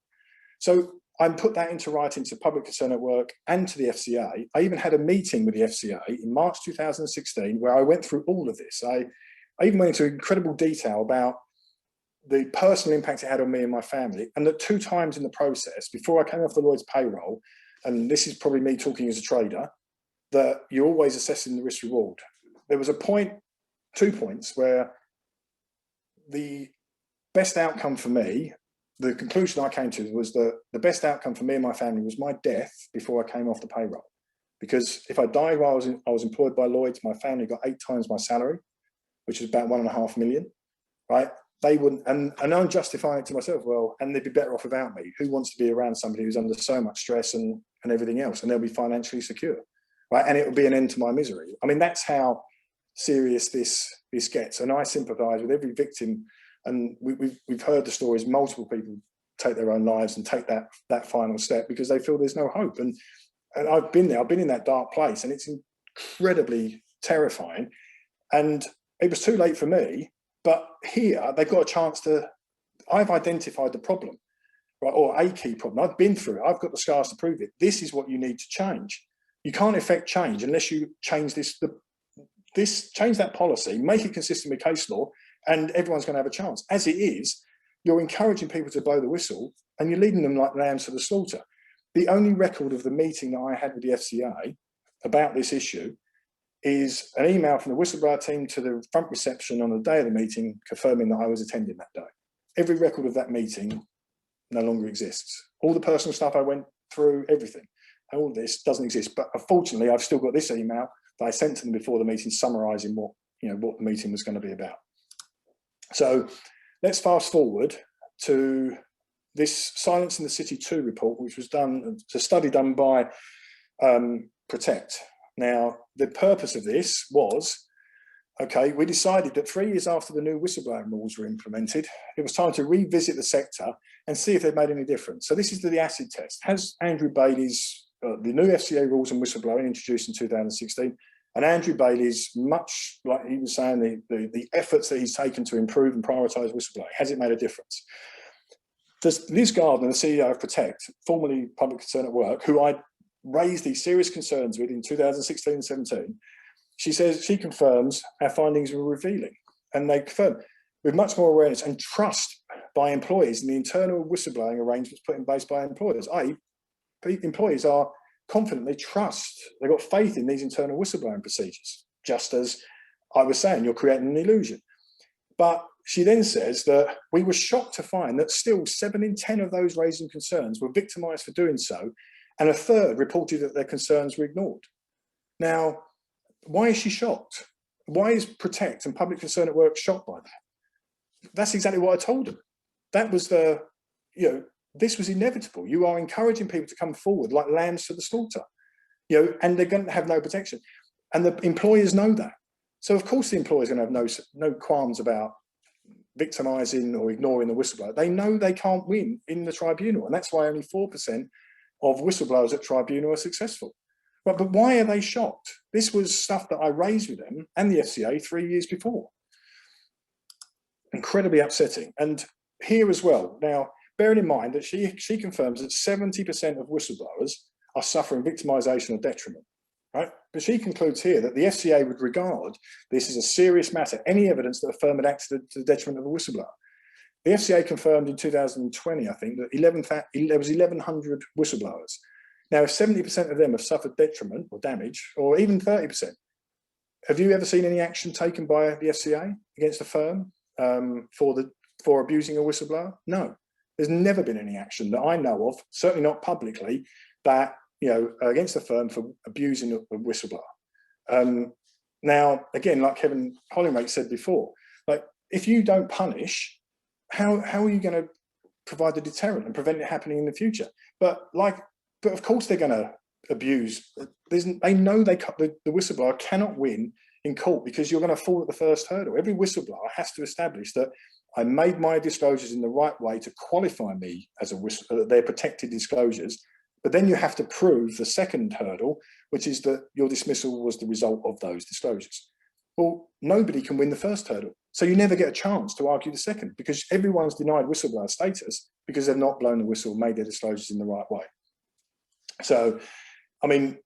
Speaker 6: So I put that into writing to Public Concern at Work and to the FCA. I even had a meeting with the FCA in March 2016 where I went through all of this. I even went into incredible detail about the personal impact it had on me and my family, and that 2 times in the process, before I came off the Lloyds payroll, and this is probably me talking as a trader, that you're always assessing the risk reward. There was 2 points where the best outcome for me, the conclusion I came to was that the best outcome for me and my family was my death before I came off the payroll. Because if I died while I was employed by Lloyds, my family got 8 times my salary, which is about 1.5 million, right? They wouldn't, and I'm justifying it to myself, well, and they'd be better off without me. Who wants to be around somebody who's under so much stress and everything else, and they'll be financially secure. Right, and it will be an end to my misery. I mean, that's how serious this gets. And I sympathise with every victim. And we've heard the stories. Multiple people take their own lives and take that final step because they feel there's no hope. And I've been there. I've been in that dark place, and it's incredibly terrifying. And it was too late for me. But here they've got a chance to. I've identified the problem, right, or a key problem. I've been through it. I've got the scars to prove it. This is what you need to change. You can't effect change unless you change change that policy, make it consistent with case law, and everyone's going to have a chance. As it is, you're encouraging people to blow the whistle and you're leading them like lambs to the slaughter. the only record of the meeting that I had with the FCA about this issue is an email from the whistleblower team to the front reception on the day of the meeting confirming that I was attending that day. Every record of that meeting no longer exists. All the personal stuff I went through, everything, all this doesn't exist. But unfortunately, I've still got this email that I sent to them before the meeting summarising what the meeting was going to be about. So let's fast forward to this Silence in the City 2 report, which was done, it's a study done by Protect. Now, the purpose of this was, okay, we decided that 3 years after the new whistleblowing rules were implemented, it was time to revisit the sector and see if they'd made any difference. So this is the acid test. Has Andrew Bailey's, the new FCA rules on whistleblowing introduced in 2016, and Andrew Bailey's, much like he was saying, the efforts that he's taken to improve and prioritise whistleblowing, has it made a difference? Does Liz Gardner, the CEO of Protect, formerly Public Concern at Work, who I raised these serious concerns with in 2016 and 17, she says, she confirms our findings were revealing, and they confirm with much more awareness and trust by employees in the internal whistleblowing arrangements put in place by employers. Employees are confident, they trust, they've got faith in these internal whistleblowing procedures, just as I was saying, you're creating an illusion. But she then says that we were shocked to find that still 7 in 10 of those raising concerns were victimised for doing so, and a third reported that their concerns were ignored. Now, why is she shocked? Why is Protect and Public Concern at Work shocked by that? That's exactly what I told them. That was the, this was inevitable. You are encouraging people to come forward like lambs to the slaughter, and they're going to have no protection. And the employers know that. So of course the employers are going to have no qualms about victimising or ignoring the whistleblower. They know they can't win in the tribunal, and that's why only 4% of whistleblowers at tribunal are successful. But why are they shocked? This was stuff that I raised with them and the FCA 3 years before. Incredibly upsetting. And here as well, now, bearing in mind that she confirms that 70% of whistleblowers are suffering victimisation or detriment, right? But she concludes here that the FCA would regard this as a serious matter, any evidence that a firm had acted to the detriment of a whistleblower. The FCA confirmed in 2020, I think, that there was 1,100 whistleblowers. Now, if 70% of them have suffered detriment or damage, or even 30%, have you ever seen any action taken by the FCA against a firm for abusing a whistleblower? No, there's never been any action that I know of, certainly not publicly, that against a firm for abusing a whistleblower. Now, again, like Kevin Hollingworth said before, like if you don't punish, how are you going to provide the deterrent and prevent it happening in the future? But of course they're going to abuse. They know the whistleblower cannot win in court because you're going to fall at the first hurdle. Every whistleblower has to establish that I made my disclosures in the right way to qualify me as they're protected disclosures. But then you have to prove the second hurdle, which is that your dismissal was the result of those disclosures. Well, nobody can win the first hurdle. So you never get a chance to argue the second because everyone's denied whistleblower status because they've not blown the whistle, made their disclosures in the right way. So, I mean,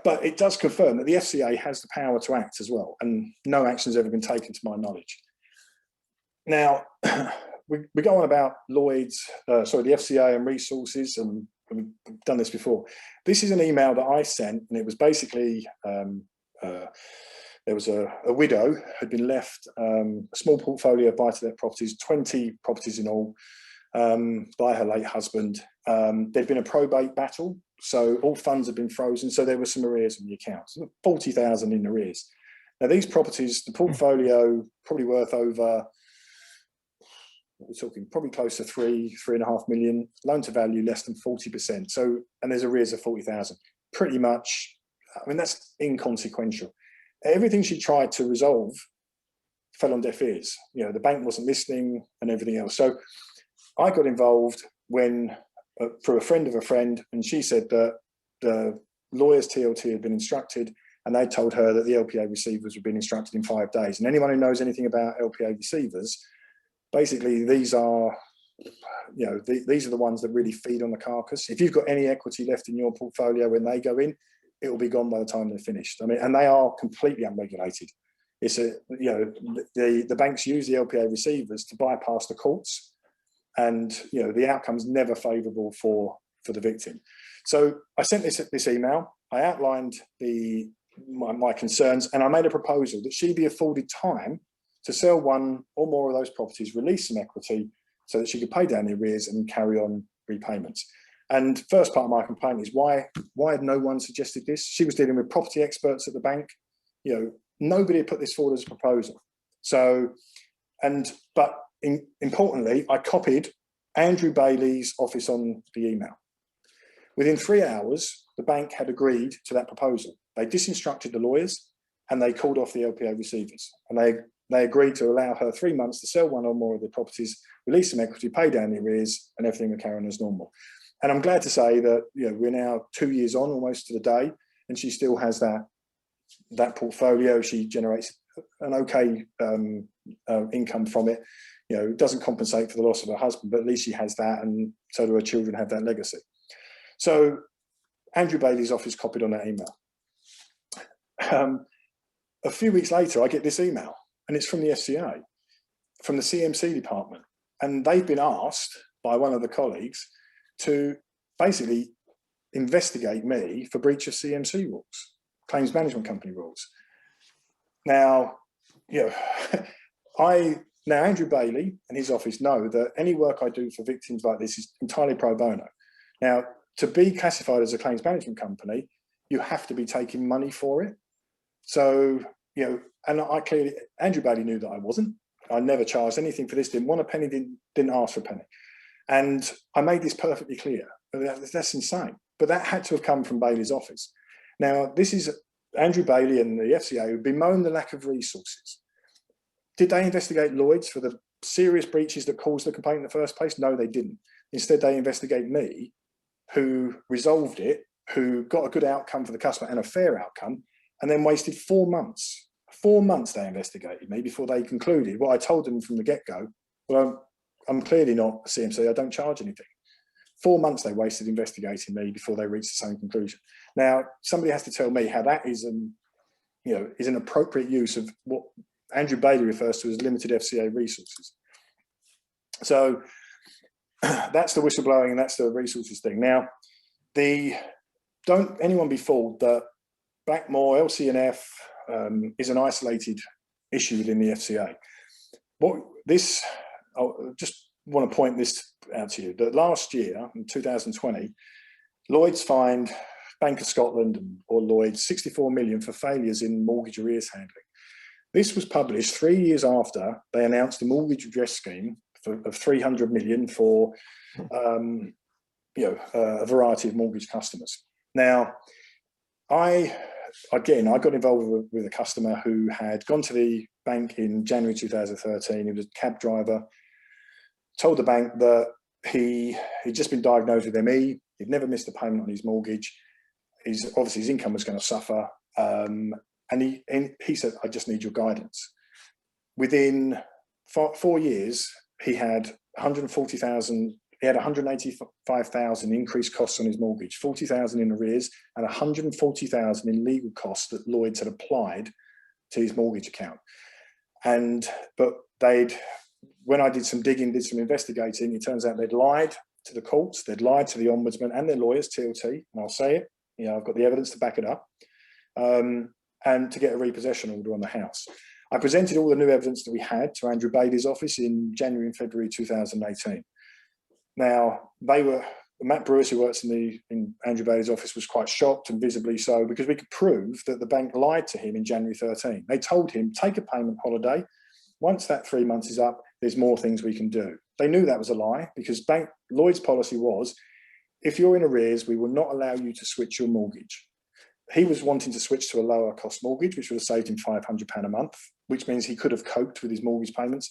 Speaker 6: but it does confirm that the FCA has the power to act as well, and no action has ever been taken to my knowledge. Now, we go on about Lloyd's, the FCA and resources, and we've done this before. This is an email that I sent, and it was basically, there was a widow who had been left a small portfolio of buy-to-let properties, 20 properties in all, by her late husband. There'd been a probate battle, so all funds had been frozen, so there were some arrears in the accounts, 40,000 in arrears. Now these properties, the portfolio probably worth over, we're talking probably close to 3.5 million, loan to value less than 40%. So, and there's arrears of 40,000. Pretty much, I mean, that's inconsequential. Everything she tried to resolve fell on deaf ears. The bank wasn't listening and everything else. So I got involved when, through a friend of a friend, and she said that the lawyers TLT had been instructed and they told her that the LPA receivers had been instructed in 5 days. And anyone who knows anything about LPA receivers, basically these are, these are the ones that really feed on the carcass. If you've got any equity left in your portfolio when they go in, it will be gone by the time they're finished. I mean, and they are completely unregulated. It's the banks use the LPA receivers to bypass the courts, and the outcome's never favourable for for the victim. So I sent this email. I outlined my concerns, and I made a proposal that she be afforded time to sell one or more of those properties, release some equity so that she could pay down the arrears and carry on repayments. And first part of my complaint is why had no one suggested this? She was dealing with property experts at the bank. You know, nobody had put this forward as a proposal. So, but importantly, I copied Andrew Bailey's office on the email. Within 3 hours, the bank had agreed to that proposal. They disinstructed the lawyers and they called off the LPO receivers. And they agreed to allow her 3 months to sell one or more of the properties, release some equity, pay down the arrears, and everything would carry on as normal. And I'm glad to say that, you know, we're now 2 years on almost to the day, and she still has that portfolio. She generates an okay income from it. You know, it doesn't compensate for the loss of her husband, but at least she has that, and so do her children have that legacy. So Andrew Bailey's office copied on that email. A few weeks later, I get this email, and it's from the FCA, from the CMC department. And they've been asked by one of the colleagues to basically investigate me for breach of CMC rules, claims management company rules. Now, you know, now Andrew Bailey and his office know that any work I do for victims like this is entirely pro bono. Now, to be classified as a claims management company, you have to be taking money for it. So, you know, and Andrew Bailey knew that I wasn't. I never charged anything for this, didn't want a penny, didn't ask for a penny. And I made this perfectly clear. That's insane. But that had to have come from Bailey's office. Now, this is Andrew Bailey and the FCA who bemoan the lack of resources. Did they investigate Lloyds for the serious breaches that caused the complaint in the first place? No, they didn't. Instead, they investigate me, who resolved it, who got a good outcome for the customer and a fair outcome, and then wasted 4 months. 4 months they investigated me before they concluded what I told them from the get-go. Well, I'm clearly not a CMC, I don't charge anything. 4 months they wasted investigating me before they reached the same conclusion. Now, somebody has to tell me how that is an appropriate use of what Andrew Bailey refers to as limited FCA resources. So that's the whistleblowing and that's the resources thing. Now, don't anyone be fooled that Blackmore, LC&F is an isolated issue within the FCA. I just want to point this out to you, that last year, in 2020, Lloyds fined Bank of Scotland or Lloyds 64 million for failures in mortgage arrears handling. This was published 3 years after they announced a mortgage redress scheme of 300 million for a variety of mortgage customers. Now, I got involved with a customer who had gone to the bank in January 2013. He was a cab driver, told the bank that he'd just been diagnosed with ME. He'd never missed a payment on his mortgage. Obviously his income was going to suffer. And he said, I just need your guidance. Within 4 years, he had 140,000. He had 185,000 increased costs on his mortgage, 40,000 in arrears, and 140,000 in legal costs that Lloyds had applied to his mortgage account. But when I did some digging, did some investigating, it turns out they'd lied to the courts, they'd lied to the ombudsman and their lawyers, TLT, and I'll say it, I've got the evidence to back it up, and to get a repossession order on the house. I presented all the new evidence that we had to Andrew Bailey's office in January and February 2018. Now, Matt Brewis, who works in Andrew Bailey's office, was quite shocked, and visibly so, because we could prove that the bank lied to him in January 13. They told him, take a payment holiday. Once that 3 months is up, there's more things we can do. They knew that was a lie, because Lloyd's policy was, if you're in arrears, we will not allow you to switch your mortgage. He was wanting to switch to a lower cost mortgage, which would have saved him £500 a month, which means he could have coped with his mortgage payments.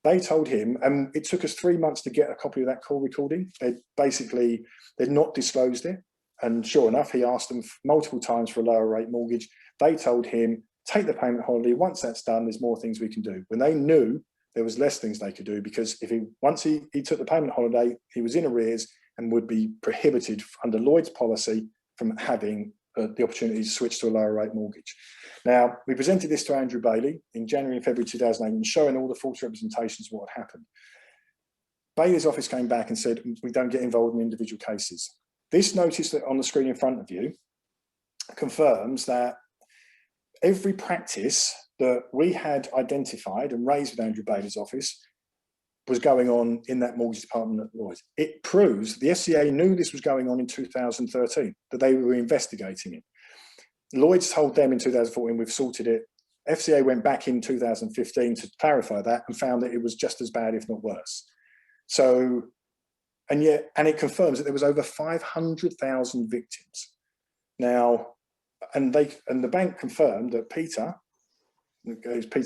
Speaker 6: They told him, and it took us 3 months to get a copy of that call recording. They'd not disclosed it. And sure enough, he asked them multiple times for a lower rate mortgage. They told him, take the payment holiday. Once that's done, there's more things we can do. When they knew there was less things they could do, because once he took the payment holiday, he was in arrears and would be prohibited under Lloyd's policy from having the opportunity to switch to a lower rate mortgage. Now, we presented this to Andrew Bailey in January and February 2008, showing all the false representations of what had happened. Bailey's office came back and said, we don't get involved in individual cases. This notice that on the screen in front of you confirms that every practice that we had identified and raised with Andrew Bailey's office was going on in that mortgage department at Lloyds. It proves the FCA knew this was going on in 2013, that they were investigating it. Lloyds told them in 2014, we've sorted it. FCA went back in 2015 to clarify that and found that it was just as bad, if not worse. So, and it confirms that there was over 500,000 victims. Now, and the bank confirmed that Peter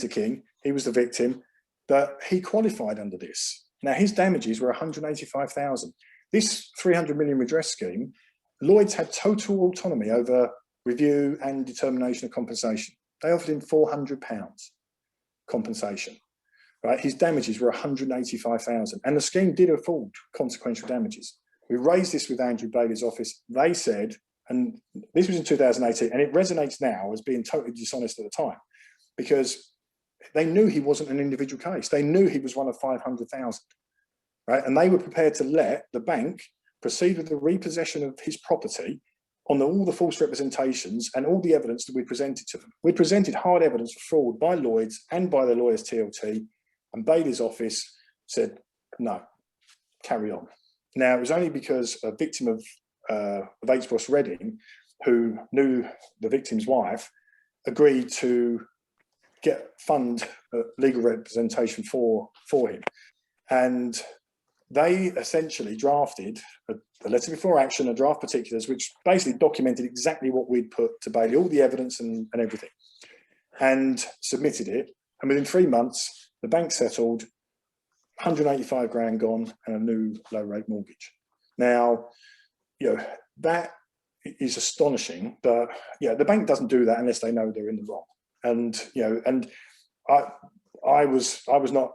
Speaker 6: King, he was the victim, that he qualified under this. Now, his damages were 185,000. This 300 million redress scheme, Lloyds had total autonomy over review and determination of compensation. They offered him £400 compensation. Right, his damages were 185,000, and the scheme did afford consequential damages. We raised this with Andrew Bailey's office. They said, and this was in 2018, and it resonates now as being totally dishonest at the time, because they knew he wasn't an individual case. They knew he was one of 500,000, right? And they were prepared to let the bank proceed with the repossession of his property on all the false representations and all the evidence that we presented to them. We presented hard evidence of fraud by Lloyds and by the lawyers TLT, and Bailey's office said, no, carry on. Now, it was only because a victim of H. Reading, who knew the victim's wife, agreed to fund legal representation for him. And they essentially drafted a letter before action, a draft particulars, which basically documented exactly what we'd put to Bailey, all the evidence and everything, and submitted it. And within 3 months, the bank settled, 185 grand gone, and a new low rate mortgage. Now, that is astonishing, but the bank doesn't do that unless they know they're in the wrong. And I was not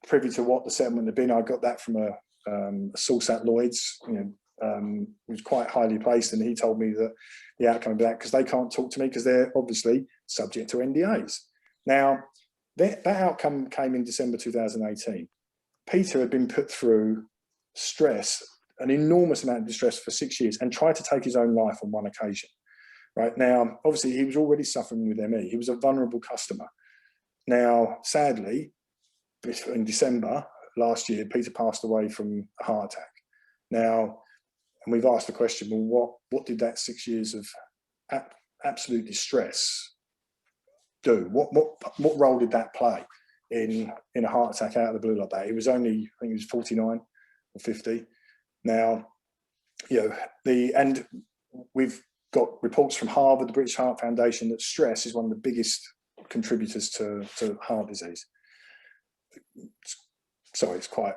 Speaker 6: privy to what the settlement had been. I got that from a source at Lloyds, who was quite highly placed, and he told me that the outcome of that, because they can't talk to me because they're obviously subject to NDAs. Now, that outcome came in December 2018. Peter had been put through stress, an enormous amount of distress for 6 years, and tried to take his own life on one occasion. Right now, obviously, he was already suffering with ME. He was a vulnerable customer. Now, sadly, in December last year, Peter passed away from a heart attack. Now, and we've asked the question, well, what did that 6 years of absolute distress do? What role did that play in a heart attack out of the blue like that? It was only, I think he was 49 or 50. Now, and we've got reports from Harvard, the British Heart Foundation, that stress is one of the biggest contributors to heart disease. Sorry, it's quite...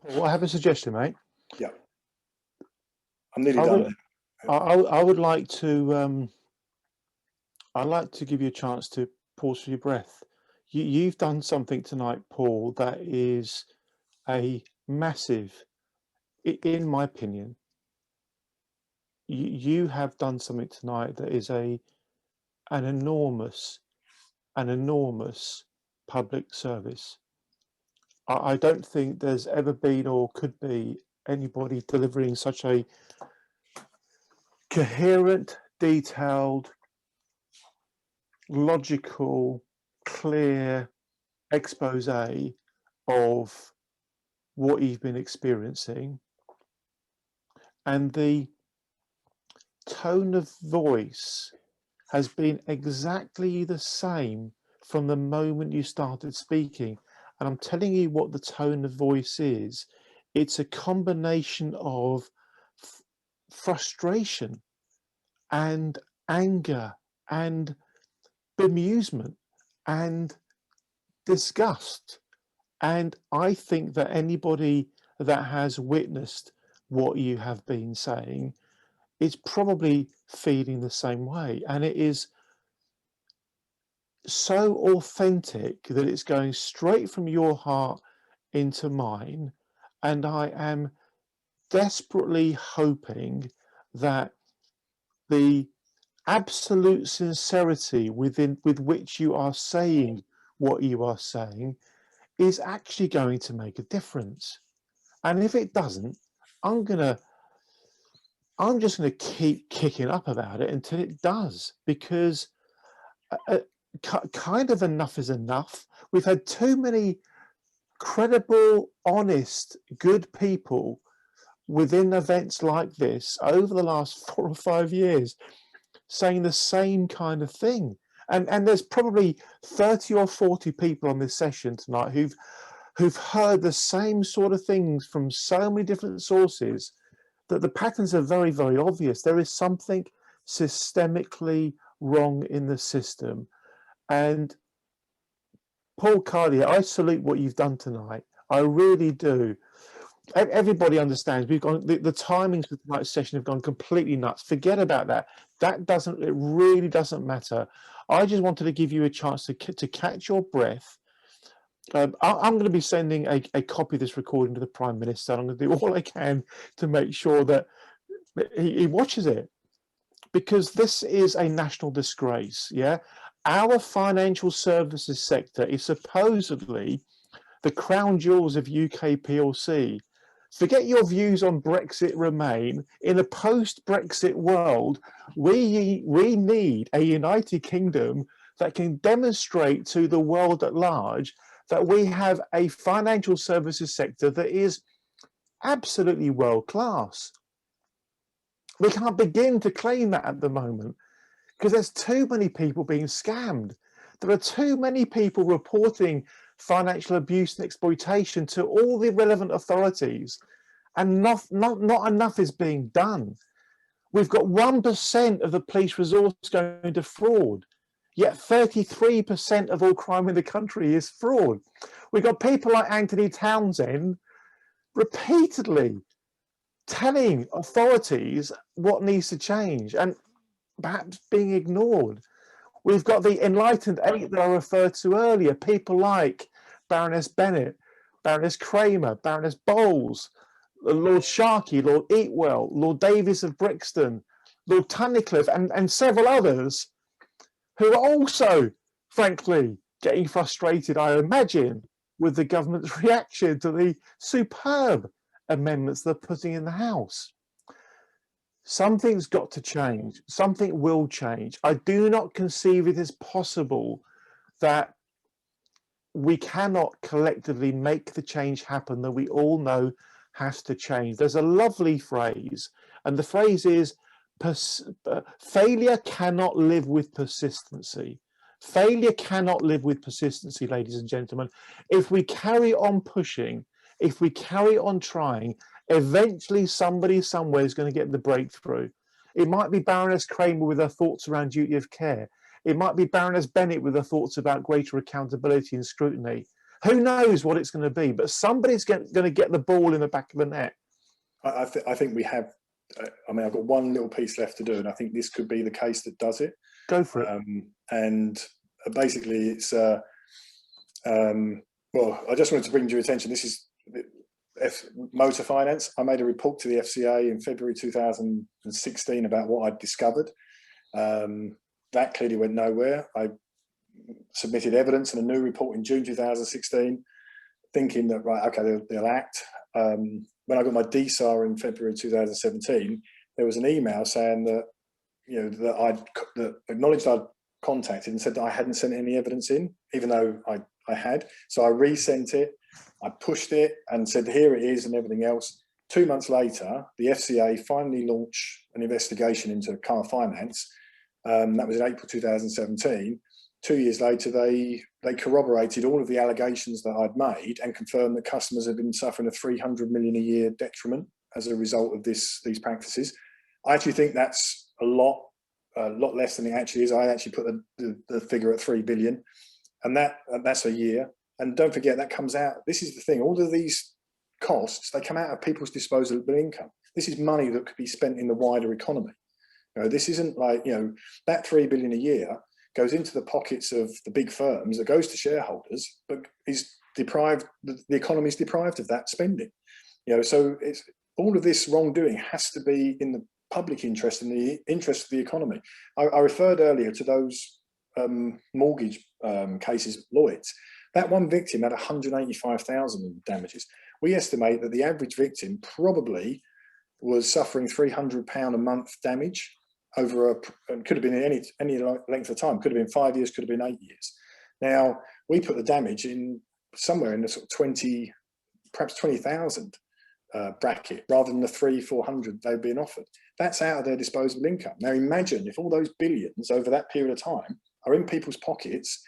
Speaker 1: Well, I have a suggestion, mate.
Speaker 6: Yeah. I'm nearly done.
Speaker 1: I would like to... I'd like to give you a chance to pause for your breath. You've done something tonight, Paul, that is a massive... In my opinion, you have done something tonight that is an enormous public service. I don't think there's ever been or could be anybody delivering such a coherent, detailed, logical, clear expose of what you've been experiencing. And the tone of voice has been exactly the same from the moment you started speaking. And I'm telling you what the tone of voice is. It's a combination of frustration and anger and bemusement and disgust. And I think that anybody that has witnessed what you have been saying is probably feeling the same way. And it is so authentic that it's going straight from your heart into mine. And I am desperately hoping that the absolute sincerity with which you are saying what you are saying is actually going to make a difference. And if it doesn't, I'm just gonna keep kicking up about it until it does, because kind of enough is enough. We've had too many credible, honest, good people within events like this over the last 4 or 5 years saying the same kind of thing. And there's probably 30 or 40 people on this session tonight who've heard the same sort of things from so many different sources, that the patterns are very, very obvious. There is something systemically wrong in the system. And Paul Cardier, I salute what you've done tonight. I really do. Everybody understands we've gone, the timings of tonight's session have gone completely nuts. Forget about that. It really doesn't matter. I just wanted to give you a chance to catch your breath. I'm going to be sending a copy of this recording to the Prime Minister. I'm going to do all I can to make sure that he watches it, because this is a national disgrace. Yeah, our financial services sector is supposedly the crown jewels of UK PLC. Forget your views on Brexit, Remain. In a post-Brexit world, we need a United Kingdom that can demonstrate to the world at large that we have a financial services sector that is absolutely world class. We can't begin to claim that at the moment because there's too many people being scammed. There are too many people reporting financial abuse and exploitation to all the relevant authorities, and not enough is being done. We've got 1% of the police resource going to fraud, yet 33% of all crime in the country is fraud. We've got people like Anthony Townsend repeatedly telling authorities what needs to change and perhaps being ignored. We've got the enlightened eight that I referred to earlier, people like Baroness Bennett, Baroness Kramer, Baroness Bowles, Lord Sharkey, Lord Eatwell, Lord Davies of Brixton, Lord Tunnicliffe, and several others who are also, frankly, getting frustrated, I imagine, with the government's reaction to the superb amendments they're putting in the House. Something's got to change. Something will change. I do not conceive it is possible that we cannot collectively make the change happen that we all know has to change. There's a lovely phrase, and the phrase is, failure cannot live with persistency. Failure cannot live with persistency, ladies and gentlemen. If we carry on pushing, if we carry on trying, eventually somebody somewhere is going to get the breakthrough. It might be Baroness Kramer with her thoughts around duty of care. It might be Baroness Bennett with her thoughts about greater accountability and scrutiny. Who knows what it's going to be, but somebody's going to get the ball in the back of the net.
Speaker 6: I think we have, I mean, I've got one little piece left to do, and I think this could be the case that does it.
Speaker 1: Go for it.
Speaker 6: And basically it's, well, I just wanted to bring to your attention, this is motor finance. I made a report to the FCA in February 2016 about what I'd discovered. That clearly went nowhere. I submitted evidence and a new report in June 2016, thinking that, right, okay, they'll act. When I got my DSAR in February 2017, there was an email saying that, you know, that acknowledged I'd contacted and said that I hadn't sent any evidence in, even though I had. So I resent it, I pushed it and said, here it is and everything else. 2 months later, the FCA finally launched an investigation into car finance. That was in April 2017. 2 years later, they corroborated all of the allegations that I'd made and confirmed that customers have been suffering a 300 million a year detriment as a result of these practices. I actually think that's a lot less than it actually is. I actually put the figure at 3 billion, and that's a year. And don't forget, that comes out, this is the thing, all of these costs, they come out of people's disposable income. This is money that could be spent in the wider economy. You know, this isn't like, you know, that 3 billion a year goes into the pockets of the big firms, that goes to shareholders, but is deprived, the economy is deprived of that spending. You know, so it's all of this wrongdoing has to be in the public interest and the interest of the economy. I referred earlier to those mortgage cases, Lloyd's. That one victim had 185,000 in damages. We estimate that the average victim probably was suffering £300 a month damage over it could have been any length of time, could have been 5 years, could have been 8 years. Now, we put the damage in somewhere in the sort of 20, perhaps 20,000 bracket, rather than the 300-400 they've been offered. That's out of their disposable income. Now imagine if all those billions over that period of time are in people's pockets,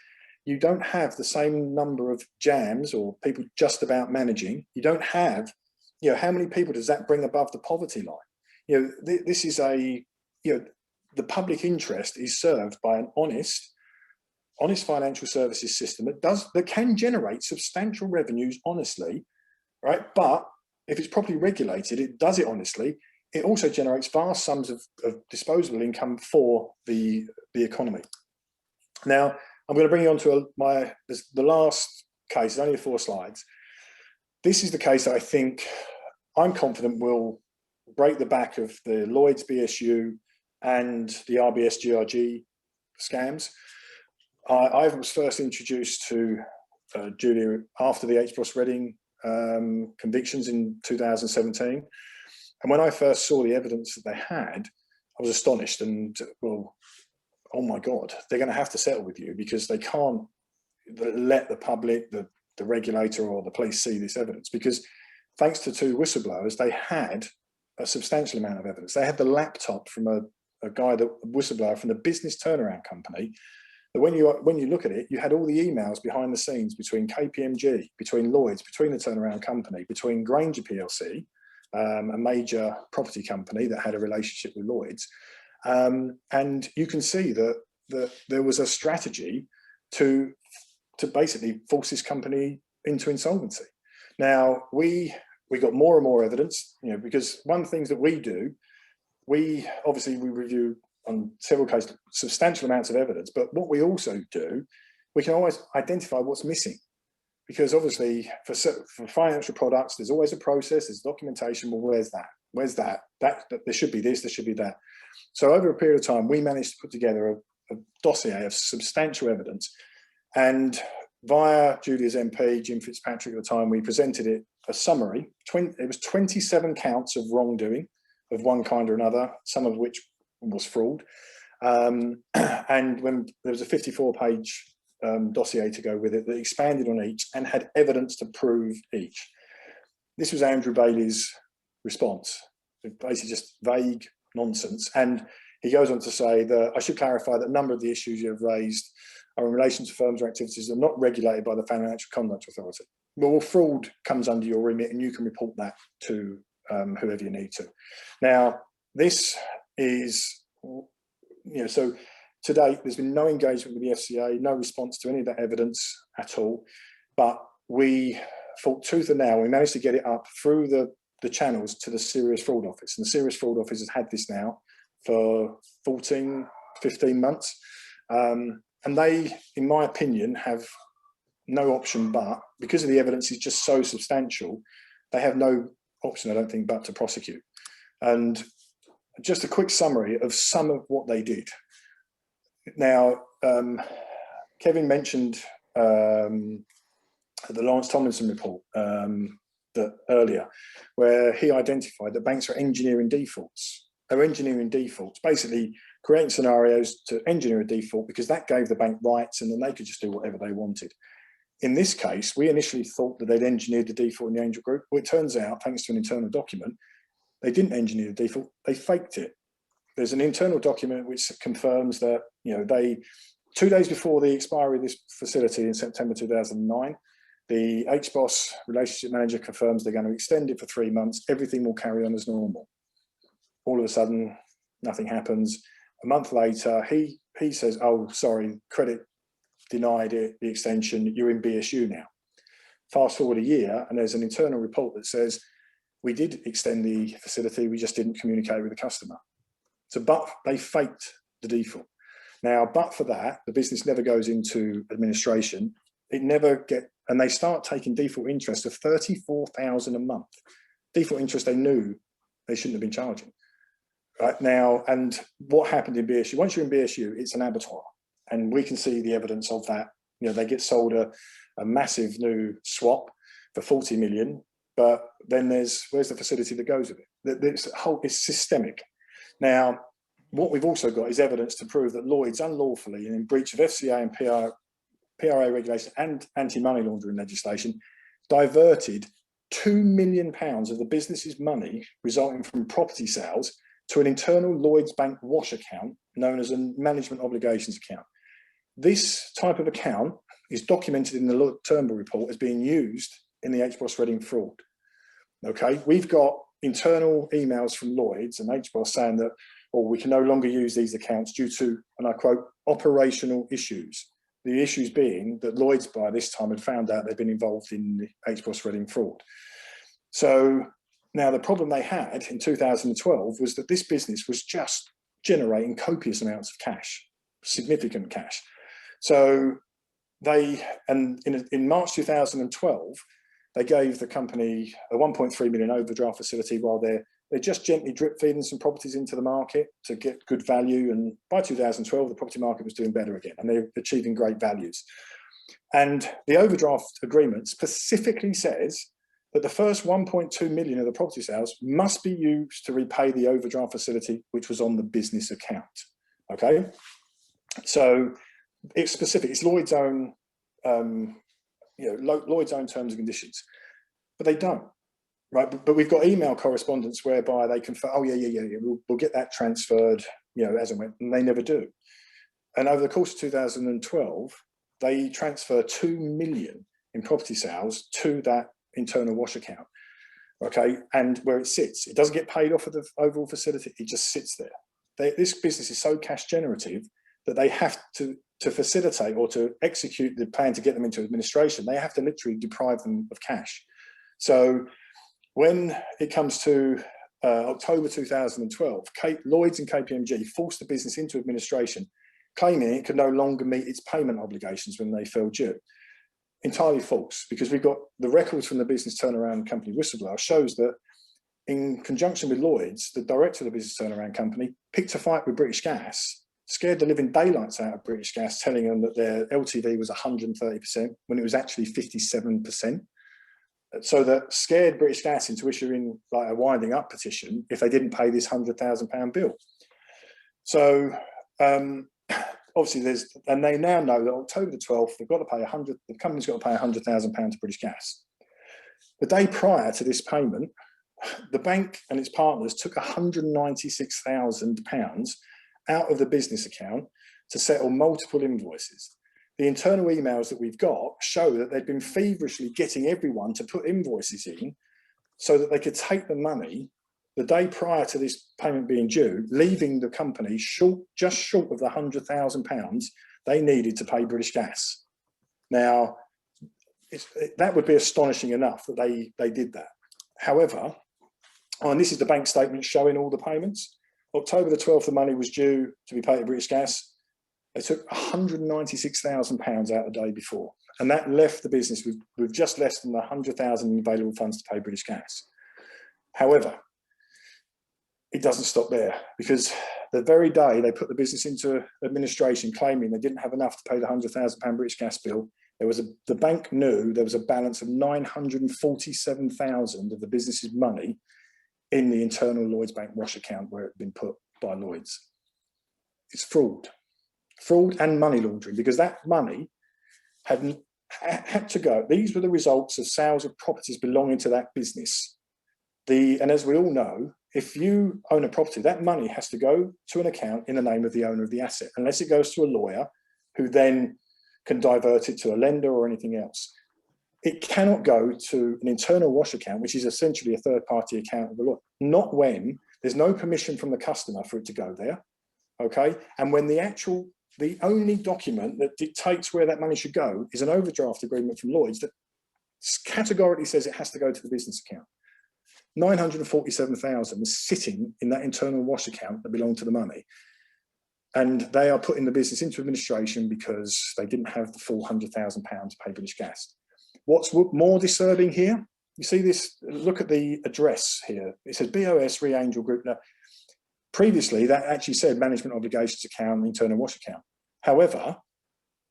Speaker 6: you don't have the same number of jams or people just about managing. You don't have, you know, how many people does that bring above the poverty line? You know, this is a, you know, the public interest is served by an honest financial services system that can generate substantial revenues honestly, right? But if it's properly regulated, it does it honestly. It also generates vast sums of disposable income for the economy. Now, I'm going to bring you on to the last case, only 4 slides. This is the case that I think I'm confident will break the back of the Lloyds BSU and the RBS GRG scams. I was first introduced to Julia after the HBOS Reading convictions in 2017. And when I first saw the evidence that they had, I was astonished and, well, oh my God, they're going to have to settle with you because they can't let the public, the regulator or the police see this evidence, because thanks to 2 whistleblowers, they had a substantial amount of evidence. They had the laptop from a whistleblower from the business turnaround company. That when you look at it, you had all the emails behind the scenes between KPMG, between Lloyds, between the turnaround company, between Granger PLC, a major property company that had a relationship with Lloyds. And you can see that there was a strategy to basically force this company into insolvency. Now, we got more and more evidence, you know, because one of the things that we do, we review on several cases substantial amounts of evidence, but what we also do, we can always identify what's missing, because obviously for financial products, there's always a process, there's documentation. Well, where's that? There should be this, there should be that. So over a period of time, we managed to put together a dossier of substantial evidence, and via Julia's MP, Jim Fitzpatrick at the time, we presented it a summary. It was 27 counts of wrongdoing of one kind or another, some of which was fraud. And when there was a 54-page dossier to go with it that expanded on each and had evidence to prove each. This was Andrew Bailey's response, basically just vague nonsense. And he goes on to say that I should clarify that a number of the issues you have raised are in relation to firms or activities that are not regulated by the Financial Conduct Authority. Well, fraud comes under your remit and you can report that to whoever you need to. Now, this is, you know, so to date, there's been no engagement with the FCA, no response to any of that evidence at all. But we fought tooth and nail. We managed to get it up through the channels to the Serious Fraud Office. And the Serious Fraud Office has had this now for 14, 15 months. And they, in my opinion, have no option but, because of the evidence is just so substantial, they have no option, I don't think, but to prosecute. And just a quick summary of some of what they did. Now, Kevin mentioned the Lawrence Tomlinson report earlier, where he identified that banks are engineering defaults. They're engineering defaults, basically creating scenarios to engineer a default because that gave the bank rights and then they could just do whatever they wanted. In this case, we initially thought that they'd engineered the default in the Angel Group. Well, it turns out, thanks to an internal document, they didn't engineer the default, they faked it. There's an internal document which confirms that, you know, 2 days before the expiry of this facility in September 2009, the HBOS relationship manager confirms they're going to extend it for 3 months. Everything will carry on as normal. All of a sudden, nothing happens. A month later, he says, oh, sorry, credit denied it, the extension, you're in BSU now. Fast forward a year, and there's an internal report that says, we did extend the facility, we just didn't communicate with the customer. So, but they faked the default. Now, but for that, the business never goes into administration. It never and they start taking default interest of 34,000 a month. Default interest they knew they shouldn't have been charging. Right now, and what happened in BSU? Once you're in BSU, it's an abattoir, and we can see the evidence of that You know, they get sold a massive new swap for 40 million, but then where's the facility that goes with it? It's systemic. Now, what we've also got is evidence to prove that Lloyds unlawfully and in breach of FCA and PRA regulation and anti-money laundering legislation diverted £2 million of the business's money resulting from property sales to an internal Lloyds Bank wash account known as a management obligations account. This type of account is documented in the Lord Turnbull report as being used in the HBOS Reading fraud. Okay, we've got internal emails from Lloyds and HBOS saying that, or we can no longer use these accounts due to, and I quote, operational issues. The issues being that Lloyds by this time had found out they'd been involved in the HBOS Reading fraud. So now the problem they had in 2012 was that this business was just generating copious amounts of cash, significant cash. So in March 2012, they gave the company a 1.3 million overdraft facility while they're just gently drip feeding some properties into the market to get good value. And by 2012, the property market was doing better again and they're achieving great values. And the overdraft agreement specifically says that the first 1.2 million of the property sales must be used to repay the overdraft facility, which was on the business account. Okay, so it's specific. It's Lloyd's own, Lloyd's own terms and conditions, but they don't. Right, but we've got email correspondence whereby they confirm, oh yeah, we'll get that transferred, as and when, and they never do. And over the course of 2012, they transfer 2 million in property sales to that internal wash account. Okay, and where it sits, it doesn't get paid off of the overall facility; it just sits there. This business is so cash generative that they have to facilitate or to execute the plan to get them into administration. They have to literally deprive them of cash. So when it comes to October 2012, Lloyds and KPMG forced the business into administration, claiming it could no longer meet its payment obligations when they fell due. Entirely false, because we've got the records from the business turnaround company whistleblower shows that in conjunction with Lloyds, the director of the business turnaround company picked a fight with British Gas, scared the living daylights out of British Gas, telling them that their LTV was 130% when it was actually 57%. So that scared British Gas into issuing like a winding up petition if they didn't pay this £100,000 bill. So obviously and they now know that October the 12th, they've got to pay the company's got to pay £100,000 to British Gas. The day prior to this payment, the bank and its partners took £196,000 out of the business account to settle multiple invoices. The internal emails that we've got show that they've been feverishly getting everyone to put invoices in so that they could take the money the day prior to this payment being due, leaving the company just short of the £100,000 they needed to pay British Gas. Now, that would be astonishing enough that they did that. However, and this is the bank statement showing all the payments. October the 12th, the money was due to be paid to British Gas. They took £196,000 out the day before, and that left the business with just less than 100,000 in available funds to pay British Gas. However, it doesn't stop there, because the very day they put the business into administration claiming they didn't have enough to pay the £100,000 British Gas bill, the bank knew there was a balance of 947,000 of the business's money in the internal Lloyds Bank wash account where it had been put by Lloyds. It's fraud and money laundering, because that money had to go. These were the results of sales of properties belonging to that business. And as we all know, if you own a property, that money has to go to an account in the name of the owner of the asset, unless it goes to a lawyer who then can divert it to a lender or anything else. It cannot go to an internal wash account, which is essentially a third-party account of the lawyer, not when there's no permission from the customer for it to go there, okay? And when the only document that dictates where that money should go is an overdraft agreement from Lloyds that categorically says it has to go to the business account. 947,000 was sitting in that internal wash account that belonged to the money. And they are putting the business into administration because they didn't have the full £100,000 to pay British Gas. What's more disturbing here? You see this, look at the address here. It says BOS Re Angel Group. Now, previously, that actually said management obligations account, internal wash account. However,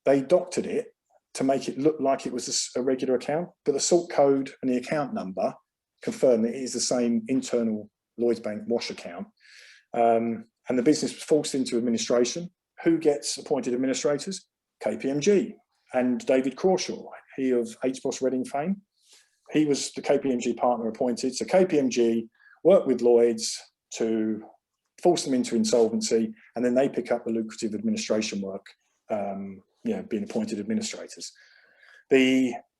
Speaker 6: they doctored it to make it look like it was a regular account, but the sort code and the account number confirm that it is the same internal Lloyds Bank wash account. And the business was forced into administration. Who gets appointed administrators? KPMG and David Crawshaw, he of HBOS Reading fame. He was the KPMG partner appointed. So KPMG worked with Lloyds to force them into insolvency, and then they pick up the lucrative administration work, being appointed administrators.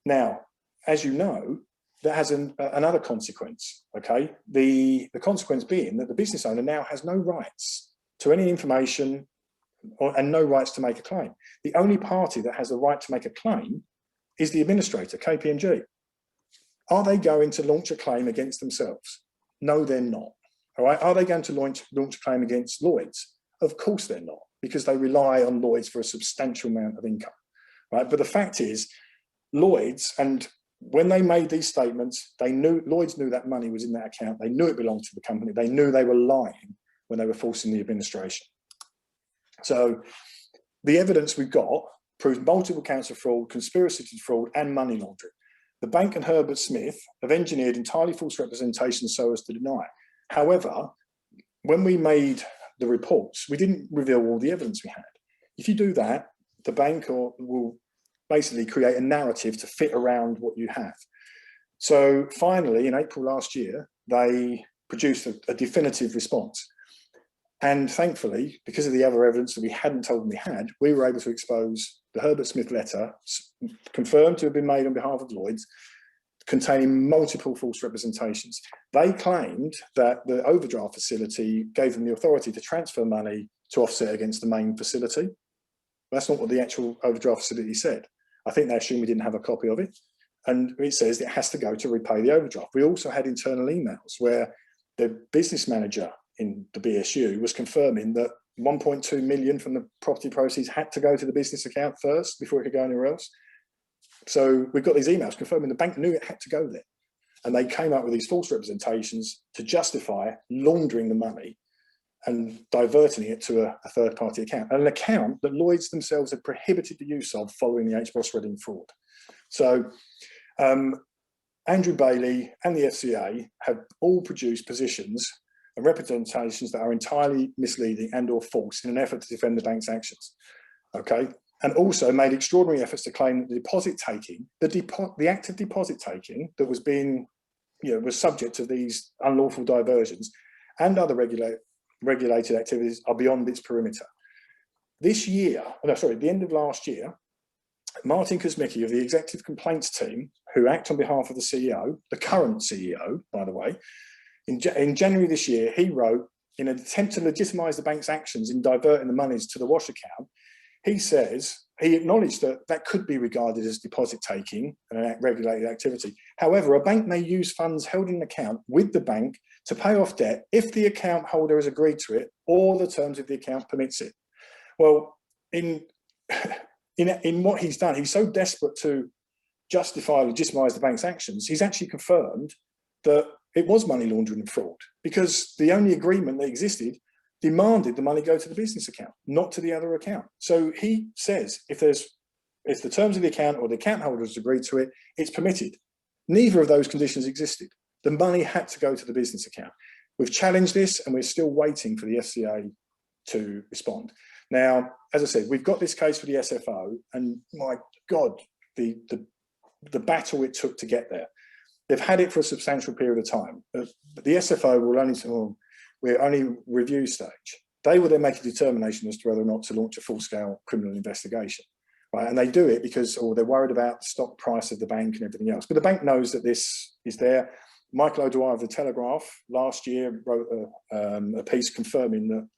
Speaker 6: Now, as you know, that has another consequence, okay? The consequence being that the business owner now has no rights to any information and no rights to make a claim. The only party that has the right to make a claim is the administrator, KPMG. Are they going to launch a claim against themselves? No, they're not. All right. Are they going to launch a claim against Lloyds? Of course they're not, because they rely on Lloyds for a substantial amount of income. Right. But the fact is, Lloyds, and when they made these statements, Lloyds knew that money was in that account. They knew it belonged to the company. They knew they were lying when they were forcing the administration. So the evidence we've got proves multiple counts of fraud, conspiracy to fraud, and money laundering. The bank and Herbert Smith have engineered entirely false representations so as to deny it. However, when we made the reports, we didn't reveal all the evidence we had. If you do that, the bank will basically create a narrative to fit around what you have. So finally, in April last year, they produced a definitive response. And thankfully, because of the other evidence that we hadn't told them we had, we were able to expose the Herbert Smith letter, confirmed to have been made on behalf of Lloyds, containing multiple false representations. They claimed that the overdraft facility gave them the authority to transfer money to offset against the main facility. That's not what the actual overdraft facility said. I think they assumed we didn't have a copy of it. And it says it has to go to repay the overdraft. We also had internal emails where the business manager in the BSU was confirming that 1.2 million from the property proceeds had to go to the business account first before it could go anywhere else. So we've got these emails confirming the bank knew it had to go there. And they came up with these false representations to justify laundering the money and diverting it to a third-party account, an account that Lloyds themselves had prohibited the use of following the HBOS Reading fraud. So Andrew Bailey and the FCA have all produced positions and representations that are entirely misleading and or false in an effort to defend the bank's actions, okay? And also made extraordinary efforts to claim that the deposit taking, the act of deposit taking that was being, was subject to these unlawful diversions and other regulated activities are beyond its perimeter. This year, at the end of last year, Martin Kosmicki of the Executive Complaints Team, who act on behalf of the CEO, the current CEO, by the way, in January this year, he wrote, in an attempt to legitimise the bank's actions in diverting the monies to the wash account, he acknowledged that that could be regarded as deposit taking and an regulated activity. However, a bank may use funds held in an account with the bank to pay off debt if the account holder has agreed to it or the terms of the account permits it. Well, in what he's done, he's so desperate to justify, legitimise the bank's actions, he's actually confirmed that it was money laundering and fraud, because the only agreement that existed demanded the money go to the business account, not to the other account. So he says if the terms of the account or the account holder has agreed to it, it's permitted. Neither of those conditions existed. The money had to go to the business account. We've challenged this and we're still waiting for the FCA to respond. Now, as I said, we've got this case for the SFO, and my God, the battle it took to get there. They've had it for a substantial period of time. But the SFO will only, we're only review stage. They will then make a determination as to whether or not to launch a full-scale criminal investigation, right? And they do it because, they're worried about the stock price of the bank and everything else. But the bank knows that this is there. Michael O'Dwyer of the Telegraph last year wrote a piece confirming that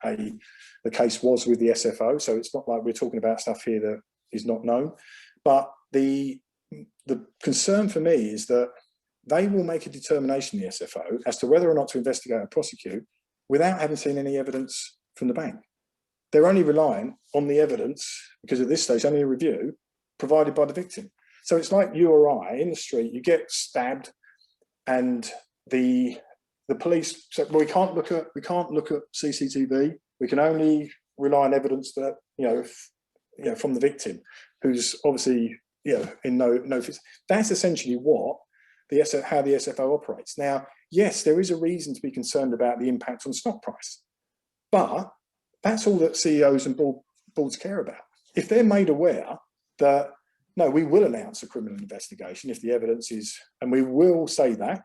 Speaker 6: the case was with the SFO. So it's not like we're talking about stuff here that is not known. But the concern for me is that they will make a determination, the SFO, as to whether or not to investigate or prosecute without having seen any evidence from the bank. They're only relying on the evidence, because at this stage, only a review, provided by the victim. So it's like you or I in the street, you get stabbed and the police said, well, we can't look at CCTV. We can only rely on evidence that, from the victim, who's obviously, in no. That's essentially what how the SFO operates. Now, yes, there is a reason to be concerned about the impact on stock price, but that's all that CEOs and boards care about. If they're made aware that, no, we will announce a criminal investigation if the evidence is, and we will say that,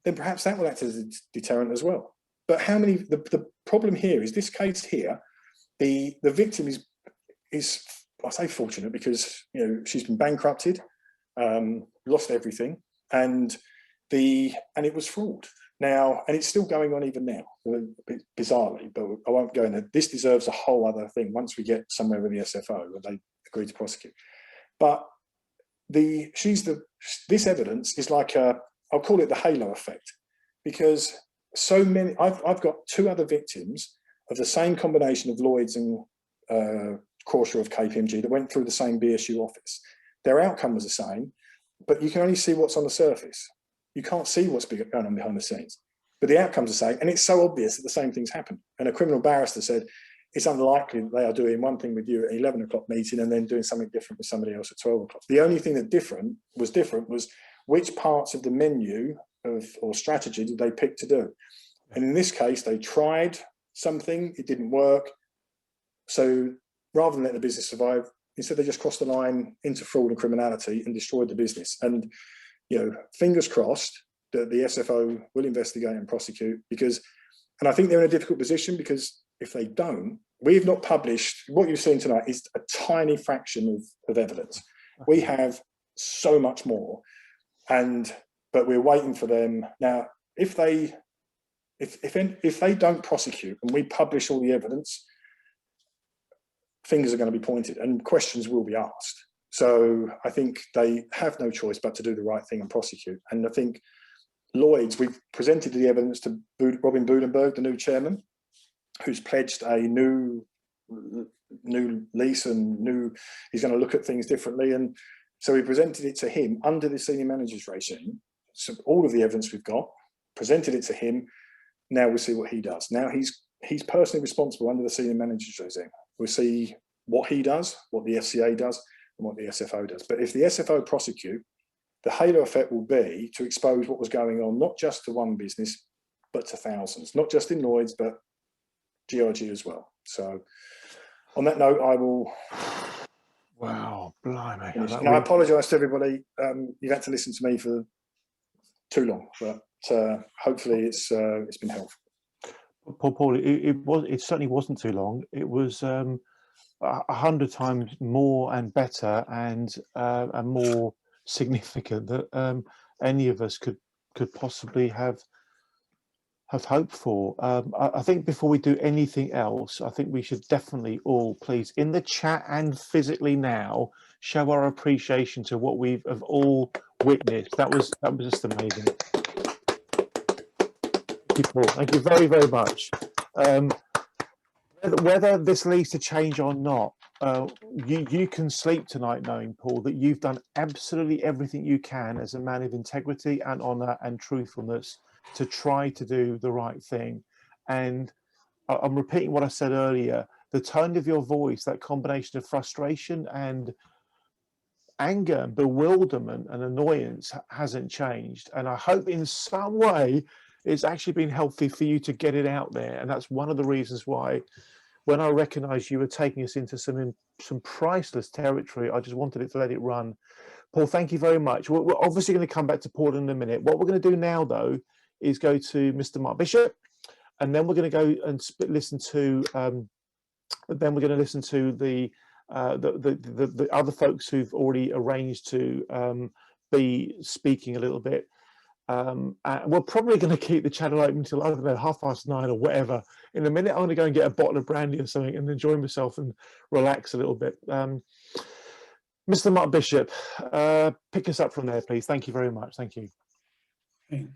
Speaker 6: then perhaps that will act as a deterrent as well. But how many, the problem here is this case here, the victim is I say fortunate because, she's been bankrupted, lost everything, and it was fraud. Now, and it's still going on even now, bizarrely, but I won't go into. This deserves a whole other thing once we get somewhere with the SFO where they agree to prosecute. But this evidence is like I'll call it the halo effect, because so many. I've got 2 other victims of the same combination of Lloyd's and Corsair of KPMG that went through the same BSU office. Their outcome was the same, but you can only see what's on the surface. You can't see what's going on behind the scenes, but the outcomes are the same, and it's so obvious that the same things happen. And a criminal barrister said it's unlikely that they are doing one thing with you at an 11 o'clock meeting and then doing something different with somebody else at 12 o'clock. The only thing that was different was which parts of the menu or strategy did they pick to do. And in this case, they tried something, it didn't work. So rather than let the business survive, instead they just crossed the line into fraud and criminality and destroyed the business. And fingers crossed that the SFO will investigate and prosecute, and I think they're in a difficult position, because if they don't, we've not published, what you've seen tonight is a tiny fraction of evidence. We have so much more, but we're waiting for them. Now, if they don't prosecute and we publish all the evidence, fingers are going to be pointed and questions will be asked. So I think they have no choice but to do the right thing and prosecute. And I think Lloyd's, we've presented the evidence to Robin Budenberg, the new chairman, who's pledged a new lease and he's going to look at things differently. And so we presented it to him under the senior managers regime. So all of the evidence we've got, presented it to him. Now we'll see what he does. Now he's personally responsible under the senior managers regime. We'll see what he does, what the FCA does, and what the SFO does. But if the SFO prosecute, the halo effect will be to expose what was going on, not just to one business, but to thousands, not just in Lloyd's, but GRG as well. So on that note, I will...
Speaker 1: Wow, blimey.
Speaker 6: And I apologise to everybody. You've had to listen to me for too long, but hopefully it's been helpful.
Speaker 1: Paul, it certainly wasn't too long. It was 100 times more and better and more significant that any of us could possibly have hoped for. I think before we do anything else, I think we should definitely all, please, in the chat and physically now, show our appreciation to what we've all witnessed. That was just amazing. Thank you, Paul. Thank you very, very much. Whether this leads to change or not, you can sleep tonight knowing, Paul, that you've done absolutely everything you can as a man of integrity and honour and truthfulness to try to do the right thing. And I'm repeating what I said earlier, the tone of your voice, that combination of frustration and anger and bewilderment and annoyance hasn't changed. And I hope in some way it's actually been healthy for you to get it out there. And that's one of the reasons why, when I recognised you were taking us into some priceless territory, I just wanted it to let it run. Paul, thank you very much. We're obviously going to come back to Paul in a minute. What we're going to do now, though, is go to Mr. Mark Bishop, and then we're going to go and listen to the other folks who've already arranged to be speaking a little bit. We're probably going to keep the channel open until, I don't know, 9:30 or whatever. In a minute, I'm going to go and get a bottle of brandy or something and enjoy myself and relax a little bit. Mr. Mark Bishop, pick us up from there, please. Thank you very much. Thank you.
Speaker 8: Okay.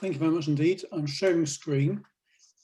Speaker 8: Thank you very much indeed. I'm sharing screen.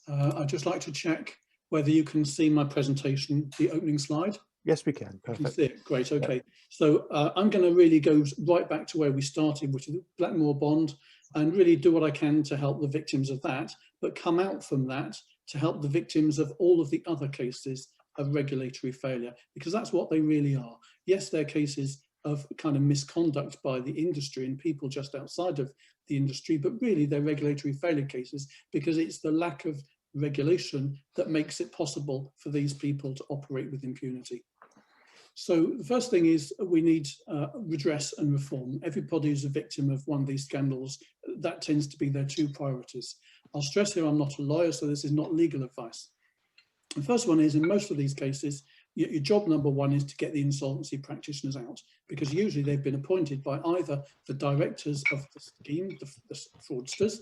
Speaker 8: I'd just like to check whether you can see my presentation, the opening slide.
Speaker 1: Yes, we can. Perfect.
Speaker 8: You can see it. Great. Okay. Yeah. So I'm going to really go right back to where we started, which is Blackmore Bond, and really do what I can to help the victims of that, but come out from that to help the victims of all of the other cases of regulatory failure, because that's what they really are. Yes, they're cases of kind of misconduct by the industry and people just outside of the industry, but really they're regulatory failure cases, because it's the lack of regulation that makes it possible for these people to operate with impunity. So the first thing is we need redress and reform. Everybody who's a victim of one of these scandals, that tends to be their two priorities. I'll stress here I'm not a lawyer, so this is not legal advice. The first one is, in most of these cases, your job number one is to get the insolvency practitioners out, because usually they've been appointed by either the directors of the scheme, the fraudsters,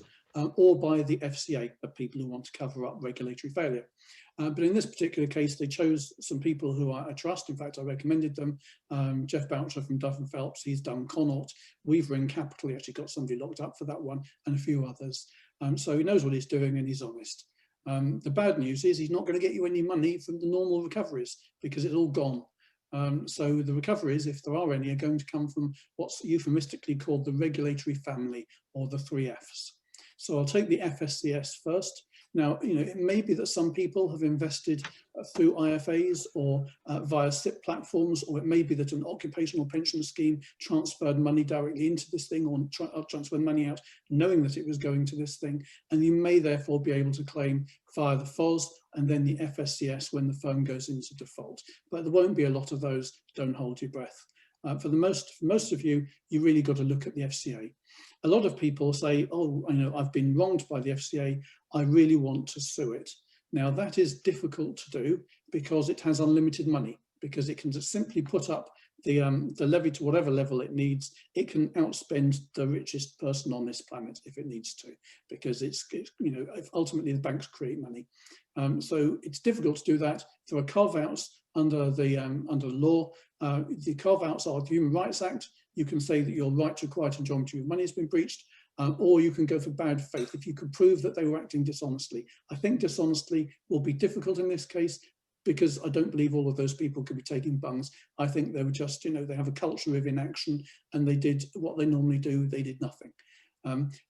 Speaker 8: or by the FCA, the people who want to cover up regulatory failure. But in this particular case, they chose some people who I trust. In fact, I recommended them. Jeff Boucher from Duff & Phelps, he's done Connaught. Weaver in Capital, he actually got somebody locked up for that one, and a few others. So he knows what he's doing and he's honest. The bad news is he's not going to get you any money from the normal recoveries, because it's all gone. So the recoveries, if there are any, are going to come from what's euphemistically called the regulatory family, or the 3 Fs. So I'll take the FSCS first. Now, it may be that some people have invested through IFAs or via SIP platforms, or it may be that an occupational pension scheme transferred money directly into this thing, or transferred money out knowing that it was going to this thing. And you may therefore be able to claim via the FOS and then the FSCS when the firm goes into default. But there won't be a lot of those. Don't hold your breath. For most of you, you really got to look at the FCA. A lot of people say, oh, I've been wronged by the FCA, I really want to sue it. Now that is difficult to do because it has unlimited money, because it can just simply put up the levy to whatever level it needs. It can outspend the richest person on this planet if it needs to, because it's ultimately the banks create money. So it's difficult to do that. There are carve-outs under the law. The carve-outs are the Human Rights Act. You can say that your right to quiet enjoyment of your money has been breached, or you can go for bad faith if you could prove that they were acting dishonestly. I think dishonestly will be difficult in this case, because I don't believe all of those people could be taking bungs. I think they were just, they have a culture of inaction, and they did what they normally do, they did nothing.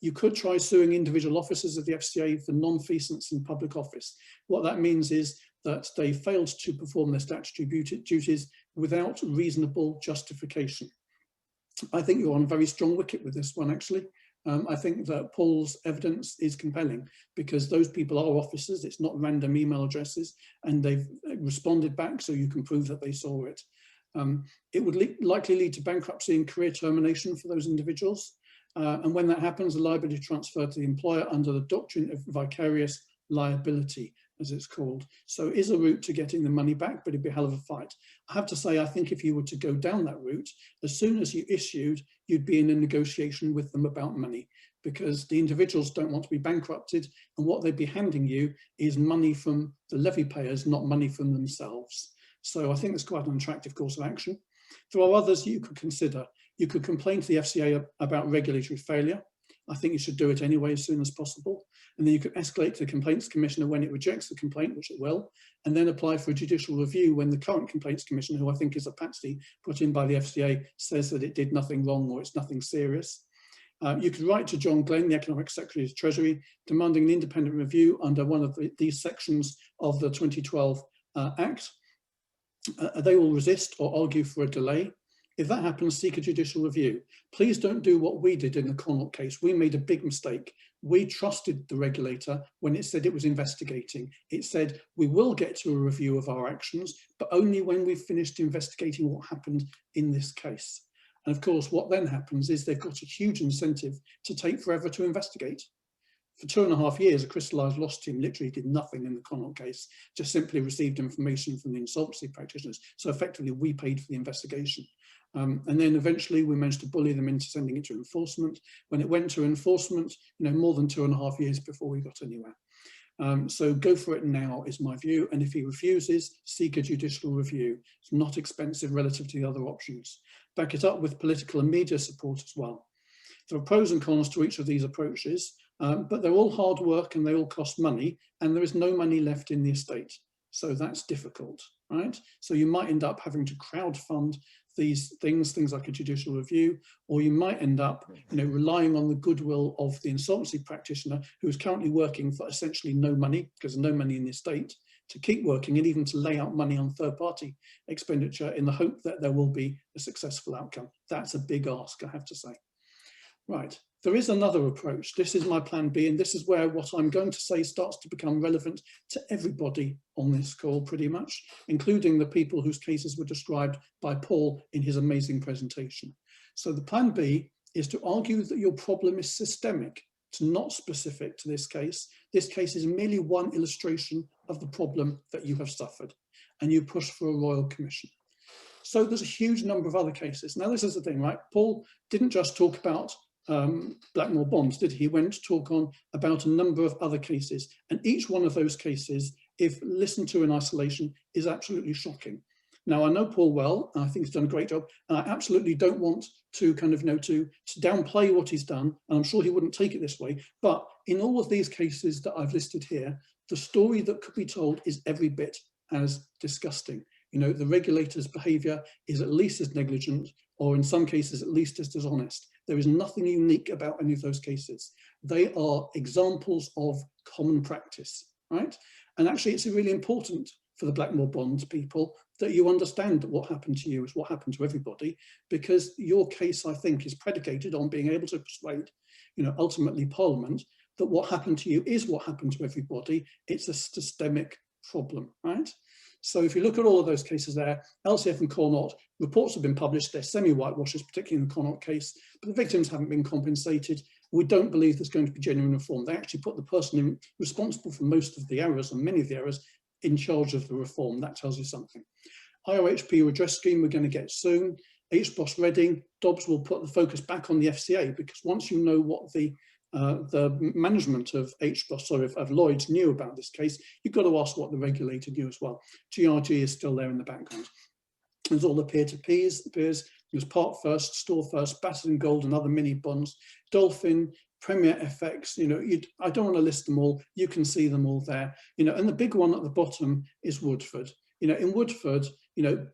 Speaker 8: You could try suing individual officers of the FCA for non-feasance in public office. What that means is that they failed to perform their statutory duties without reasonable justification. I think you're on a very strong wicket with this one, actually. I think that Paul's evidence is compelling, because those people are officers, it's not random email addresses, and they've responded back, so you can prove that they saw it. It would likely lead to bankruptcy and career termination for those individuals. And when that happens, the liability transferred to the employer under the doctrine of vicarious liability, as it's called. So it is a route to getting the money back, but it'd be a hell of a fight. I have to say, I think if you were to go down that route, as soon as you issued, you'd be in a negotiation with them about money, because the individuals don't want to be bankrupted, and what they'd be handing you is money from the levy payers, not money from themselves. So I think it's quite an attractive course of action. There are others you could consider. You could complain to the FCA about regulatory failure. I think you should do it anyway as soon as possible. And then you could escalate to the Complaints Commissioner when it rejects the complaint, which it will, and then apply for a judicial review when the current Complaints Commissioner, who I think is a patsy put in by the FCA, says that it did nothing wrong or it's nothing serious. You could write to John Glenn, the Economic Secretary of the Treasury, demanding an independent review under one of these sections of the 2012 Act. They will resist or argue for a delay. If that happens, seek a judicial review. Please don't do what we did in the Connaught case. We made a big mistake. We trusted the regulator when it said it was investigating. It said, we will get to a review of our actions, but only when we've finished investigating what happened in this case. And of course, what then happens is they've got a huge incentive to take forever to investigate. For 2.5 years, a crystallised loss team literally did nothing in the Connaught case, just simply received information from the insolvency practitioners. So effectively, we paid for the investigation. And then eventually we managed to bully them into sending it to enforcement. When it went to enforcement, more than 2.5 years before we got anywhere. So go for it now is my view. And if he refuses, seek a judicial review. It's not expensive relative to the other options. Back it up with political and media support as well. There are pros and cons to each of these approaches, but they're all hard work and they all cost money, and there is no money left in the estate. So that's difficult, right? So you might end up having to crowdfund these things like a judicial review, or you might end up relying on the goodwill of the insolvency practitioner who is currently working for essentially no money, because there's no money in the estate, to keep working and even to lay out money on third-party expenditure in the hope that there will be a successful outcome. That's a big ask, I have to say. Right, there is another approach. This is my plan B, and this is where what I'm going to say starts to become relevant to everybody on this call pretty much, including the people whose cases were described by Paul in his amazing presentation. So the plan B is to argue that your problem is systemic. It's not specific to this case. This case is merely one illustration of the problem that you have suffered, and you push for a royal commission. So there's a huge number of other cases. Now, this is the thing, right? Paul didn't just talk about Blackmore bonds, did he? He went to talk about a number of other cases, and each one of those cases, if listened to in isolation, is absolutely shocking. Now, I know Paul well, and I think he's done a great job, and I absolutely don't want to kind of, to downplay what he's done, and I'm sure he wouldn't take it this way, but in all of these cases that I've listed here, the story that could be told is every bit as disgusting. The regulator's behaviour is at least as negligent, or in some cases, at least as dishonest. There is nothing unique about any of those cases. They are examples of common practice, right? And actually, it's really important for the Blackmore Bond people that you understand that what happened to you is what happened to everybody, because your case, I think, is predicated on being able to persuade, ultimately Parliament, that what happened to you is what happened to everybody. It's a systemic problem, right? So if you look at all of those cases there, LCF and Connaught, reports have been published, they're semi-whitewashers, particularly in the Connaught case, but the victims haven't been compensated. We don't believe there's going to be genuine reform. They actually put the person responsible for most of the errors and many of the errors in charge of the reform. That tells you something. IOHP redress scheme we're going to get soon. HBOS Reading, Dobbs will put the focus back on the FCA, because once you know what the management of of Lloyds knew about this case, you've got to ask what the regulator knew as well. GRG is still there in the background. There's all the peer-to-peers, there's Part First, Store First, Battered and Gold and other mini bonds, Dolphin, Premier FX, I don't want to list them all, you can see them all there, and the big one at the bottom is Woodford. In Woodford,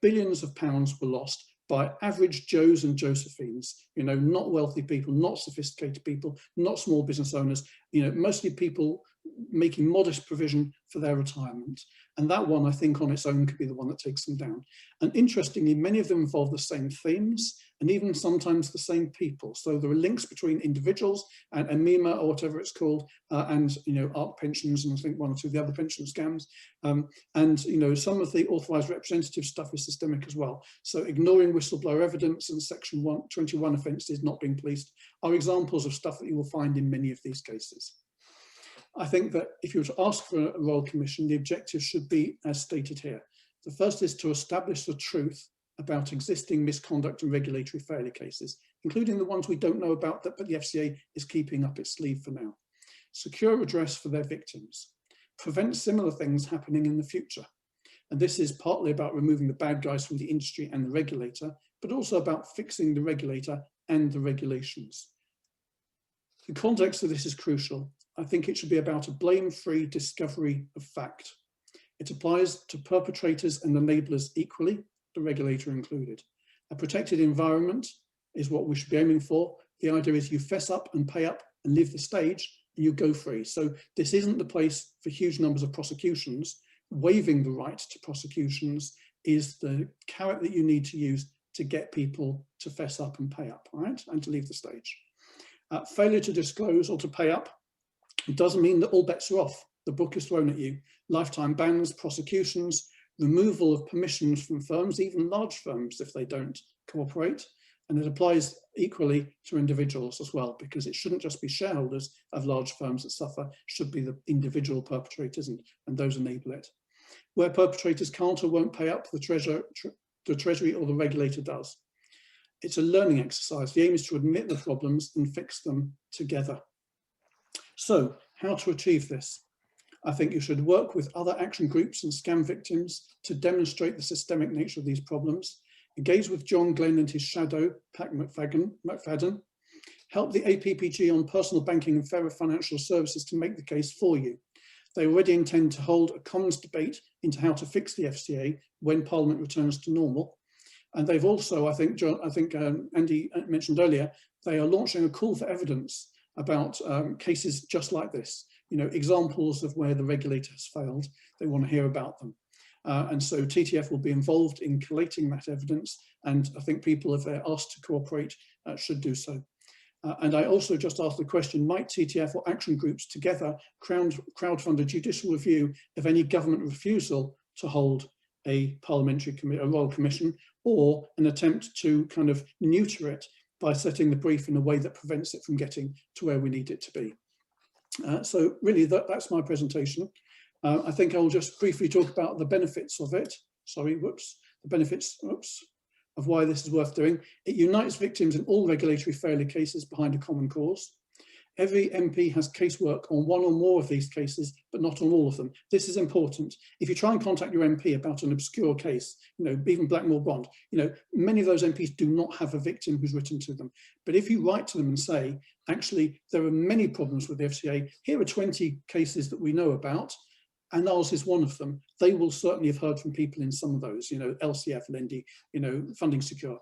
Speaker 8: billions of pounds were lost by average Joes and Josephines, not wealthy people, not sophisticated people, not small business owners, mostly people making modest provision for their retirement. And that one, I think, on its own could be the one that takes them down. And interestingly, many of them involve the same themes and even sometimes the same people. So there are links between individuals and MEMA or whatever it's called, and ARC pensions, and I think one or two of the other pension scams. And some of the authorised representative stuff is systemic as well. So ignoring whistleblower evidence and Section 121 offences not being policed are examples of stuff that you will find in many of these cases. I think that if you were to ask for a Royal Commission, the objective should be as stated here. The first is to establish the truth about existing misconduct and regulatory failure cases, including the ones we don't know about, but the FCA is keeping up its sleeve for now. Secure redress for their victims. Prevent similar things happening in the future. And this is partly about removing the bad guys from the industry and the regulator, but also about fixing the regulator and the regulations. The context of this is crucial. I think it should be about a blame-free discovery of fact. It applies to perpetrators and enablers equally, the regulator included. A protected environment is what we should be aiming for. The idea is you fess up and pay up and leave the stage and you go free. So this isn't the place for huge numbers of prosecutions. Waiving the right to prosecutions is the carrot that you need to use to get people to fess up and pay up, right? And to leave the stage. Failure to disclose or to pay up, it doesn't mean that all bets are off. The book is thrown at you. Lifetime bans, prosecutions, removal of permissions from firms, even large firms if they don't cooperate. And it applies equally to individuals as well, because it shouldn't just be shareholders of large firms that suffer, it should be the individual perpetrators and those enable it. Where perpetrators can't or won't pay up, the Treasury or the regulator does. It's a learning exercise. The aim is to admit the problems and fix them together. So, how to achieve this? I think you should work with other action groups and scam victims to demonstrate the systemic nature of these problems. Engage with John Glenn and his shadow, Pat McFadden. Help the APPG on personal banking and fairer financial services to make the case for you. They already intend to hold a commons debate into how to fix the FCA when Parliament returns to normal. And they've also, I think Andy mentioned earlier, they are launching a call for evidence about cases just like this. you know, examples of where the regulator has failed. They want to hear about them. And so TTF will be involved in collating that evidence, and I think people, if they're asked to cooperate, should do so. And I also just asked the question, might TTF or action groups together crowdfund a judicial review of any government refusal to hold a parliamentary a royal commission, or an attempt to kind of neuter it by setting the brief in a way that prevents it from getting to where we need it to be. So really that's my presentation. I think I'll just briefly talk about the benefits of it. Sorry, whoops, the benefits, whoops, of why this is worth doing. It unites victims in all regulatory failure cases behind a common cause. Every MP has casework on one or more of these cases, but not on all of them. This is important. If you try and contact your MP about an obscure case, you know, even Blackmore Bond, you know, many of those MPs do not have a victim who's written to them. But if you write to them and say, actually, there are many problems with the FCA, here are 20 cases that we know about, and ours is one of them, they will certainly have heard from people in some of those, you know, LCF, Lendy, you know, funding secure.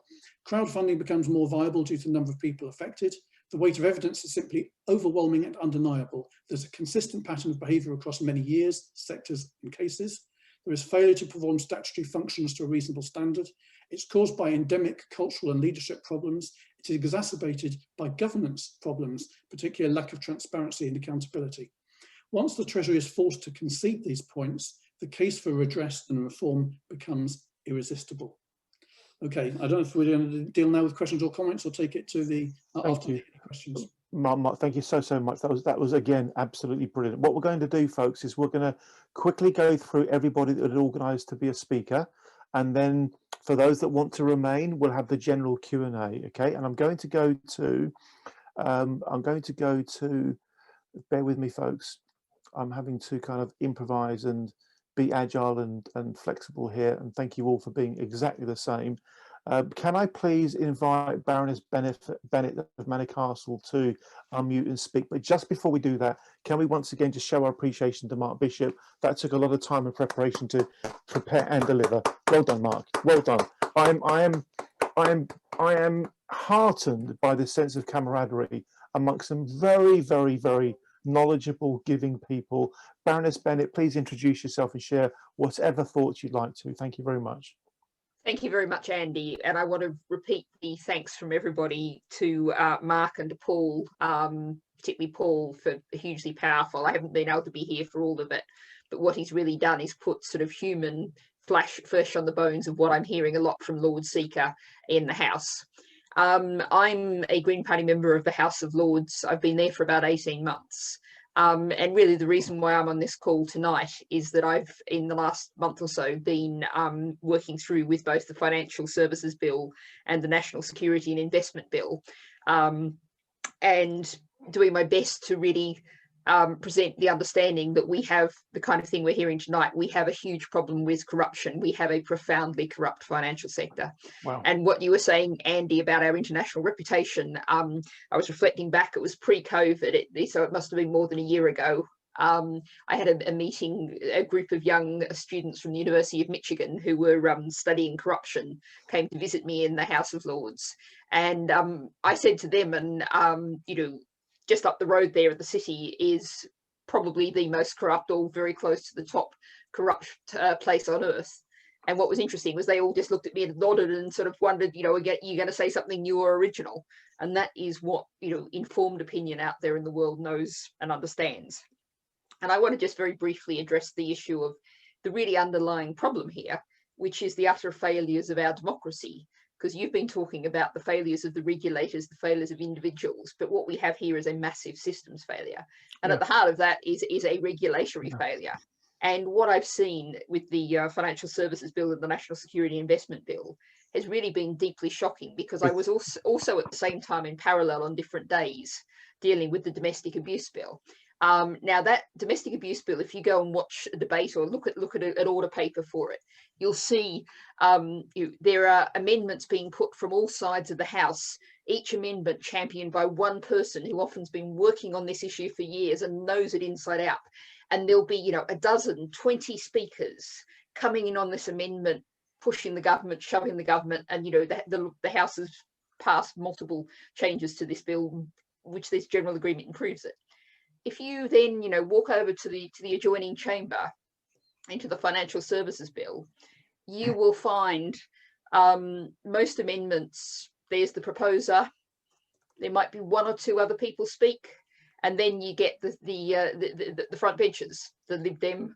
Speaker 8: Crowdfunding becomes more viable due to the number of people affected. The weight of evidence is simply overwhelming and undeniable. There's a consistent pattern of behaviour across many years, sectors and cases. There is failure to perform statutory functions to a reasonable standard. It's caused by endemic cultural and leadership problems. It is exacerbated by governance problems, particularly lack of transparency and accountability. Once the Treasury is forced to concede these points, the case for redress and reform becomes irresistible. Okay, I don't know if we're going to deal now with questions or comments, or take it to the after the questions.
Speaker 1: Mark, thank you so much. That was again absolutely brilliant. What we're going to do, folks, is we're going to quickly go through everybody that had organised to be a speaker, and then for those that want to remain, we'll have the general Q&A. Okay, and I'm going to go to, bear with me, folks. I'm having to kind of improvise and be agile and flexible here, and thank you all for being exactly the same. Can I please invite Baroness Bennett of Manor Castle to unmute and speak? But just before we do that, can we once again just show our appreciation to Mark Bishop? That took a lot of time and preparation to prepare and deliver. Well done, Mark. Well done. I am heartened by the sense of camaraderie amongst some very, very, very knowledgeable, giving people. Baroness Bennett, please introduce yourself and share whatever thoughts you'd like to. Thank you very much.
Speaker 9: Thank you very much, Andy. And I want to repeat the thanks from everybody to Mark and to Paul, particularly Paul, for hugely powerful. I haven't been able to be here for all of it, but what he's really done is put sort of human flesh on the bones of what I'm hearing a lot from Lord Seeker in the House. I'm a Green Party member of the House of Lords. I've been there for about 18 months. And really the reason why I'm on this call tonight is that I've, in the last month or so, been working through with both the Financial Services Bill and the National Security and Investment Bill, and doing my best to really present the understanding that we have the kind of thing we're hearing tonight. We have a huge problem with corruption. We have a profoundly corrupt financial sector. Wow. And what you were saying, Andy, about our international reputation, I was reflecting back, it was pre-COVID, so it must have been more than a year ago. I had a meeting, a group of young students from the University of Michigan who were studying corruption, came to visit me in the House of Lords. And I said to them, and you know, just up the road there at the city is probably the most corrupt, or very close to the top corrupt place on earth. And what was interesting was they all just looked at me and nodded and sort of wondered, you know, you're going to say something new or original. And that is what, you know, informed opinion out there in the world knows and understands. And I want to just very briefly address the issue of the really underlying problem here, which is the utter failures of our democracy. Because you've been talking about the failures of the regulators, the failures of individuals, but what we have here is a massive systems failure. And at the heart of that is a regulatory failure. And what I've seen with the Financial Services Bill and the National Security Investment Bill has really been deeply shocking, because I was also at the same time in parallel on different days dealing with the Domestic Abuse Bill. Now that Domestic Abuse Bill, if you go and watch a debate or look at an order paper for it, you'll see there are amendments being put from all sides of the House, each amendment championed by one person who often's been working on this issue for years and knows it inside out. And there'll be, you know, a dozen, 20 speakers coming in on this amendment, pushing the government, shoving the government, and, you know, the House has passed multiple changes to this bill, which this general agreement improves it. if you then, you know, walk over to the adjoining chamber into the Financial Services Bill, you will find most amendments, there's the proposer, there might be one or two other people speak, and then you get the front benchers, the Lib Dem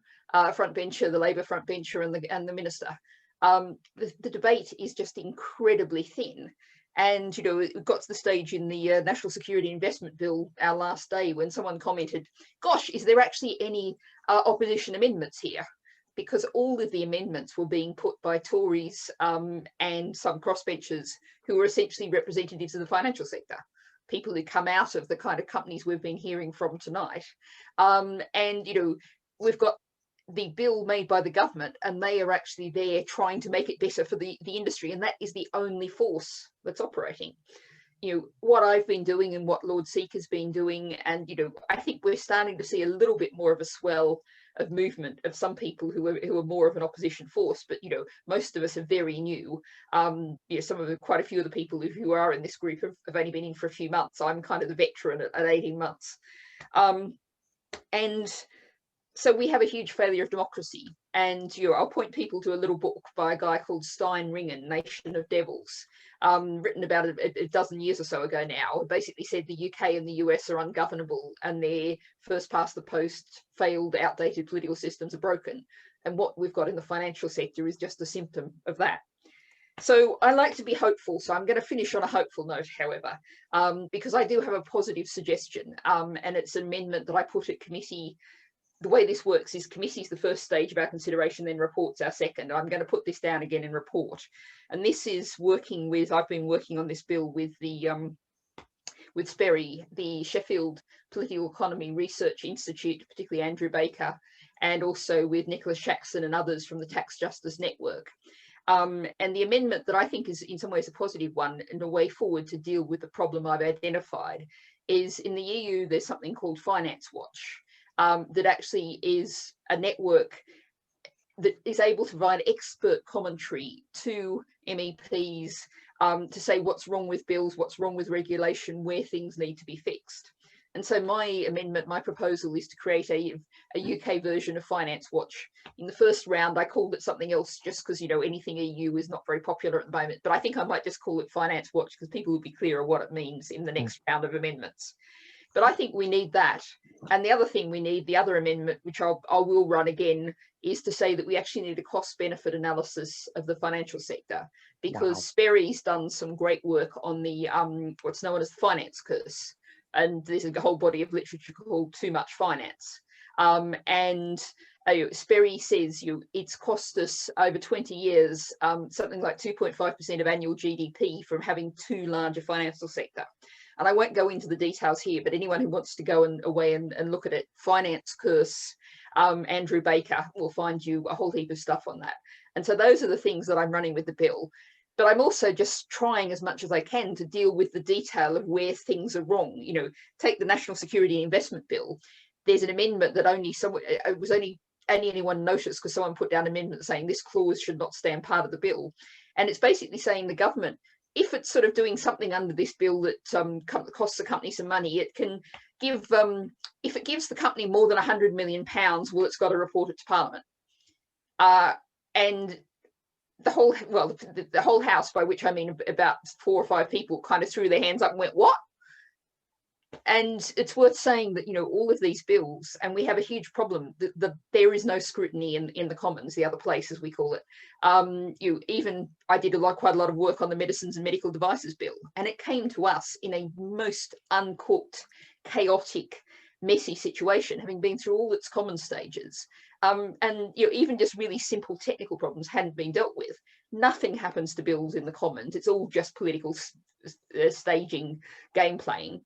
Speaker 9: front bencher, the Labour front bencher, and the minister. The debate is just incredibly thin. And, you know, it got to the stage in the National Security Investment Bill, our last day, when someone commented, gosh, is there actually any opposition amendments here? Because all of the amendments were being put by Tories and some crossbenchers who were essentially representatives of the financial sector, people who come out of the kind of companies we've been hearing from tonight. And, you know, we've got the bill made by the government, and they are actually there trying to make it better for the industry, and that is the only force that's operating. You know, what I've been doing and what Lord Seeker's been doing, and, you know, I think we're starting to see a little bit more of a swell of movement of some people who are more of an opposition force, but, you know, most of us are very new. You know, quite a few of the people who are in this group have only been in for a few months. I'm kind of the veteran at 18 months. And so we have a huge failure of democracy. And, you know, I'll point people to a little book by a guy called Stein Ringen, Nation of Devils, written about a dozen years or so ago now. It basically said the UK and the US are ungovernable, and their first past the post, failed, outdated political systems are broken. And what we've got in the financial sector is just a symptom of that. So I like to be hopeful. So I'm going to finish on a hopeful note, however, because I do have a positive suggestion, and it's an amendment that I put at committee. The way this works is committee is the first stage of our consideration, then reports our second. I'm going to put this down again in report. And this is working with, I've been working on this bill with with SPERI, the Sheffield Political Economy Research Institute, particularly Andrew Baker, and also with Nicholas Shaxson and others from the Tax Justice Network. And the amendment that I think is in some ways a positive one and a way forward to deal with the problem I've identified is, in the EU, there's something called Finance Watch. That actually is a network that is able to provide expert commentary to MEPs to say what's wrong with bills, what's wrong with regulation, where things need to be fixed. And so my amendment, my proposal is to create a UK version of Finance Watch. In the first round, I called it something else just because, you know, anything EU is not very popular at the moment. But I think I might just call it Finance Watch because people will be clearer what it means in the next round of amendments. But I think we need that. And the other thing we need, the other amendment, which I will run again, is to say that we actually need a cost-benefit analysis of the financial sector, because SPERI's done some great work on the what's known as the finance curse. And there's a whole body of literature called Too Much Finance. And SPERI says it's cost us over 20 years something like 2.5% of annual GDP from having too large a financial sector. And I won't go into the details here, but anyone who wants to go away and look at it, Finance Curse, Andrew Baker will find you a whole heap of stuff on that. And so those are the things that I'm running with the bill. But I'm also just trying as much as I can to deal with the detail of where things are wrong. You know, take the National Security Investment Bill. There's an amendment that only anyone noticed because someone put down an amendment saying this clause should not stand part of the bill. And it's basically saying the government, if it's sort of doing something under this bill that costs the company some money, it can give, if it gives the company more than £100 million, well, it's got to report it to Parliament. And the whole House, by which I mean about 4 or 5 people, kind of threw their hands up and went, what? And it's worth saying that, you know, all of these bills, and we have a huge problem, there is no scrutiny in the Commons, the other place, as we call it. I did quite a lot of work on the Medicines and Medical Devices Bill, and it came to us in a most uncooked, chaotic, messy situation, having been through all its common stages. And even just really simple technical problems hadn't been dealt with. Nothing happens to bills in the Commons. It's all just political staging, game playing.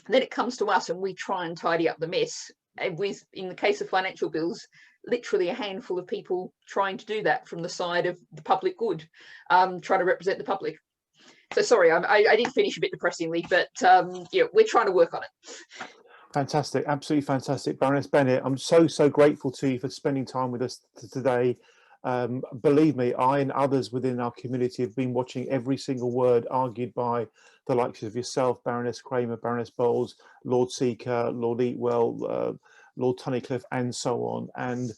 Speaker 9: And then it comes to us and we try and tidy up the mess with, in the case of financial bills, literally a handful of people trying to do that from the side of the public good, trying to represent the public. So sorry, I did finish a bit depressingly, but we're trying to work on it.
Speaker 1: Fantastic, absolutely fantastic. Baroness Bennett, I'm so grateful to you for spending time with us today. Believe me, I and others within our community have been watching every single word argued by the likes of yourself, Baroness Kramer, Baroness Bowles, Lord Seeker, Lord Eatwell, Lord Tunnicliffe, and so on. And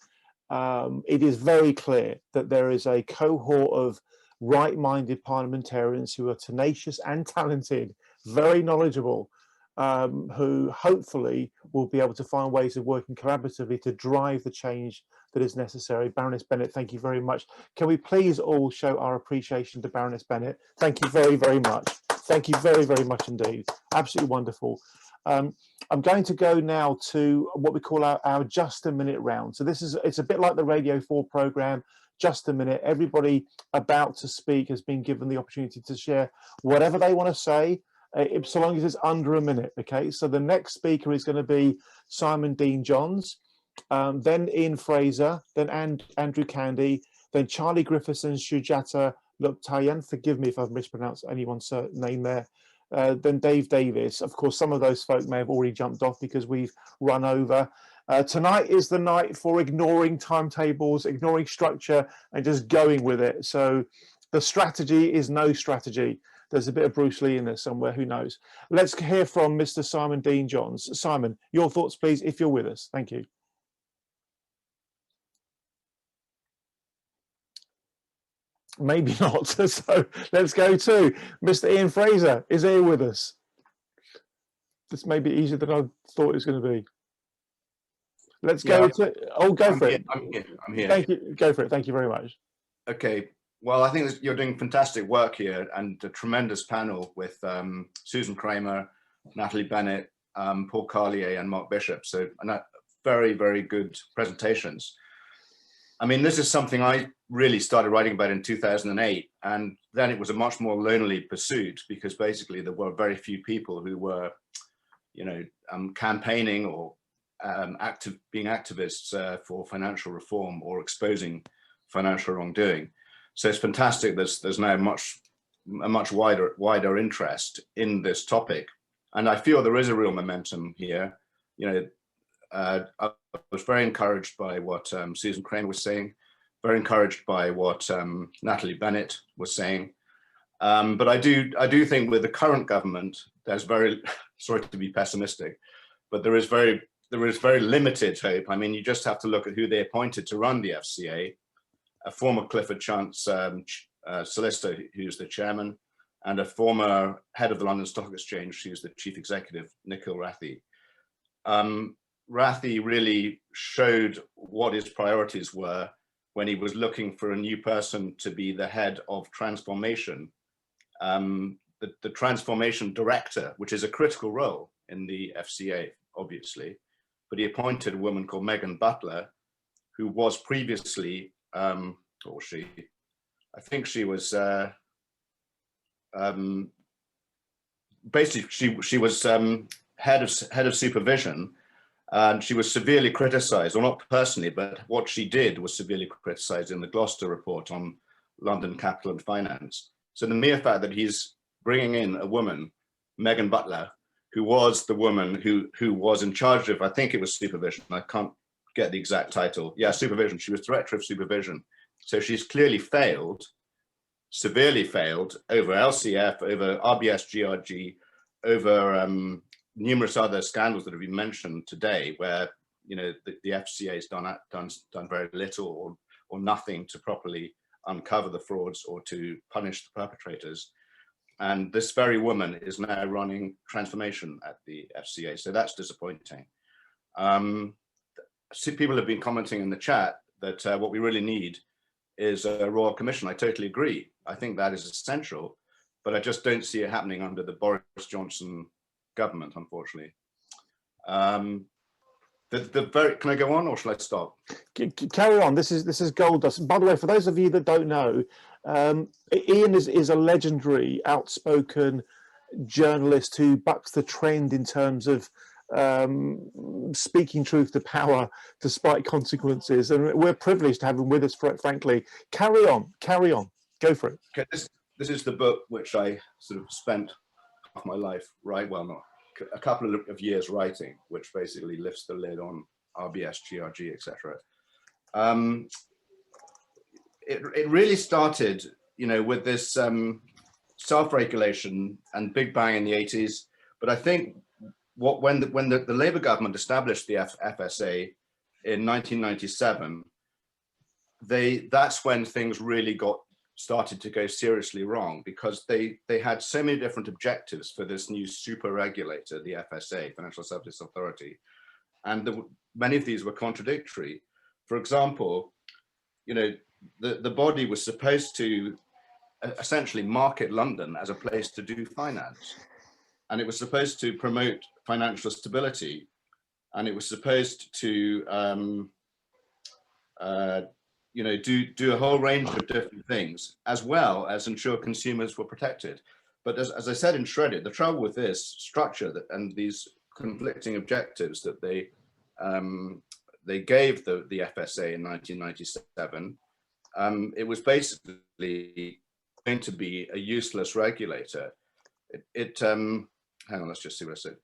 Speaker 1: it is very clear that there is a cohort of right-minded parliamentarians who are tenacious and talented, very knowledgeable, who hopefully will be able to find ways of working collaboratively to drive the change that is necessary. Baroness Bennett, thank you very much. Can we please all show our appreciation to Baroness Bennett? Thank you very, very much. Thank you very, very much indeed. Absolutely wonderful. I'm going to go now to what we call our Just a Minute round. So it's a bit like the Radio 4 programme, Just a Minute. Everybody about to speak has been given the opportunity to share whatever they want to say, so long as it's under a minute, okay? So the next speaker is going to be Simon Dean Johns, then Ian Fraser, then Andrew Candy, then Charlie Griffiths and Sujata Luptayan. Forgive me if I've mispronounced anyone's name there. Then Dave Davis. Of course, some of those folk may have already jumped off because we've run over. Tonight is the night for ignoring timetables, ignoring structure, and just going with it. So the strategy is no strategy. There's a bit of Bruce Lee in there somewhere, who knows. Let's hear from Mr. Simon Dean Johns. Simon, your thoughts, please, if you're with us. Thank you. Maybe not. So let's go to Mr. Ian Fraser. Is here with us? This may be easier than I thought it was going to be. Let's go to. Oh, go for it.
Speaker 10: I'm here.
Speaker 1: Thank you. Go for it. Thank you very much.
Speaker 10: Okay. Well, I think you're doing fantastic work here, and a tremendous panel with Susan Kramer, Natalie Bennett, Paul Carlier, and Mark Bishop. So, very, very good presentations. I mean, this is something I really started writing about in 2008, and then it was a much more lonely pursuit because basically there were very few people who were, you know, campaigning or being activists for financial reform or exposing financial wrongdoing. So it's fantastic. There's now a much wider interest in this topic, and I feel there is a real momentum here. You know, I was very encouraged by what Susan Crane was saying, very encouraged by what Natalie Bennett was saying. But I do think with the current government, there's very, sorry to be pessimistic, but there is very limited hope. I mean, you just have to look at who they appointed to run the FCA, a former Clifford Chance solicitor who's the chairman, and a former head of the London Stock Exchange who's the chief executive, Nikhil Rathi. Rathi really showed what his priorities were when he was looking for a new person to be the head of transformation, the transformation director, which is a critical role in the FCA, obviously. But he appointed a woman called Megan Butler, who was previously, I think she was, basically she was head of supervision. And she was severely criticised, or not personally, but what she did was severely criticised in the Gloucester report on London capital and finance. So the mere fact that he's bringing in a woman, Megan Butler, who was the woman who was in charge of, I think it was supervision. I can't get the exact title. Yeah, supervision. She was director of supervision. So she's clearly failed, severely failed over LCF, over RBS GRG, over numerous other scandals that have been mentioned today, where you know the FCA has done very little or nothing to properly uncover the frauds or to punish the perpetrators. And this very woman is now running transformation at the FCA, so that's disappointing. People have been commenting in the chat that what we really need is a royal commission. I totally agree. I think that is essential, but I just don't see it happening under the Boris Johnson government, unfortunately. Can I go on or shall I stop?
Speaker 1: Carry on. This is gold dust. By the way, for those of you that don't know, Ian is a legendary, outspoken journalist who bucks the trend in terms of speaking truth to power despite consequences, and we're privileged to have him with us. Frankly, carry on, go for it.
Speaker 10: Okay, this is the book which I sort of spent half my life, a couple of years writing, which basically lifts the lid on RBS, GRG, etc. it really started, you know, with this self-regulation and Big Bang in the 80s. But I think when the Labour government established the FSA in 1997, that's when things really started to go seriously wrong, because they had so many different objectives for this new super regulator, the FSA, Financial Services Authority, and many of these were contradictory. For example, you know, the body was supposed to essentially market London as a place to do finance, and it was supposed to promote financial stability, and it was supposed to you know, do a whole range of different things, as well as ensure consumers were protected. But as I said in Shredded, the trouble with this structure and these conflicting objectives that they gave the FSA in 1997, it was basically going to be a useless regulator. Hang on, let's just see what I said.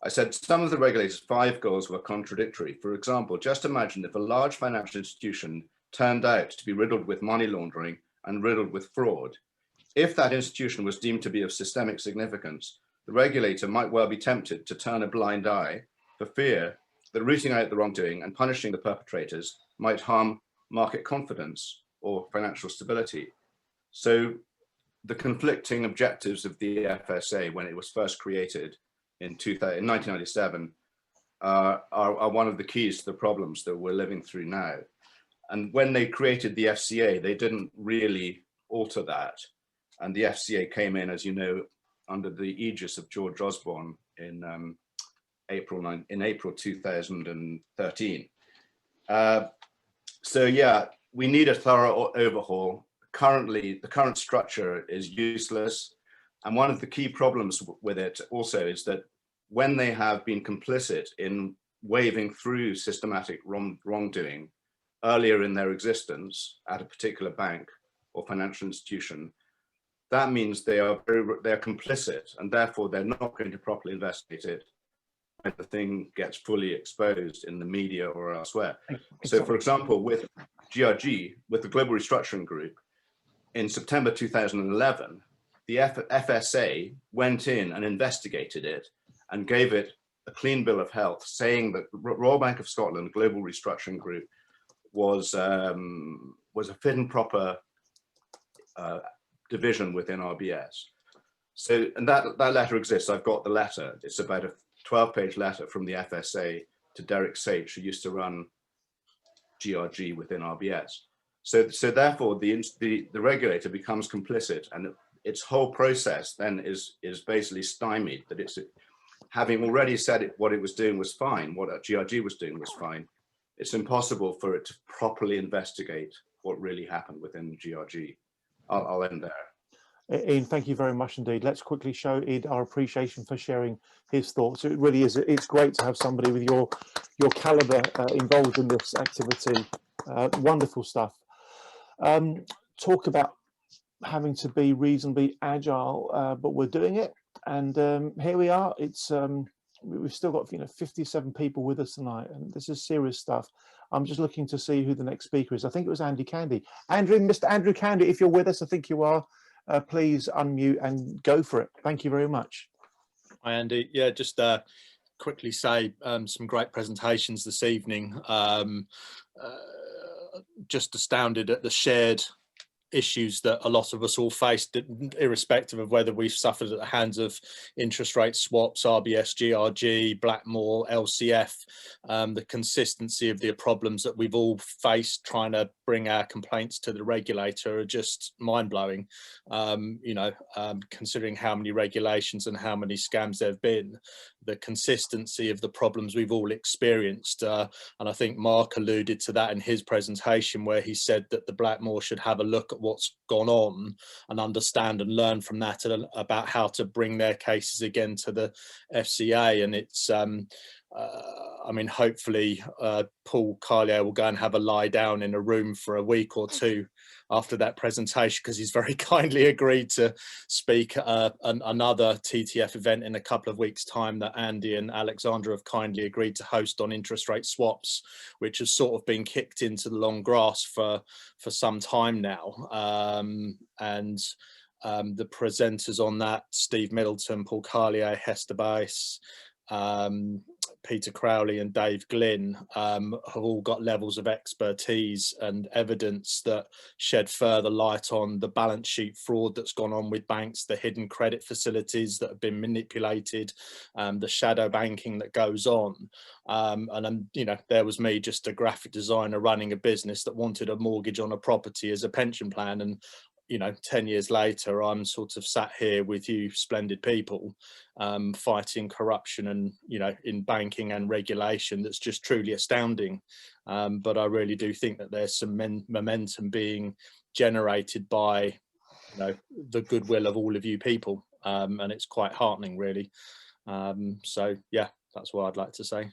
Speaker 10: I said some of the regulator's 5 goals were contradictory. For example, just imagine if a large financial institution turned out to be riddled with money laundering and riddled with fraud. If that institution was deemed to be of systemic significance, the regulator might well be tempted to turn a blind eye for fear that rooting out the wrongdoing and punishing the perpetrators might harm market confidence or financial stability. So the conflicting objectives of the FSA when it was first created in 1997 are one of the keys to the problems that we're living through now. And when they created the FCA, they didn't really alter that. And the FCA came in, as you know, under the aegis of George Osborne in April 2013. So yeah, we need a thorough overhaul. Currently, the current structure is useless. And one of the key problems with it also is that when they have been complicit in waving through systematic wrongdoing earlier in their existence at a particular bank or financial institution, that means they're complicit, and therefore they're not going to properly investigate it when the thing gets fully exposed in the media or elsewhere. So for example, with GRG, with the Global Restructuring Group, in September 2011, the FSA went in and investigated it and gave it a clean bill of health, saying that Royal Bank of Scotland Global Restructuring Group was a fit and proper division within RBS. So, and that letter exists. I've got the letter. It's about a 12-page letter from the FSA to Derek Sage, who used to run GRG within RBS. So therefore, the regulator becomes complicit, and its whole process then is basically stymied. That it's, having already said what it was doing was fine, what GRG was doing was fine, it's impossible for it to properly investigate what really happened within GRG. I'll end there.
Speaker 1: Ian, thank you very much indeed. Let's quickly show Ian our appreciation for sharing his thoughts. It really is, it's great to have somebody with your caliber involved in this activity. Wonderful stuff. Talk about having to be reasonably agile, but we're doing it. And here we are. It's we've still got 57 people with us tonight, and this is serious stuff. I'm just looking to see who the next speaker is. I think it was Andy Candy. Mr. Andrew Candy, if you're with us, I think you are. Please unmute and go for it. Thank you very much.
Speaker 11: Hi, Andy. Yeah, just quickly say some great presentations this evening. Just astounded at the shared issues that a lot of us all faced, irrespective of whether we've suffered at the hands of interest rate swaps, RBS, GRG, Blackmore, LCF. The consistency of the problems that we've all faced trying to bring our complaints to the regulator are just mind-blowing. Considering how many regulations and how many scams there have been, the consistency of the problems we've all experienced. And I think Mark alluded to that in his presentation, where he said that the Blackmore should have a look at what's gone on and understand and learn from that about how to bring their cases again to the FCA. And it's I mean, hopefully Paul Carlier will go and have a lie down in a room for a week or two after that presentation, because he's very kindly agreed to speak at another TTF event in a couple of weeks' time that Andy and Alexandra have kindly agreed to host on interest rate swaps, which has sort of been kicked into the long grass for some time now. The presenters on that, Steve Middleton, Paul Carlier, Hester Bass, Peter Crowley and Dave Glynn have all got levels of expertise and evidence that shed further light on the balance sheet fraud that's gone on with banks, the hidden credit facilities that have been manipulated, the shadow banking that goes on. You know, there was me, just a graphic designer running a business that wanted a mortgage on a property as a pension plan, and you know, 10 years later, I'm sort of sat here with you splendid people fighting corruption and, you know, in banking and regulation. That's just truly astounding. But I really do think that there's some momentum being generated by, you know, the goodwill of all of you people. And it's quite heartening, really. So, yeah, that's what I'd like to say.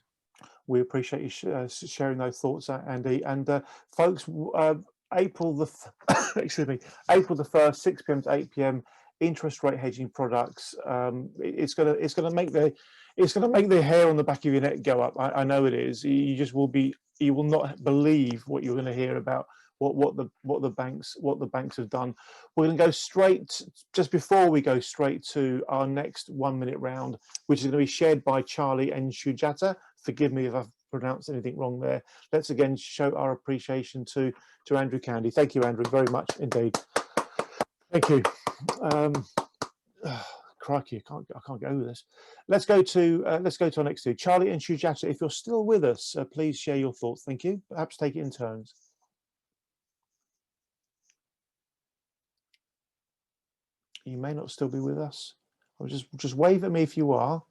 Speaker 1: We appreciate you sharing those thoughts, Andy. And folks, April the 1st, 6 p.m. to 8 p.m. interest rate hedging products. It's gonna make the hair on the back of your neck go up. I know it is. You will not believe what you're going to hear about what the banks have done. We're going to go straight, just before we go straight to our next 1 minute round, which is going to be shared by Charlie and Sujata. Forgive me if I've pronounced anything wrong there. Let's again show our appreciation to Andrew Candy. Thank you, Andrew, very much indeed. Thank you. Crikey, I can't go with this. Let's go to our next two. Charlie and Sujata, if you're still with us, please share your thoughts. Thank you. Perhaps take it in turns. You may not still be with us. Or just wave at me if you are.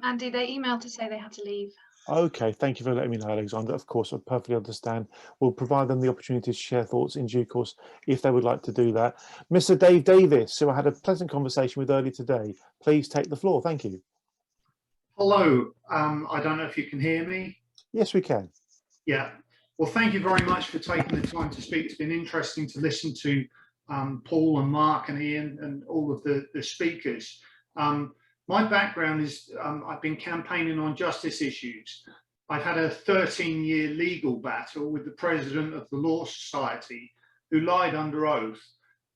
Speaker 3: Andy, they emailed to say they had to leave.
Speaker 1: Okay, thank you for letting me know, Alexander. Of course, I perfectly understand. We'll provide them the opportunity to share thoughts in due course if they would like to do that. Mr. Dave Davis, who I had a pleasant conversation with earlier today, please take the floor. Thank you.
Speaker 12: Hello. I don't know if you can hear me.
Speaker 1: Yes, we can.
Speaker 12: Yeah. Well, thank you very much for taking the time to speak. It's been interesting to listen to Paul and Mark and Ian and all of the speakers. My background is I've been campaigning on justice issues. I've had a 13-year legal battle with the president of the Law Society, who lied under oath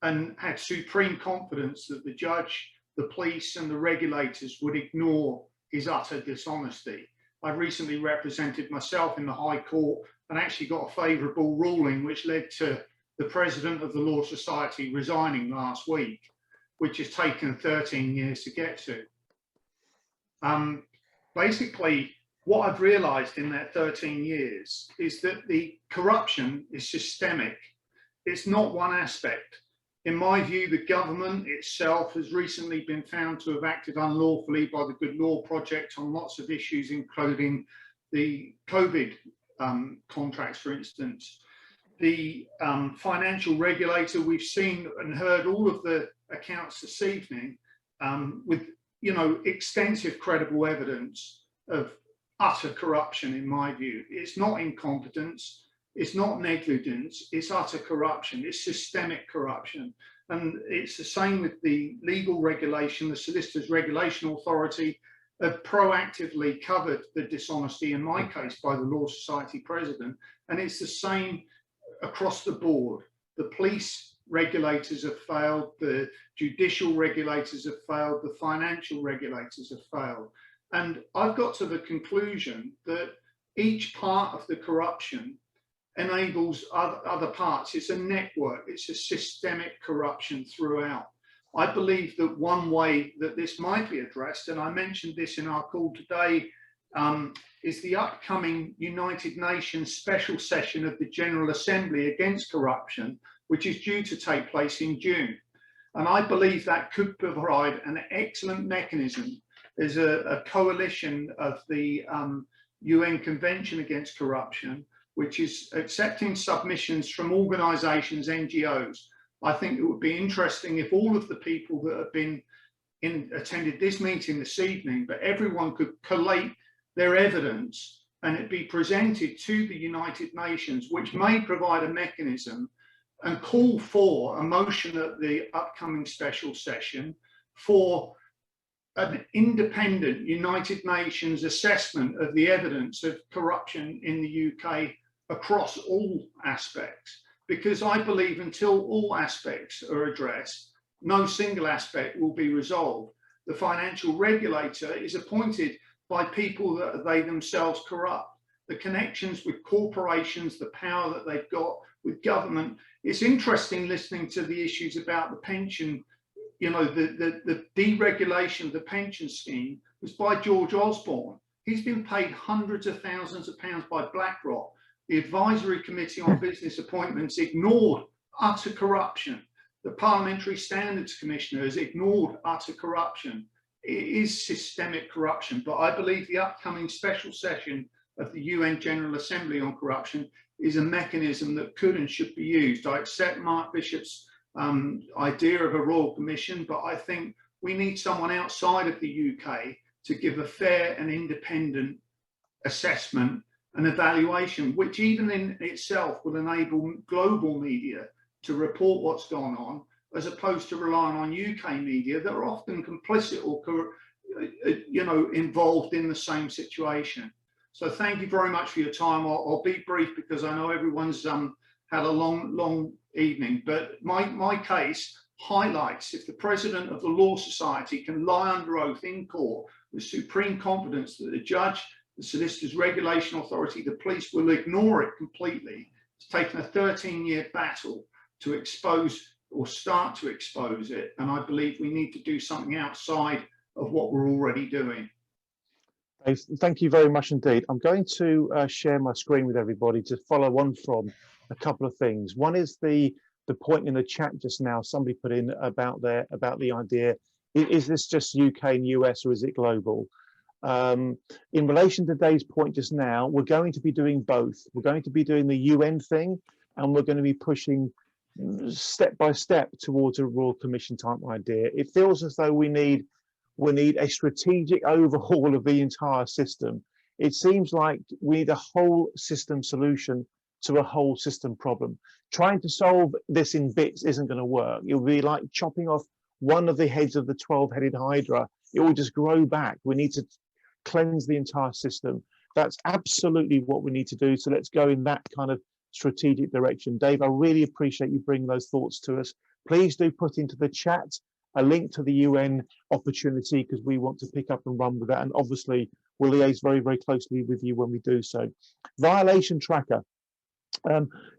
Speaker 12: and had supreme confidence that the judge, the police and the regulators would ignore his utter dishonesty. I recently represented myself in the High Court and actually got a favourable ruling which led to the president of the Law Society resigning last week, which has taken 13 years to get to. Basically, what I've realised in that 13 years is that the corruption is systemic. It's not one aspect. In my view, the government itself has recently been found to have acted unlawfully by the Good Law Project on lots of issues, including the COVID contracts, for instance. The financial regulator, we've seen and heard all of the accounts this evening with, you know, extensive credible evidence of utter corruption, in my view. It's not incompetence, it's not negligence, it's utter corruption, it's systemic corruption. And it's the same with the legal regulation. The Solicitors Regulation Authority have proactively covered the dishonesty, in my case, by the Law Society president. And it's the same across the board. The police regulators have failed, the judicial regulators have failed, the financial regulators have failed. And I've got to the conclusion that each part of the corruption enables other parts. It's a network, it's a systemic corruption throughout. I believe that one way that this might be addressed, and I mentioned this in our call today, is the upcoming United Nations special session of the General Assembly against corruption, which is due to take place in June. And I believe that could provide an excellent mechanism. There's a coalition of the UN Convention Against Corruption, which is accepting submissions from organisations, NGOs. I think it would be interesting if all of the people that have been attended this meeting this evening, but everyone could collate their evidence and it be presented to the United Nations, which may provide a mechanism and call for a motion at the upcoming special session for an independent United Nations assessment of the evidence of corruption in the UK across all aspects. Because I believe until all aspects are addressed, no single aspect will be resolved. The financial regulator is appointed by people that they themselves corrupt. The connections with corporations, the power that they've got with government. It's interesting listening to the issues about the pension. You know, the deregulation of the pension scheme was by George Osborne. He's been paid hundreds of thousands of pounds by BlackRock. The Advisory Committee on Business Appointments ignored utter corruption. The Parliamentary Standards Commissioner has ignored utter corruption. It is systemic corruption, but I believe the upcoming special session of the UN General Assembly on corruption is a mechanism that could and should be used. I accept Mark Bishop's idea of a royal commission, but I think we need someone outside of the UK to give a fair and independent assessment and evaluation, which even in itself will enable global media to report what's gone on, as opposed to relying on UK media that are often complicit or involved in the same situation. So thank you very much for your time. I'll be brief because I know everyone's had a long evening, but my case highlights if the president of the Law Society can lie under oath in court with supreme confidence that the judge, the solicitors regulation authority, the police will ignore it completely. It's taken a 13-year battle to expose or start to expose it, and I believe we need to do something outside of what we're already doing.
Speaker 1: Thank you very much indeed. I'm going to share my screen with everybody to follow on from a couple of things. One is the point in the chat just now. Somebody put in about the idea: is this just UK and US or is it global? In relation to Dave's point just now, we're going to be doing both. We're going to be doing the UN thing, and we're going to be pushing step by step towards a Royal Commission type idea. It feels as though we need a strategic overhaul of the entire system. It seems like we need a whole system solution to a whole system problem. Trying to solve this in bits isn't going to work. It'll be like chopping off one of the heads of the 12-headed Hydra. It will just grow back. We need to cleanse the entire system. That's absolutely what we need to do. So let's go in that kind of strategic direction. Dave, I really appreciate you bringing those thoughts to us. Please do put into the chat a link to the UN opportunity, because we want to pick up and run with that, and obviously we'll liaise very, very closely with you when we do so. Violation Tracker.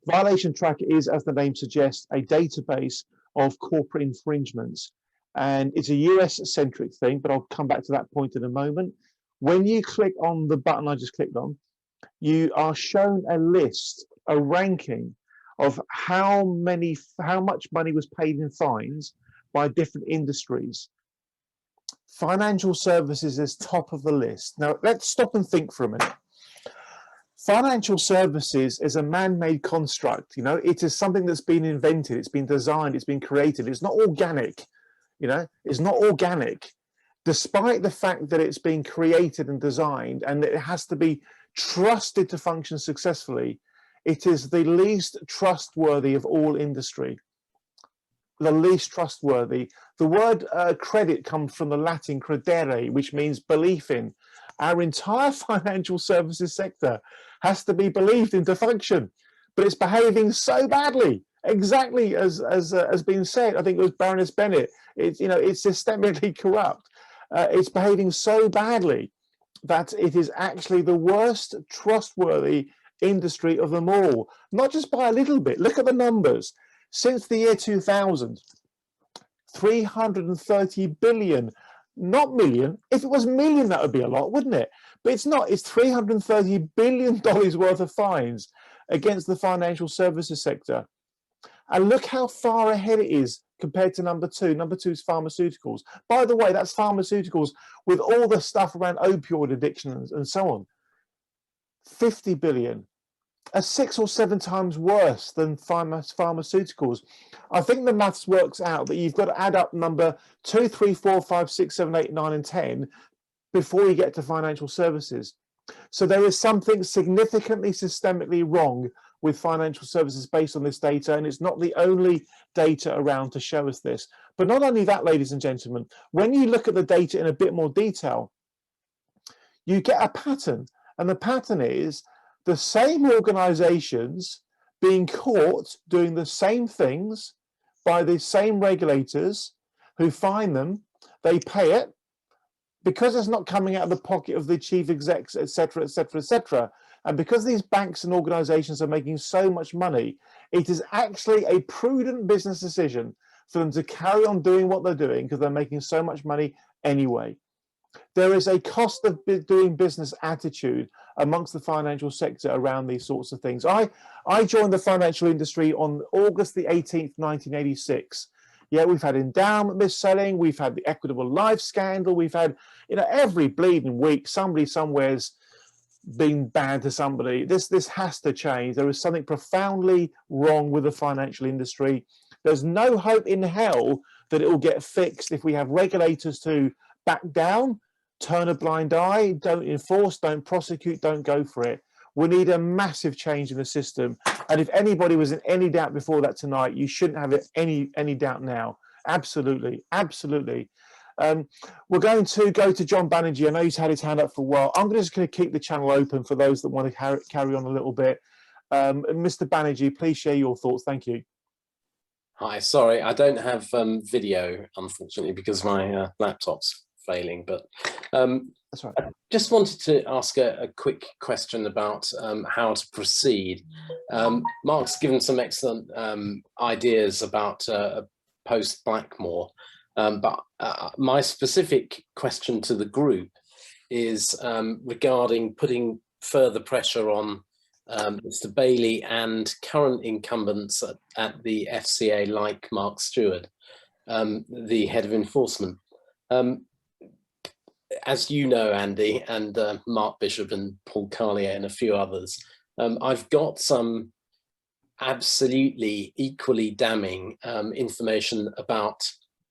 Speaker 1: Violation Tracker is, as the name suggests, a database of corporate infringements, and it's a US-centric thing, but I'll come back to that point in a moment. When you click on the button I just clicked on, you are shown a list, a ranking of how much money was paid in fines by different industries. Financial services is top of the list. Now let's stop and think for a minute. Financial services is a man-made construct. You know, it is something that's been invented, it's been designed, it's been created. It's not organic. You know, it's not organic, despite the fact that it's been created and designed and it has to be trusted to function successfully. It is the least trustworthy of all industry. The least trustworthy. The word credit comes from the Latin credere, which means belief in. Our entire financial services sector has to be believed in to function, but it's behaving so badly. Exactly as been said, I think it was Baroness Bennett. It's, you know, it's systemically corrupt. It's behaving so badly that it is actually the worst trustworthy industry of them all. Not just by a little bit. Look at the numbers. Since the year 2000, 330 billion, not million. If it was million, that would be a lot, wouldn't it? But it's not. It's $330 billion worth of fines against the financial services sector. And look how far ahead it is compared to number two. Number two is pharmaceuticals. By the way, that's pharmaceuticals with all the stuff around opioid addiction and so on. 50 billion. are 6 or 7 times worse than pharmaceuticals. I think the maths works out that you've got to add up number 2, 3, 4, 5, 6, 7, 8, 9, and 10 before you get to financial services. So there is something significantly systemically wrong with financial services based on this data, and it's not the only data around to show us this. But not only that, ladies and gentlemen, when you look at the data in a bit more detail, you get a pattern, and the pattern is the same organizations being caught doing the same things by the same regulators who fine them, they pay it, because it's not coming out of the pocket of the chief execs, etc., etc., etc. And because these banks and organizations are making so much money, it is actually a prudent business decision for them to carry on doing what they're doing because they're making so much money anyway. There is a cost of doing business attitude amongst the financial sector around these sorts of things. I joined the financial industry on August the 18th, 1986. Yeah, we've had endowment mis-selling, we've had the Equitable Life scandal, we've had, you know, every bleeding week somebody somewhere's being bad to somebody. This has to change. There is something profoundly wrong with the financial industry. There's no hope in hell that it will get fixed if we have regulators to back down, turn a blind eye, don't enforce, don't prosecute, don't go for it. We need a massive change in the system. And if anybody was in any doubt before that tonight, you shouldn't have any doubt now. Absolutely, absolutely. We're going to go to John Banerjee. I know he's had his hand up for a while. I'm just going to keep the channel open for those that want to carry on a little bit. Mr. Banerjee, please share your thoughts. Thank you.
Speaker 13: Hi, sorry, I don't have video, unfortunately, because my laptop's failing, but
Speaker 1: that's right.
Speaker 13: I just wanted to ask a quick question about how to proceed. Mark's given some excellent ideas about post-Blackmore, but my specific question to the group is regarding putting further pressure on Mr. Bailey and current incumbents at the FCA, like Mark Stewart, the head of enforcement. As you know, Andy, and Mark Bishop and Paul Carlier and a few others, I've got some absolutely equally damning information about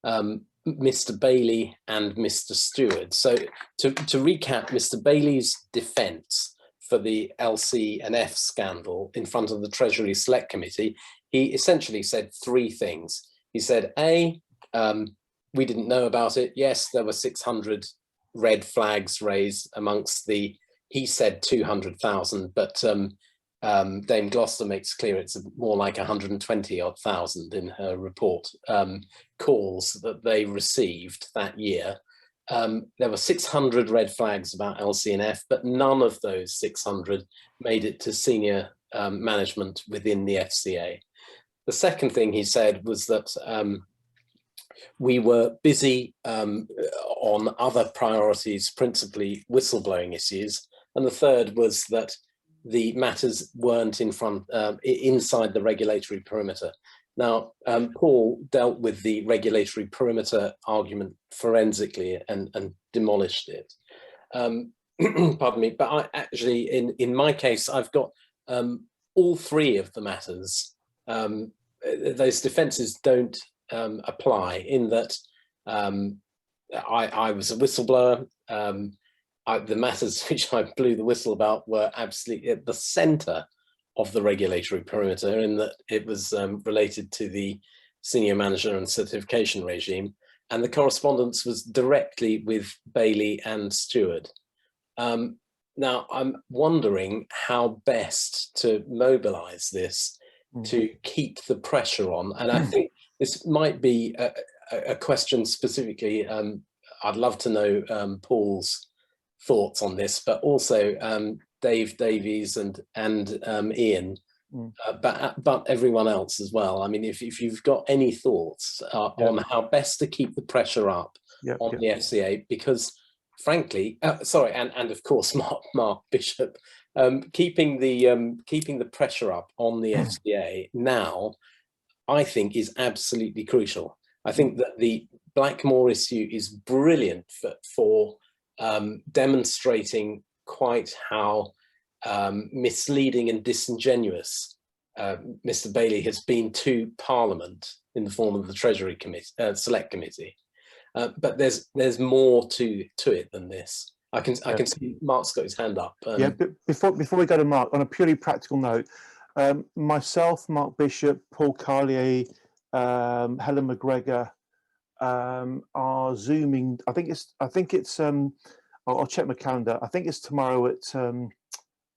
Speaker 13: Mr. Bailey and Mr. Stewart. So to recap, Mr. Bailey's defence for the LC and F scandal in front of the Treasury Select Committee, he essentially said 3 things. He said, A, we didn't know about it. Yes, there were 600 red flags raised amongst the, he said 200,000, but Dame Gloucester makes clear it's more like 120,000 in her report, calls that they received that year. There were 600 red flags about LC&F, but none of those 600 made it to senior management within the FCA. The second thing he said was that we were busy on other priorities, principally whistleblowing issues. And the third was that the matters weren't inside the regulatory perimeter. Now, Paul dealt with the regulatory perimeter argument forensically and demolished it. Pardon me, but I actually, in my case, I've got all 3 of the matters. Those defences don't apply, in that I was a whistleblower. The matters which I blew the whistle about were absolutely at the centre of the regulatory perimeter, in that it was related to the senior manager and certification regime, and the correspondence was directly with Bailey and Stewart. Now, I'm wondering how best to mobilise this to keep the pressure on, and I think this might be a question specifically. I'd love to know Paul's thoughts on this, but also Dave Davies and Ian, but everyone else as well. I mean, if you've got any thoughts on how best to keep the pressure up on the FCA, because frankly, sorry, and of course Mark Bishop, keeping the pressure up on the FCA now, I think, is absolutely crucial. I think that the Blackmore issue is brilliant for demonstrating quite how misleading and disingenuous Mr. Bailey has been to Parliament in the form of the Treasury Committee, Select Committee. But there's more to it than this. I can see Mark's got his hand up.
Speaker 1: Yeah, but before we go to Mark, on a purely practical note, myself, Mark Bishop, Paul Carlier, Helen McGregor are zooming. I think it's I'll check my calendar. I think it's tomorrow at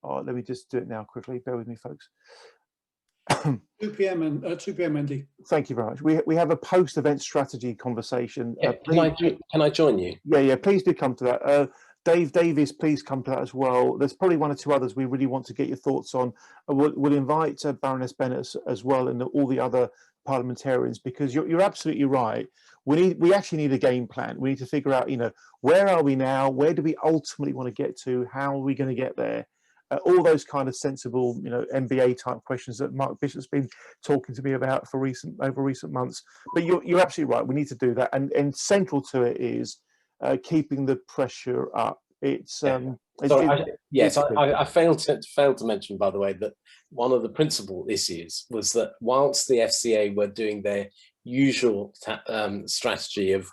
Speaker 1: let me just do it now quickly. Bear with me, folks.
Speaker 8: 2 p.m. and 2 p.m. Andy.
Speaker 1: Thank you very much. We have a post-event strategy conversation.
Speaker 13: Yeah, can I join you?
Speaker 1: Yeah, please do come to that. Dave Davies, please come to that as well. There's probably one or two others we really want to get your thoughts on. We'll invite Baroness Bennett as well, and all the other parliamentarians, because you're absolutely right. We actually need a game plan. We need to figure out, where are we now? Where do we ultimately want to get to? How are we going to get there? All those kind of sensible, MBA type questions that Mark Bishop's been talking to me about for over recent months. But you're absolutely right. We need to do that, and central to it is keeping the pressure up. It's
Speaker 13: I failed to mention, by the way, that one of the principal issues was that whilst the FCA were doing their usual strategy of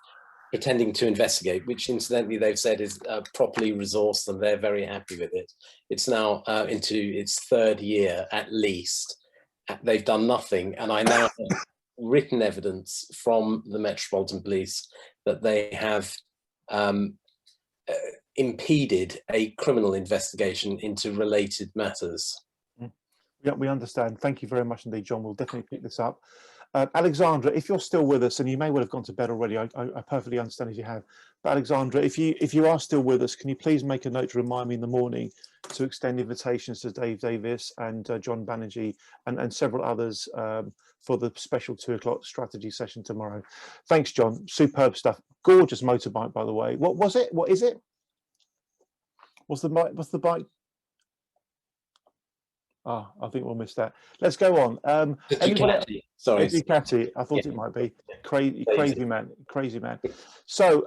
Speaker 13: pretending to investigate, which incidentally they've said is properly resourced and they're very happy with it. It's now into its third year at least. They've done nothing, and I now have written evidence from the Metropolitan Police that they have impeded a criminal investigation into related matters.
Speaker 1: Yeah, we understand. Thank you very much indeed, John. We'll definitely pick this up. Alexandra, if you're still with us, and you may well have gone to bed already, I perfectly understand if you have. But Alexandra, if you are still with us, can you please make a note to remind me in the morning to extend invitations to Dave Davis and John Banerjee and several others for the special 2 o'clock strategy session tomorrow. Thanks, John. Superb stuff. Gorgeous motorbike, by the way. What was it? What is it? What's the bike? What's the bike? Oh, I think we'll miss that. Let's go on.
Speaker 13: Ducati. Sorry,
Speaker 1: Ducati. I thought it might be crazy man. So,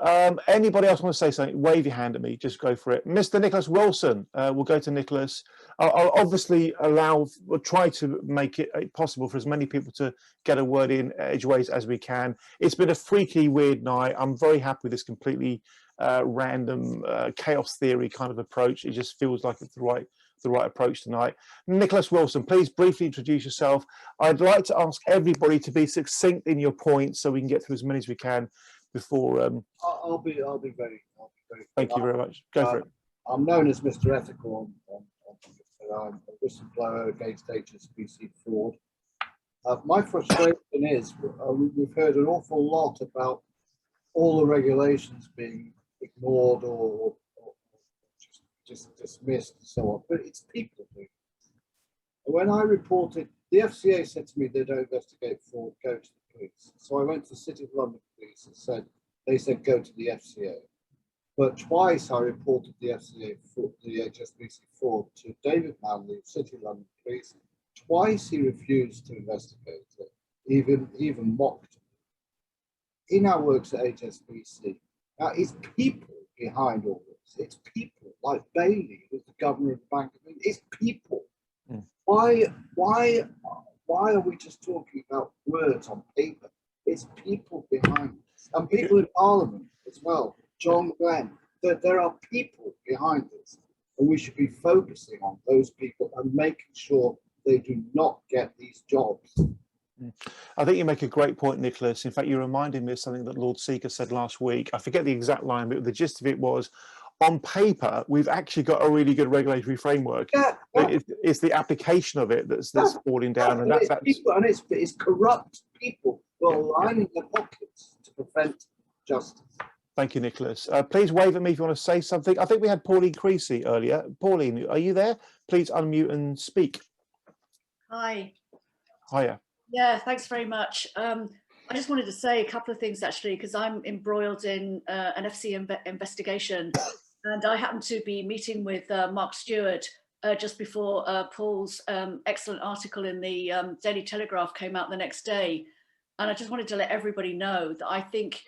Speaker 1: anybody else want to say something? Wave your hand at me. Just go for it. Mr. Nicholas Wilson. We'll go to Nicholas. I'll obviously we'll try to make it possible for as many people to get a word in edgeways as we can. It's been a freaky, weird night. I'm very happy with this completely random chaos theory kind of approach. It just feels like it's the right approach tonight. Nicholas Wilson, please briefly introduce yourself. I'd like to ask everybody to be succinct in your points so we can get through as many as we can before.
Speaker 14: I'll be very.
Speaker 1: Thank you very much. Go for it.
Speaker 14: I'm known as Mr. Ethical on I'm a whistleblower against HSBC fraud. My frustration is we've heard an awful lot about all the regulations being ignored or just dismissed and so on, but it's people doing it. When I reported, the FCA said to me they don't investigate fraud, go to the police. So I went to the City of London Police and they said go to the FCA. But twice I reported the FCA for the HSBC fraud to David Manley, City of London Police. Twice he refused to investigate it, even mocked me. He now works at HSBC. Now it's people behind all this. It's people like Bailey, who's the governor of the Bank of England. It's people. Why are we just talking about words on paper? It's people behind this, and people in Parliament as well. John Glenn, there are people behind this, and we should be focusing on those people and making sure they do not get these jobs.
Speaker 1: I think you make a great point, Nicholas. In fact, you reminded me of something that Lord Seeker said last week. I forget the exact line, but the gist of it was, on paper, we've actually got a really good regulatory framework. Yeah. It's the application of it that's falling down, and that's
Speaker 14: people, and it's corrupt people who are lining their pockets to prevent justice.
Speaker 1: Thank you, Nicholas. Please wave at me if you want to say something. I think we had Pauline Creasy earlier. Pauline, are you there? Please unmute and speak.
Speaker 15: Hi.
Speaker 1: Hiya.
Speaker 15: Yeah, thanks very much. I just wanted to say a couple of things, actually, because I'm embroiled in an FC investigation, and I happened to be meeting with Mark Stewart just before Paul's excellent article in the Daily Telegraph came out the next day. And I just wanted to let everybody know that I think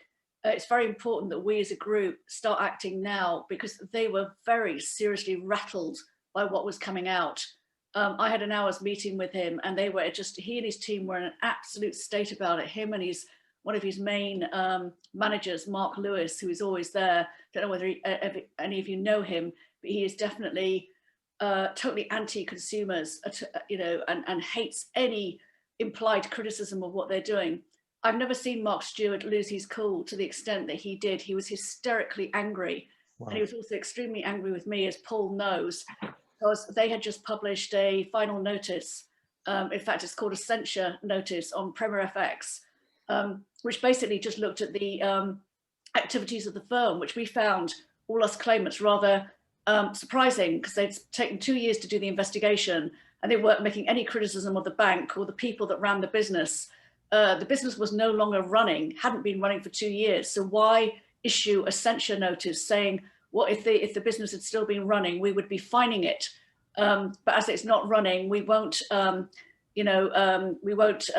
Speaker 15: it's very important that we as a group start acting now, because they were very seriously rattled by what was coming out. I had an hour's meeting with him, and they were just, he and his team were in an absolute state about it. Him and one of his main managers, Mark Lewis, who is always there. Don't know whether any of you know him, but he is definitely totally anti-consumers, you know, and hates any implied criticism of what they're doing. I've never seen Mark Stewart lose his cool to the extent that he did. He was hysterically angry. Wow. And he was also extremely angry with me, as Paul knows, because they had just published a final notice. In fact, it's called a censure notice on Premier FX, which basically just looked at the activities of the firm, which we found, all us claimants, rather surprising, because they'd taken 2 years to do the investigation and they weren't making any criticism of the bank or the people that ran the business. The business was no longer running, hadn't been running for 2 years. So why issue a censure notice saying, what if the business had still been running, we would be fining it. But as it's not running, we won't, we won't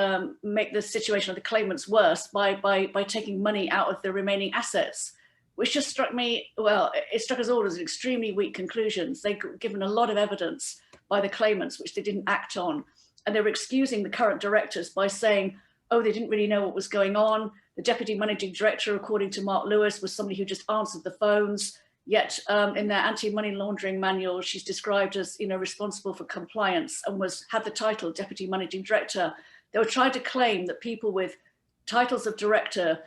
Speaker 15: make the situation of the claimants worse by taking money out of the remaining assets, which just struck me, well, it struck us all as extremely weak conclusions. They'd given a lot of evidence by the claimants, which they didn't act on. And they were excusing the current directors by saying, oh, they didn't really know what was going on. The deputy managing director, according to Mark Lewis, was somebody who just answered the phones. Yet in their anti-money laundering manual, she's described as, you know, responsible for compliance and had the title deputy managing director. They were trying to claim that people with titles of director,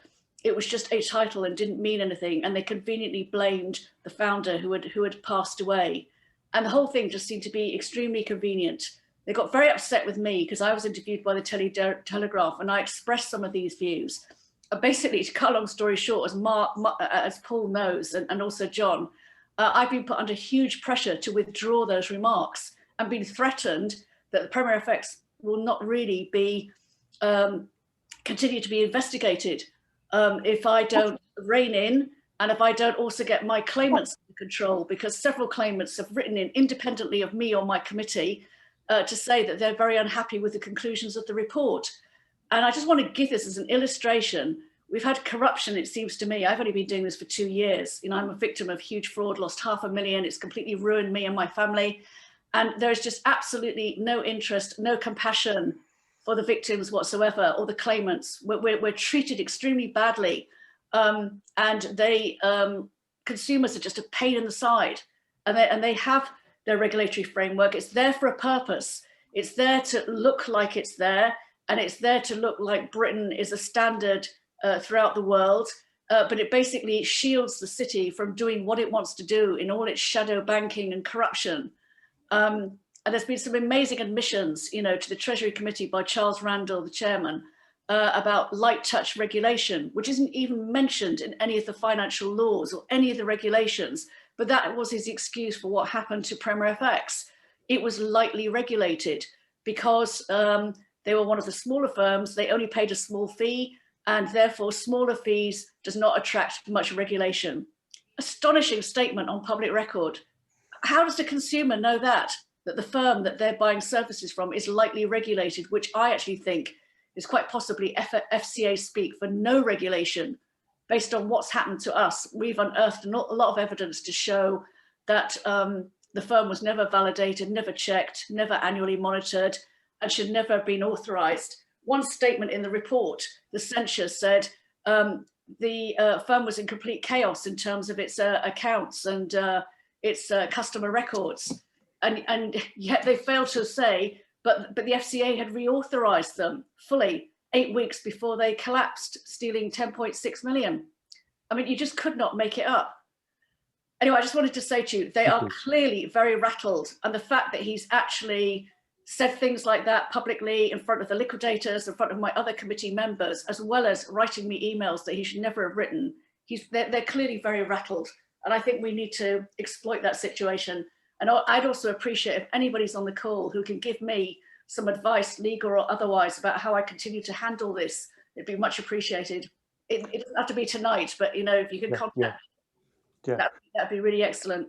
Speaker 15: it was just a title and didn't mean anything. And they conveniently blamed the founder who had passed away. And the whole thing just seemed to be extremely convenient. They got very upset with me because I was interviewed by the Telegraph and I expressed some of these views. Basically, to cut a long story short, as Paul knows, and also John, I've been put under huge pressure to withdraw those remarks and been threatened that the Premier FX will not really be continue to be investigated if I don't rein in and if I don't also get my claimants under control, because several claimants have written in independently of me or my committee to say that they're very unhappy with the conclusions of the report. And I just want to give this as an illustration. We've had corruption, it seems to me. I've only been doing this for 2 years. You know, I'm a victim of huge fraud, lost $500,000. It's completely ruined me and my family. And there's just absolutely no interest, no compassion for the victims whatsoever, or the claimants. We're treated extremely badly. And consumers are just a pain in the side. And they have their regulatory framework. It's there for a purpose. It's there to look like it's there. And it's there to look like Britain is a standard throughout the world, but it basically shields the city from doing what it wants to do in all its shadow banking and corruption. And there's been some amazing admissions, you know, to the Treasury Committee by Charles Randall, the chairman, about light touch regulation, which isn't even mentioned in any of the financial laws or any of the regulations, but that was his excuse for what happened to Premier FX. It was lightly regulated because they were one of the smaller firms. They only paid a small fee, and therefore smaller fees does not attract much regulation. Astonishing statement on public record. How does the consumer know that the firm that they're buying services from is lightly regulated, which I actually think is quite possibly FCA speak for no regulation based on what's happened to us. We've unearthed a lot of evidence to show that the firm was never validated, never checked, never annually monitored, and should never have been authorized. One statement in the report, the censure said the firm was in complete chaos in terms of its accounts and its customer records. And yet they failed to say, but the FCA had reauthorized them fully 8 weeks before they collapsed, stealing 10.6 million. I mean, you just could not make it up. Anyway, I just wanted to say to you, they are clearly very rattled. And the fact that he's actually said things like that publicly in front of the liquidators, in front of my other committee members, as well as writing me emails that he should never have written, they're clearly very rattled. And I think we need to exploit that situation. And I'd also appreciate if anybody's on the call who can give me some advice, legal or otherwise, about how I continue to handle this. It'd be much appreciated. It doesn't have to be tonight, but you know, if you could contact me, that'd be really excellent.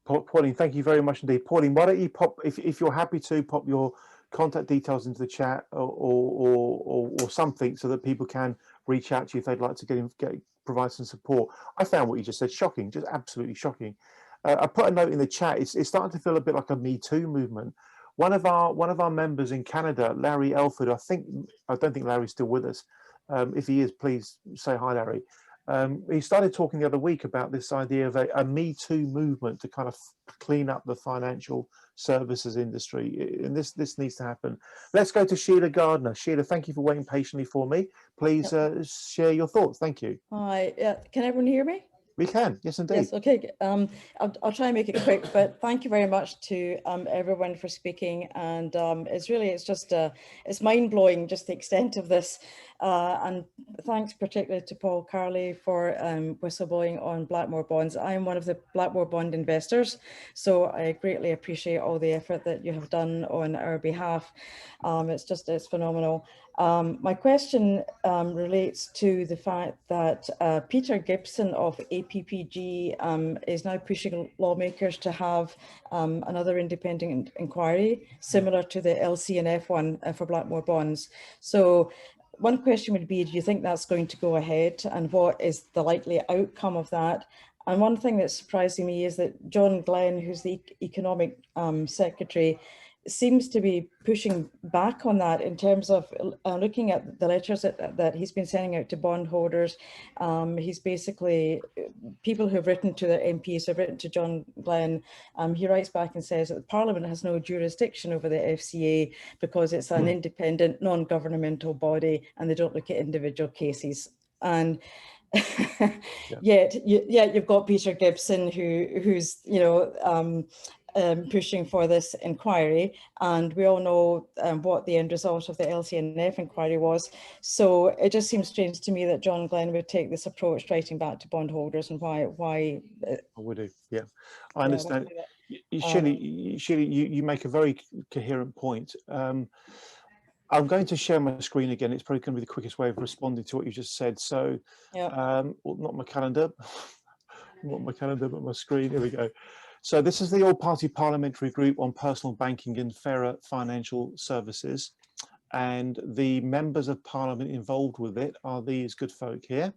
Speaker 1: Pauline, thank you very much indeed. Pauline, why don't you pop, if you're happy to, pop your contact details into the chat or something so that people can reach out to you if they'd like to provide some support. I found what you just said shocking, just absolutely shocking. I put a note in the chat. It's starting to feel a bit like a Me Too movement. One of our members in Canada, Larry Elford, I don't think Larry's still with us. If he is, please say hi, Larry. He started talking the other week about this idea of a Me Too movement to kind of clean up the financial services industry, and this needs to happen. Let's go to Sheila Gardner. Sheila, thank you for waiting patiently for me. Please share your thoughts. Thank you.
Speaker 16: Hi, can everyone hear me?
Speaker 1: We can, yes, indeed.
Speaker 16: Yes, okay. I'll try and make it quick, but thank you very much to everyone for speaking. And it's mind-blowing just the extent of this. And thanks particularly to Paul Carley for whistleblowing on Blackmore bonds. I'm one of the Blackmore bond investors, so I greatly appreciate all the effort that you have done on our behalf. It's phenomenal. My question relates to the fact that Peter Gibson of APPG is now pushing lawmakers to have another independent inquiry similar to the LC&F one for Blackmore bonds. So one question would be, do you think that's going to go ahead, and what is the likely outcome of that? And one thing that's surprising me is that John Glenn, who's the economic secretary, seems to be pushing back on that in terms of looking at the letters that he's been sending out to bondholders. He's basically, people who've written to their MPs have written to John Glenn. He writes back and says that the Parliament has no jurisdiction over the FCA because it's an independent, non-governmental body and they don't look at individual cases. And yet you've got Peter Gibson who's pushing for this inquiry, and we all know what the end result of the LC&F inquiry was. So it just seems strange to me that John Glenn would take this approach, writing back to bondholders, and why.
Speaker 1: I would do, yeah. I understand. Sheila, you make a very coherent point. I'm going to share my screen again. It's probably going to be the quickest way of responding to what you just said. So, well, not my calendar, not my calendar, but my screen. Here we go. So this is the All-Party Parliamentary Group on Personal Banking and Fairer Financial Services. And the members of Parliament involved with it are these good folk here,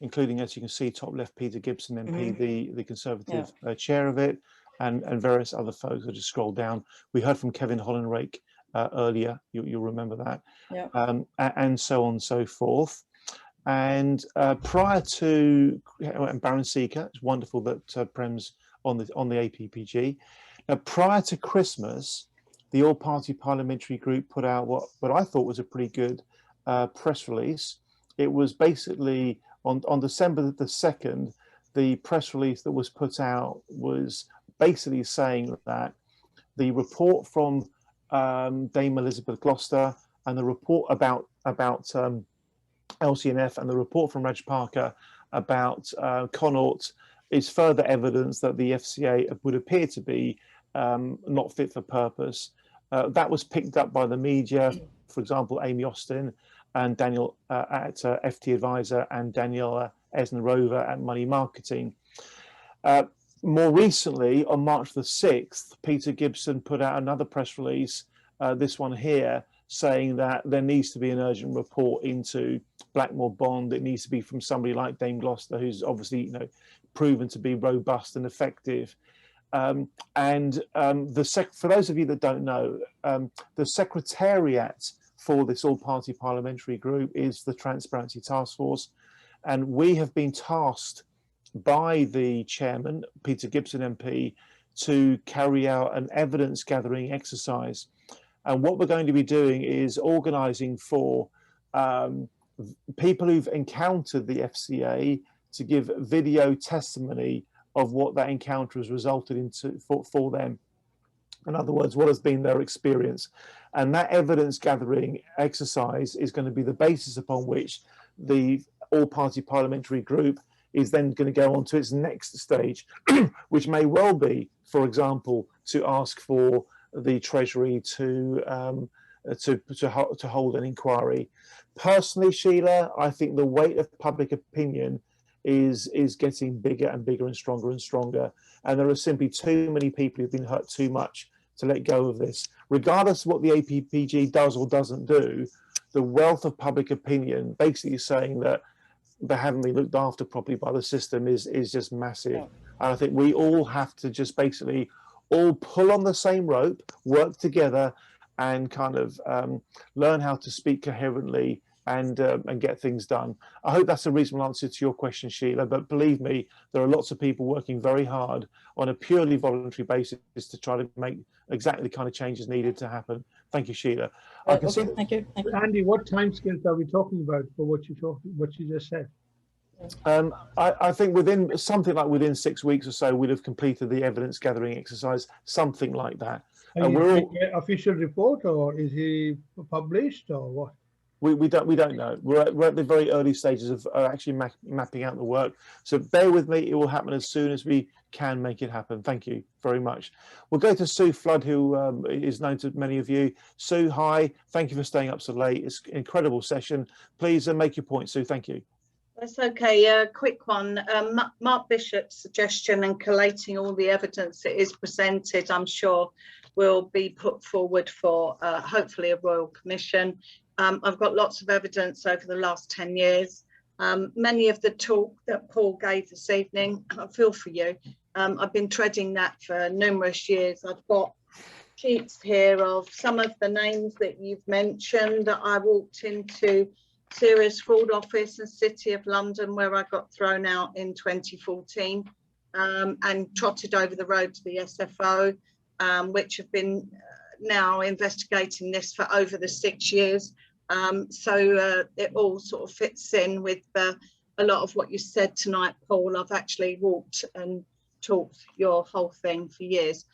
Speaker 1: including, as you can see, top left, Peter Gibson, MP, the Conservative chair of it, and various other folks. I'll just scroll down. We heard from Kevin Hollenrake earlier, you'll remember that, and so on and so forth. And prior to, and Baron Seeker, it's wonderful that Prem's on the APPG. Now, prior to Christmas, the All-Party Parliamentary Group put out what I thought was a pretty good press release. It was basically on December the 2nd, the press release that was put out was basically saying that the report from Dame Elizabeth Gloucester and the report about LC&F and the report from Reg Parker about Connaught is further evidence that the FCA would appear to be not fit for purpose. That was picked up by the media, for example, Amy Austin and Daniel at FT Advisor and Daniela Esner-Rover at Money Marketing. More recently, on March the 6th, Peter Gibson put out another press release, this one here, saying that there needs to be an urgent report into Blackmore Bond. It needs to be from somebody like Dame Gloucester, who's obviously, proven to be robust and effective. For those of you that don't know, the Secretariat for this all-party parliamentary group is the Transparency Task Force, and we have been tasked by the chairman, Peter Gibson MP, to carry out an evidence gathering exercise. And what we're going to be doing is organising for people who've encountered the FCA to give video testimony of what that encounter has resulted into for them. In other words, what has been their experience. And that evidence gathering exercise is going to be the basis upon which the all-party parliamentary group is then going to go on to its next stage, which may well be, for example, to ask for the Treasury to hold an inquiry. Personally, Sheila, I think the weight of public opinion is getting bigger and bigger and stronger, and there are simply too many people who've been hurt too much to let go of this. Regardless of what the APPG does or doesn't do, the wealth of public opinion basically saying that they haven't been looked after properly by the system is just massive. And I think we all have to just basically all pull on the same rope, work together, and kind of learn how to speak coherently and get things done. I hope that's a reasonable answer to your question, Sheila, but believe me, there are lots of people working very hard on a purely voluntary basis to try to make exactly the kind of changes needed to happen. Thank you, Sheila.
Speaker 16: Okay, thank you.
Speaker 17: Andy, what timescales are we talking about for what you just said?
Speaker 1: I think within 6 weeks or so, we'd have completed the evidence gathering exercise, something like that.
Speaker 17: And we're all official report, or is he published, or what?
Speaker 1: We don't know. We're at the very early stages of actually mapping out the work. So bear with me. It will happen as soon as we can make it happen. Thank you very much. We'll go to Sue Flood, who is known to many of you. Sue, hi. Thank you for staying up so late. It's an incredible session. Please make your point, Sue. Thank you.
Speaker 18: That's okay. A quick one. Mark Bishop's suggestion and collating all the evidence that is presented, I'm sure, will be put forward for hopefully a Royal Commission. I've got lots of evidence over the last 10 years. Many of the talk that Paul gave this evening, I feel for you. I've been treading that for numerous years. I've got sheets here of some of the names that you've mentioned. I walked into Serious Fraud Office and City of London, where I got thrown out in 2014, and trotted over the road to the SFO, which have been now investigating this for over the 6 years. So it all sort of fits in with a lot of what you said tonight, Paul. I've actually walked and talked your whole thing for years.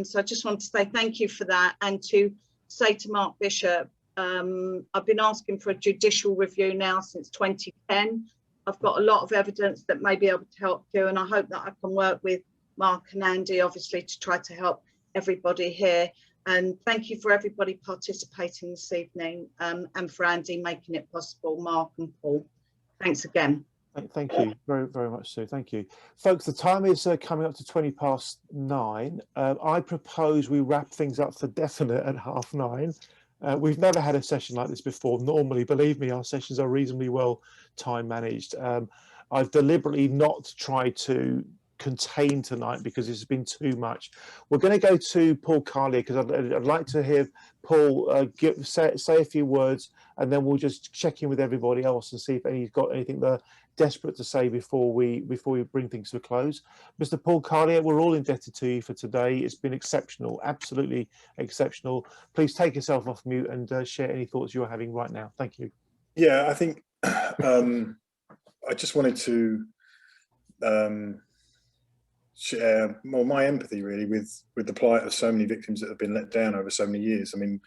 Speaker 18: So I just want to say thank you for that, and to say to Mark Bishop, I've been asking for a judicial review now since 2010. I've got a lot of evidence that may be able to help you, and I hope that I can work with Mark and Andy, obviously, to try to help everybody here. And thank you for everybody participating this evening, and for Andy making it possible, Mark and Paul. Thanks again.
Speaker 1: Thank you very, very much, Sue. Thank you. Folks, the time is coming up to 9:20. I propose we wrap things up for definite at 9:30. We've never had a session like this before. Normally, believe me, our sessions are reasonably well time managed. I've deliberately not tried to contain tonight because it's been too much. We're going to go to Paul Carlier because I'd like to hear Paul say a few words, and then we'll just check in with everybody else and see if anybody's got anything they're desperate to say before we bring things to a close. Mr. Paul Carlier, we're all indebted to you for today. It's been exceptional, absolutely exceptional. Please take yourself off mute and share any thoughts you're having right now. Thank you.
Speaker 6: Yeah, I think I just wanted to share more my empathy really with the plight of so many victims that have been let down over so many years. I mean,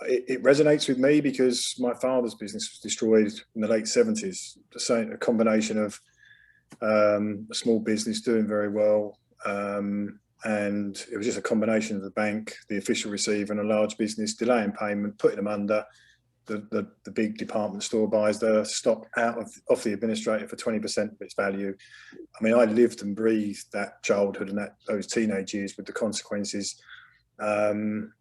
Speaker 6: it resonates with me because my father's business was destroyed in the late 70s. A combination of a small business doing very well, and it was just a combination of the bank, the official receiver, and a large business delaying payment, putting them under. The big department store buys the stock out of the administrator for 20% of its value. I mean, I lived and breathed that childhood and those teenage years with the consequences.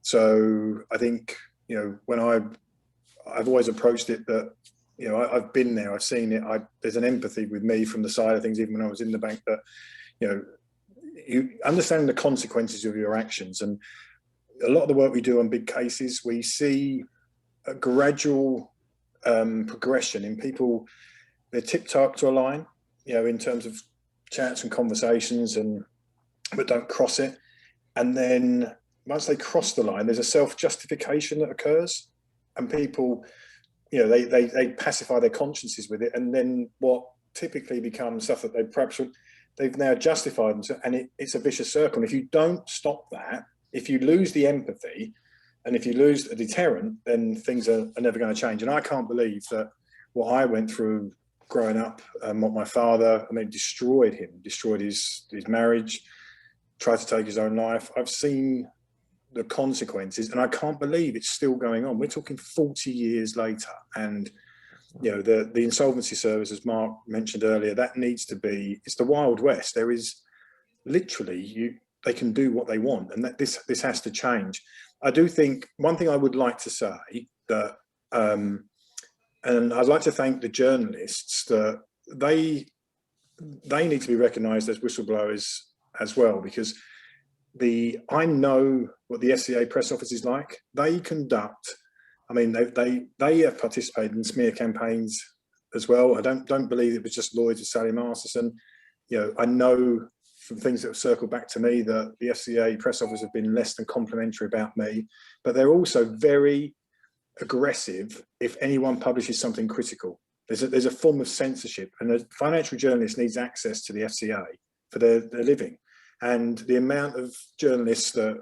Speaker 6: So I think, you know, when I've always approached it that, you know, I've been there, I've seen it. There's an empathy with me from the side of things, even when I was in the bank, that, you know, you understand the consequences of your actions. And a lot of the work we do on big cases, we see a gradual progression in people. They're tipped up to a line, you know, in terms of chats and conversations, but don't cross it. And then once they cross the line, there's a self-justification that occurs, and people, you know, they pacify their consciences with it, and then what typically becomes stuff that they've now justified themselves, and it's a vicious circle. And if you don't stop that, if you lose the empathy, and if you lose a deterrent, then things are never going to change. And I can't believe that what I went through growing up, what my father, I mean, destroyed his marriage, tried to take his own life. I've seen the consequences, and I can't believe it's still going on. We're talking 40 years later. And, you know, the insolvency service, as Mark mentioned earlier, that needs to be, it's the Wild West. There is literally, they can do what they want, and that this has to change. I do think one thing I would like to say that, and I'd like to thank the journalists, that they need to be recognised as whistleblowers as well, because I know what the FCA press office is like. They conduct, I mean, they have participated in smear campaigns as well. I don't believe it was just Lloyds or Sally Masterson. You know, I know from things that have circled back to me that the FCA press office have been less than complimentary about me, but they're also very aggressive if anyone publishes something critical. There's a form of censorship, and a financial journalist needs access to the FCA for their living. And the amount of journalists that,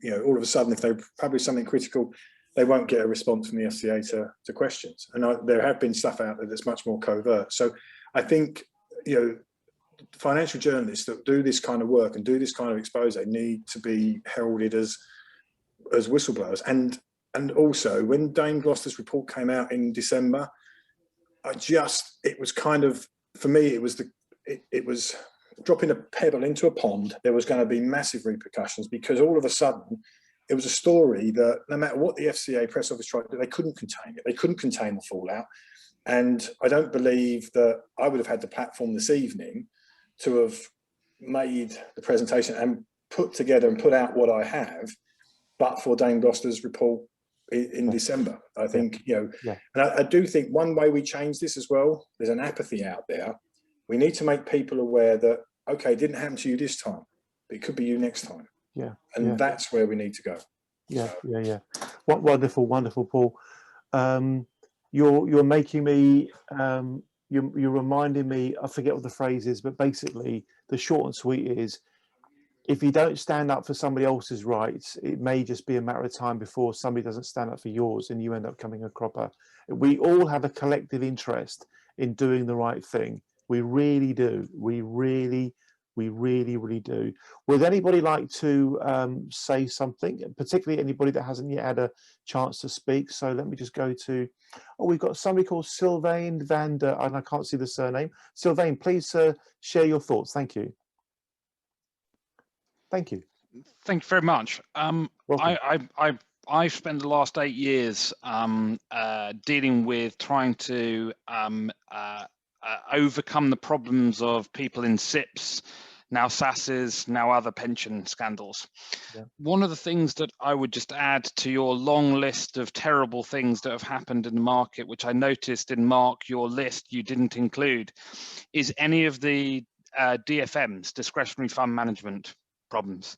Speaker 6: you know, all of a sudden, if they publish something critical, they won't get a response from the FCA to questions. And there have been stuff out there that's much more covert. So I think, you know, financial journalists that do this kind of work and do this kind of expose need to be heralded as whistleblowers. And also, when Dame Gloucester's report came out in December, it was kind of, for me, it was dropping a pebble into a pond. There was going to be massive repercussions, because all of a sudden it was a story that no matter what the FCA press office tried to do, they couldn't contain it. They couldn't contain the fallout. And I don't believe that I would have had the platform this evening to have made the presentation and put together and put out what I have, but for Dame Gloucester's report in December. I think, you know, and I do think one way we change this as well, there's an apathy out there. We need to make people aware that, okay, it didn't happen to you this time, but it could be you next time.
Speaker 1: Yeah.
Speaker 6: And that's where we need to go.
Speaker 1: Yeah, yeah. What wonderful, wonderful, Paul. You're making me, you're reminding me, I forget what the phrase is, but basically the short and sweet is, if you don't stand up for somebody else's rights, it may just be a matter of time before somebody doesn't stand up for yours and you end up coming a cropper. We all have a collective interest in doing the right thing. We really do. We really do. Would anybody like to say something, particularly anybody that hasn't yet had a chance to speak? So let me just go to, we've got somebody called Sylvain van der, and I can't see the surname. Sylvain, please share your thoughts. Thank you. Thank you.
Speaker 19: Thank you very much. I've spent the last 8 years dealing with trying to overcome the problems of people in SIPs, now SASs, now other pension scandals. Yeah. One of the things that I would just add to your long list of terrible things that have happened in the market, which I noticed in Mark, your list you didn't include, is any of the DFMs, discretionary fund management problems.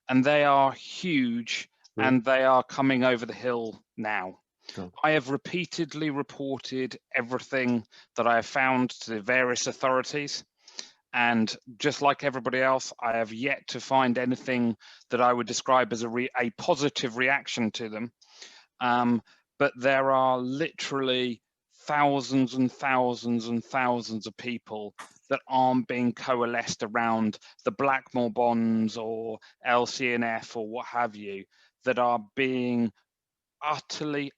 Speaker 19: And they are huge, and they are coming over the hill now. Sure. I have repeatedly reported everything that I have found to the various authorities, and just like everybody else, I have yet to find anything that I would describe as a positive reaction to them. But there are literally thousands and thousands and thousands of people that aren't being coalesced around the Blackmore bonds or LCNF or what have you, that are being utterly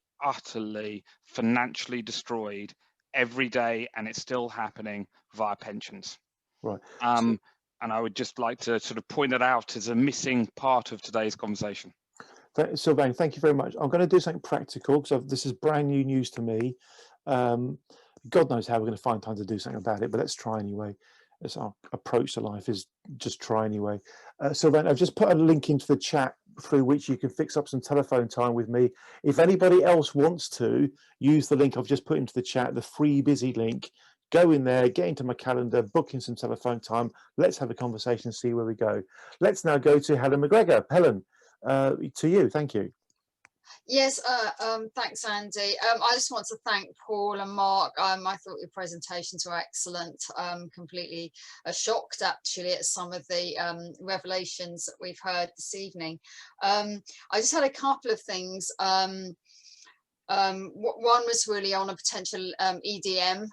Speaker 19: financially destroyed every day, and it's still happening via pensions.
Speaker 1: Right.
Speaker 19: And I would just like to sort of point that out as a missing part of today's conversation.
Speaker 1: Sylvain, thank you very much. I'm going to do something practical because this is brand new news to me. God knows how we're going to find time to do something about it, but let's try anyway. As our approach to life is just try anyway. Sylvain, I've just put a link into the chat through which you can fix up some telephone time with me. If anybody else wants to use the link I've just put into the chat, the free busy link, go in there, get into my calendar, book in some telephone time. Let's have a conversation and see where we go. Let's now go to Helen McGregor. Helen, to you. Thank you.
Speaker 20: Yes, thanks, Andy. I just want to thank Paul and Mark. I thought your presentations were excellent. Completely shocked, actually, at some of the revelations that we've heard this evening. I just had a couple of things. One was really on a potential EDM,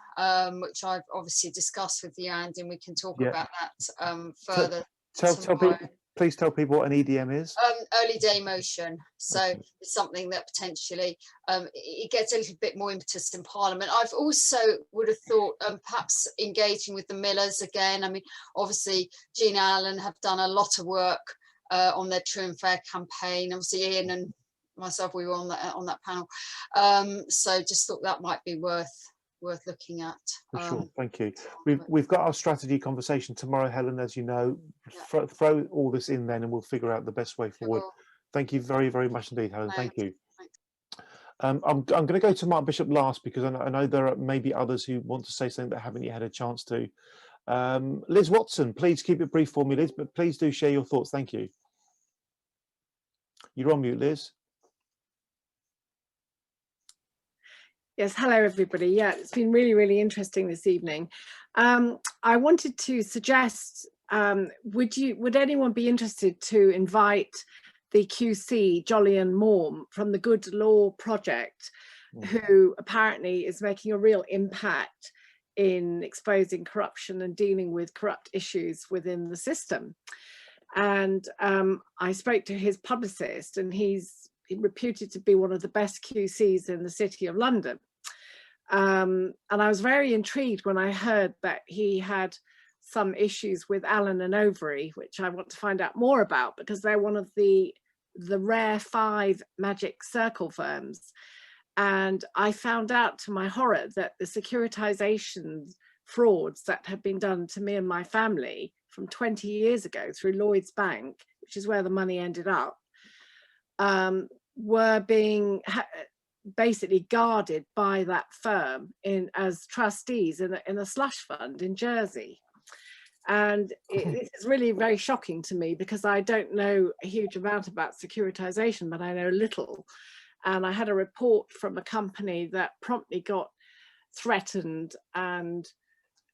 Speaker 20: which I've obviously discussed with you, Andy, and we can talk about that further.
Speaker 1: Please tell people what an EDM is.
Speaker 20: Early day motion. So it's something that potentially it gets a little bit more impetus in Parliament. I've also would have thought perhaps engaging with the Millers again. I mean, obviously Jean Allen have done a lot of work on their True and Fair campaign. Obviously Ian and myself, we were on that panel. So just thought that might be worth worth looking at.
Speaker 1: For sure, thank you. We've got our strategy conversation tomorrow, Helen, as you know. Throw all this in then and we'll figure out the best way forward.
Speaker 20: Sure.
Speaker 1: Thank you very, very much indeed, Helen.
Speaker 20: Thanks.
Speaker 1: Thank you. I'm going to go to Mark Bishop last because I know there are maybe others who want to say something that haven't yet had a chance to. Liz Watson, please keep it brief for me, Liz, but please do share your thoughts. Thank you. You're on mute, Liz.
Speaker 21: Yes, hello everybody. Yeah, it's been really, really interesting this evening. I wanted to suggest, would anyone be interested to invite the QC, Jolyon Morm, from the Good Law Project, who apparently is making a real impact in exposing corruption and dealing with corrupt issues within the system. And I spoke to his publicist, and he's reputed to be one of the best QCs in the City of London. And I was very intrigued when I heard that he had some issues with Allen and Overy, which I want to find out more about, because they're one of the rare 5 magic circle firms. And I found out to my horror that the securitization frauds that had been done to me and my family from 20 years ago through Lloyds Bank, which is where the money ended up, were being basically guarded by that firm as trustees in a slush fund in Jersey. And this is really very shocking to me because I don't know a huge amount about securitization, but I know little. And I had a report from a company that promptly got threatened and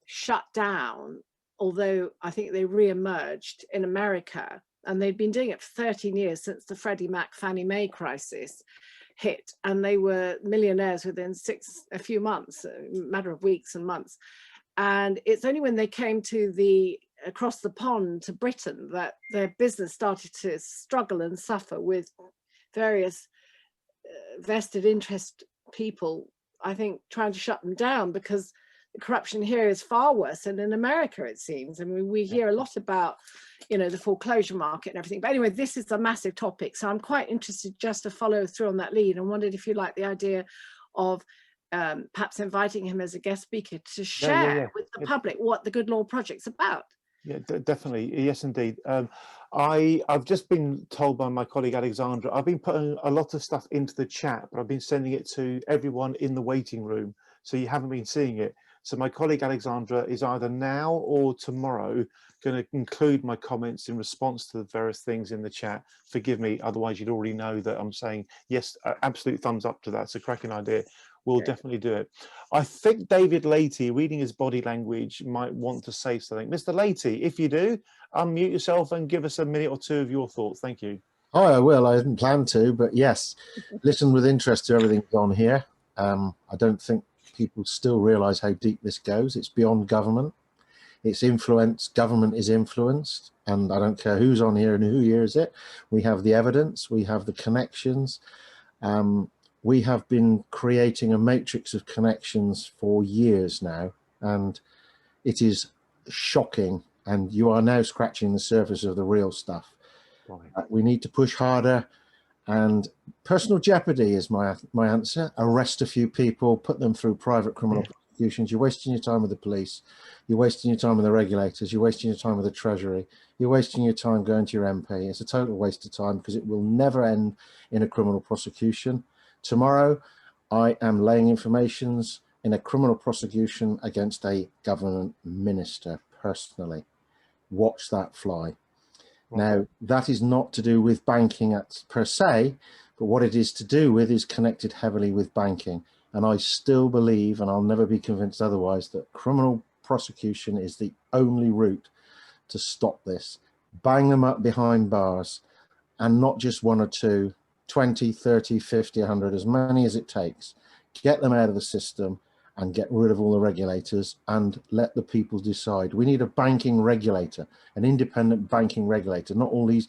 Speaker 21: shut down, although I think they re-emerged in America. And they'd been doing it for 13 years since the Freddie Mac Fannie Mae crisis hit, and they were millionaires within a few months, a matter of weeks and months. And it's only when they came to across the pond to Britain that their business started to struggle and suffer with various vested interest people, I think, trying to shut them down, because the corruption here is far worse than in America, it seems. I mean, we hear a lot about, you know, the foreclosure market and everything. But anyway, this is a massive topic. So I'm quite interested just to follow through on that lead, and wondered if you like the idea of perhaps inviting him as a guest speaker to share with the public what the Good Law Project's about.
Speaker 1: Yeah, definitely. Yes, indeed. I've just been told by my colleague Alexandra, I've been putting a lot of stuff into the chat, but I've been sending it to everyone in the waiting room, so you haven't been seeing it. So my colleague Alexandra is either now or tomorrow going to include my comments in response to the various things in the chat. Forgive me, otherwise you'd already know that I'm saying yes, absolute thumbs up to that. It's a cracking idea. We'll definitely do it. I think David Leahy, reading his body language, might want to say something. Mr. Leahy, if you do, unmute yourself and give us a minute or two of your thoughts. Thank you.
Speaker 22: Oh, I will. I didn't plan to, but yes, listen with interest to everything on here. I don't think people still realise how deep this goes. It's beyond government. It's influence. Government is influenced, and I don't care who's on here and who hears it. We have the evidence. We have the connections. We have been creating a matrix of connections for years now, and it is shocking. And you are now scratching the surface of the real stuff. We need to push harder, and personal jeopardy is my answer. Arrest a few people, put them through private criminal prosecutions. You're wasting your time with the police. You're wasting your time with the regulators. You're wasting your time with the Treasury. You're wasting your time going to your MP. It's a total waste of time because it will never end in a criminal prosecution. Tomorrow, I am laying informations in a criminal prosecution against a government minister personally. Watch that fly. Now, that is not to do with banking per se, but what it is to do with is connected heavily with banking. And I still believe, and I'll never be convinced otherwise, that criminal prosecution is the only route to stop this. Bang them up behind bars, and not just one or two, 20, 30, 50, 100, as many as it takes. Get them out of the system and get rid of all the regulators and let the people decide. We need a banking regulator, an independent banking regulator, not all these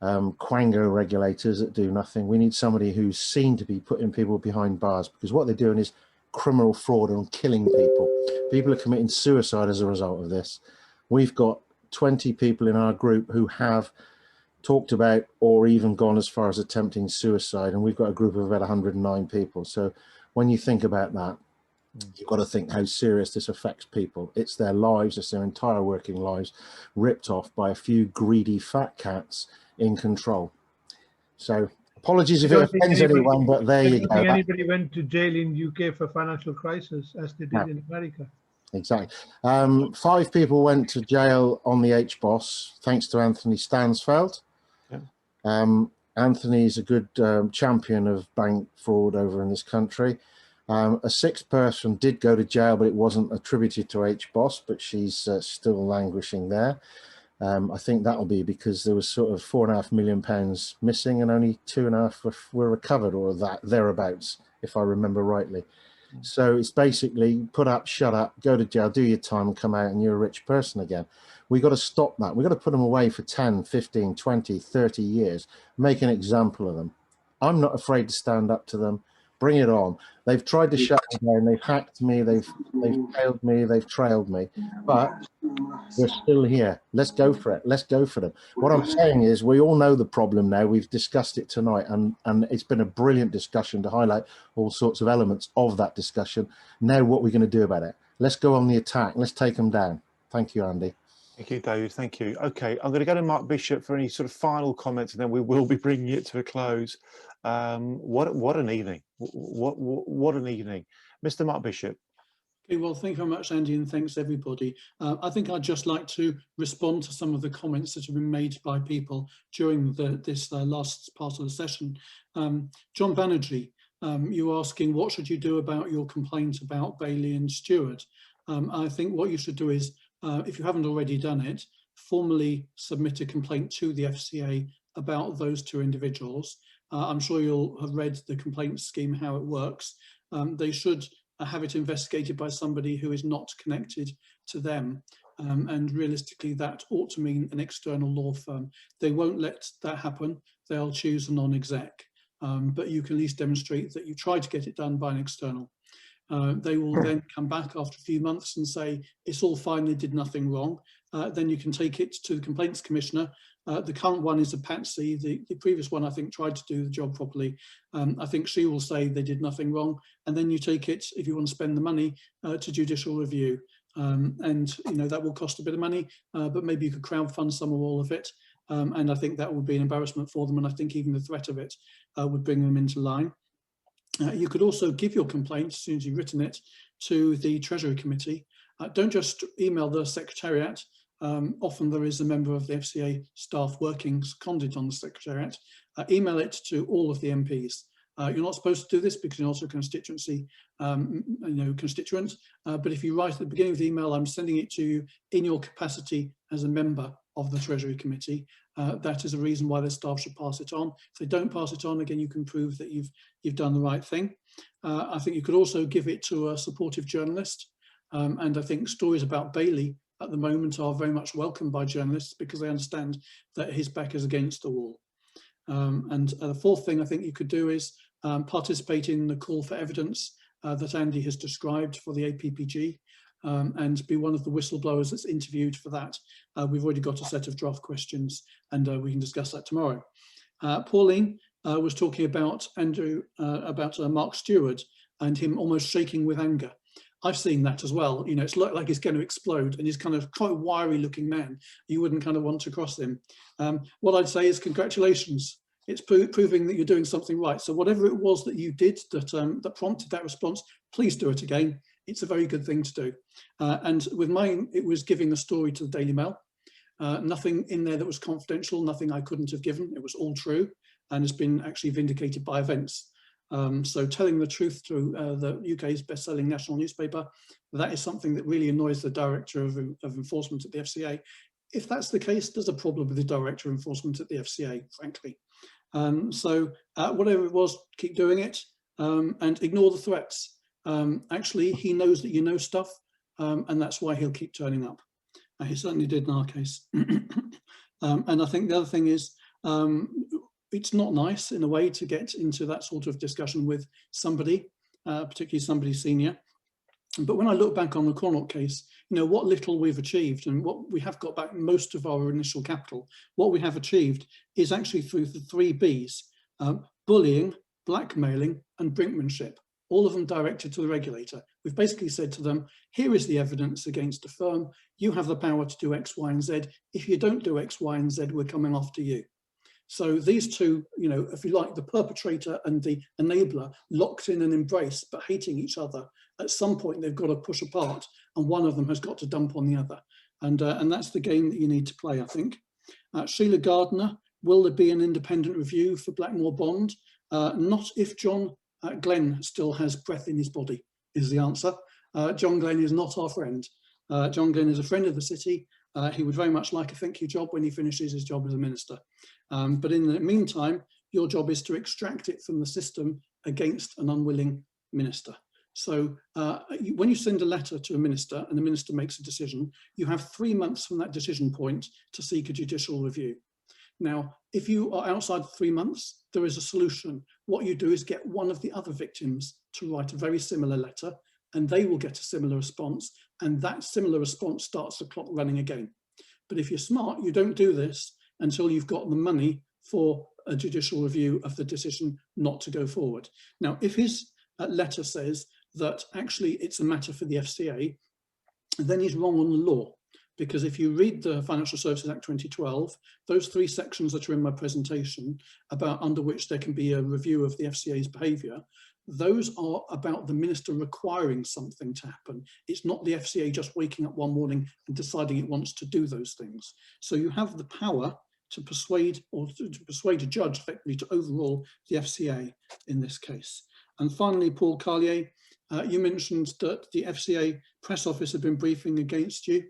Speaker 22: quango regulators that do nothing. We need somebody who's seen to be putting people behind bars, because what they're doing is criminal fraud and killing people. People are committing suicide as a result of this. We've got 20 people in our group who have talked about or even gone as far as attempting suicide, and we've got a group of about 109 people. So when you think about that, you've got to think how serious this affects people. It's their lives, it's their entire working lives ripped off by a few greedy fat cats in control. So apologies if it offends anyone, but there you go.
Speaker 17: I don't think anybody went to jail in UK for financial crisis as they did in America.
Speaker 22: Exactly. 5 people went to jail on the HBOS, thanks to Anthony Stansfeld. Yeah. Anthony's a good champion of bank fraud over in this country. A 6th person did go to jail, but it wasn't attributed to HBOS, but she's still languishing there. I think that'll be because there was sort of £4.5 million missing and only 2.5 were recovered, or that thereabouts, if I remember rightly. So it's basically put up, shut up, go to jail, do your time and come out and you're a rich person again. We got to stop that. We've got to put them away for 10, 15, 20, 30 years, make an example of them. I'm not afraid to stand up to them. Bring it on. They've tried to shut me down. They've hacked me. They've failed me. They've trailed me. But we're still here. Let's go for it. Let's go for them. What I'm saying is we all know the problem now. We've discussed it tonight, and it's been a brilliant discussion to highlight all sorts of elements of that discussion. Now what we're going to do about it. Let's go on the attack. Let's take them down. Thank you, Andy.
Speaker 1: Thank you, David. Thank you. Okay, I'm going to go to Mark Bishop for any sort of final comments, and then we will be bringing it to a close. What an evening! What an evening, Mr. Mark Bishop.
Speaker 8: Okay, well, thank you very much, Andy, and thanks everybody. I think I'd just like to respond to some of the comments that have been made by people during this last part of the session. John Banerjee, you were asking what should you do about your complaint about Bailey and Stewart. I think what you should do is, if you haven't already done it, formally submit a complaint to the FCA about those 2 individuals. I'm sure you'll have read the complaint scheme, how it works. They should have it investigated by somebody who is not connected to them. And realistically, that ought to mean an external law firm. They won't let that happen. They'll choose a non-exec. But you can at least demonstrate that you tried to get it done by an external. They will then come back after a few months and say, it's all fine, they did nothing wrong. Then you can take it to the Complaints Commissioner. The current one is a patsy. The previous one, I think, tried to do the job properly. I think she will say they did nothing wrong. And then you take it, if you want to spend the money, to judicial review. And, you know, that will cost a bit of money, but maybe you could crowdfund some or all of it. And I think that would be an embarrassment for them. And I think even the threat of it would bring them into line. You could also give your complaint, as soon as you've written it, to the Treasury Committee. Don't just email the Secretariat. Often there is a member of the FCA staff working seconded on the Secretariat. Email it to all of the MPs. You're not supposed to do this because you're also a constituency, constituent. But if you write at the beginning of the email, I'm sending it to you in your capacity as a member of the Treasury Committee. That is a reason why the staff should pass it on. If they don't pass it on, again, you can prove that you've done the right thing. I think you could also give it to a supportive journalist. And I think stories about Bailey at the moment are very much welcomed by journalists because they understand that his back is against the wall. And the 4th thing I think you could do is participate in the call for evidence that Andy has described for the APPG, and be one of the whistleblowers that's interviewed for that. We've already got a set of draft questions, and we can discuss that tomorrow. Pauline was talking about Mark Stewart and him almost shaking with anger. I've seen that as well. You know, it's like he's going to explode, and he's kind of quite a wiry looking man. You wouldn't kind of want to cross him. What I'd say is congratulations. It's proving that you're doing something right. So whatever it was that you did that prompted that response, please do it again. It's a very good thing to do. And with mine, it was giving the story to the Daily Mail. Nothing in there that was confidential, nothing I couldn't have given. It was all true and has been actually vindicated by events. So telling the truth to the UK's best-selling national newspaper, that is something that really annoys the Director of Enforcement at the FCA. If that's the case, there's a problem with the Director of Enforcement at the FCA, frankly. So whatever it was, keep doing it and ignore the threats. Actually, he knows that you know stuff, and that's why he'll keep turning up. He certainly did in our case. And I think the other thing is, it's not nice in a way to get into that sort of discussion with somebody, particularly somebody senior. But when I look back on the Connaught case, you know, what little we've achieved and what we have got back most of our initial capital, what we have achieved is actually through the 3 Bs, bullying, blackmailing and brinkmanship. all of them directed to the regulator. We've basically said to them, here is the evidence against a firm. You have the power to do X, Y, and Z. If you don't do X, Y, and Z, we're coming after you. So these two, you know, if you like, the perpetrator and the enabler, locked in an embrace, but hating each other, at some point they've got to push apart, and one of them has got to dump on the other. And that's the game that you need to play, I think. Sheila Gardner, will there be an independent review for Blackmore Bond? Not if John Glenn still has breath in his body, is the answer. John Glenn is not our friend. John Glenn is a friend of the city. He would very much like a thank you job when he finishes his job as a minister. But in the meantime, your job is to extract it from the system against an unwilling minister. So when you send a letter to a minister and the minister makes a decision, you have 3 months from that decision point to seek a judicial review. Now, if you are outside 3 months, there is a solution. What you do is get one of the other victims to write a very similar letter, and they will get a similar response, and that similar response starts the clock running again. But if you're smart, you don't do this until you've got the money for a judicial review of the decision not to go forward. Now, if his letter says that actually it's a matter for the FCA, then he's wrong on the law. Because if you read the Financial Services Act 2012, those 3 sections that are in my presentation about under which there can be a review of the FCA's behaviour, those are about the minister requiring something to happen. It's not the FCA just waking up one morning and deciding it wants to do those things. So you have the power to persuade, or to persuade a judge effectively to overrule the FCA in this case. And finally, Paul Carlier, you mentioned that the FCA press office had been briefing against you.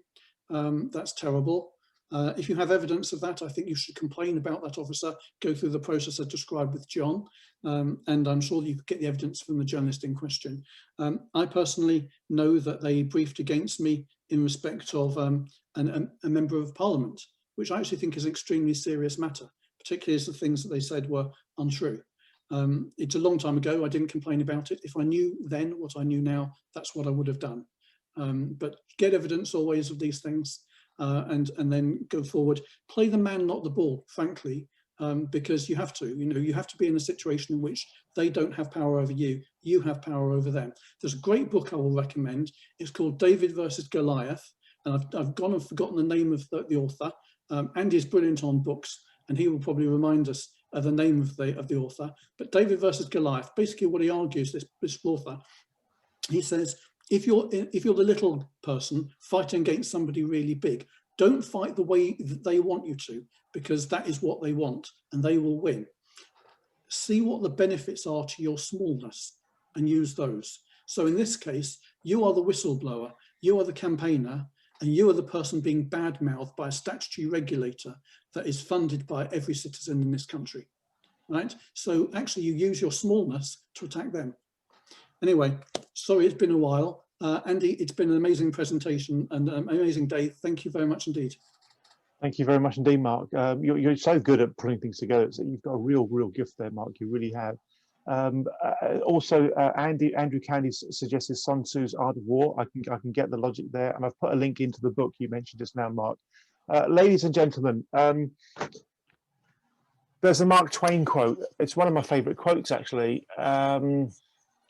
Speaker 8: That's terrible. If you have evidence of that, I think you should complain about that officer, go through the process I described with John, and I'm sure you could get the evidence from the journalist in question. I personally know that they briefed against me in respect of a member of Parliament, which I actually think is an extremely serious matter, particularly as the things that they said were untrue. It's a long time ago, I didn't complain about it. If I knew then what I knew now, that's what I would have done. But get evidence always of these things, and then go forward. Play the man, not the ball, frankly, because you have to. You know, you have to be in a situation in which they don't have power over you. You have power over them. There's a great book I will recommend. It's called David versus Goliath, and I've gone and forgotten the name of the author. Andy's brilliant on books, and he will probably remind us of the name of the author. But David versus Goliath, basically what he argues, this author, he says, if you're the little person fighting against somebody really big, don't fight the way that they want you to, because that is what they want and they will win. See what the benefits are to your smallness and use those. So in this case, you are the whistleblower, you are the campaigner, and you are the person being bad-mouthed by a statutory regulator that is funded by every citizen in this country, right? So actually you use your smallness to attack them. Anyway, sorry, it's been a while. Andy, it's been an amazing presentation and an amazing day. Thank you very much indeed.
Speaker 1: Thank you very much indeed, Mark. You're so good at putting things together. So you've got a real gift there, Mark. You really have. Also, Andrew Candy suggested Sun Tzu's Art of War. I can get the logic there, and I've put a link into the book you mentioned just now, Mark. Ladies and gentlemen, there's a Mark Twain quote. It's one of my favourite quotes, actually.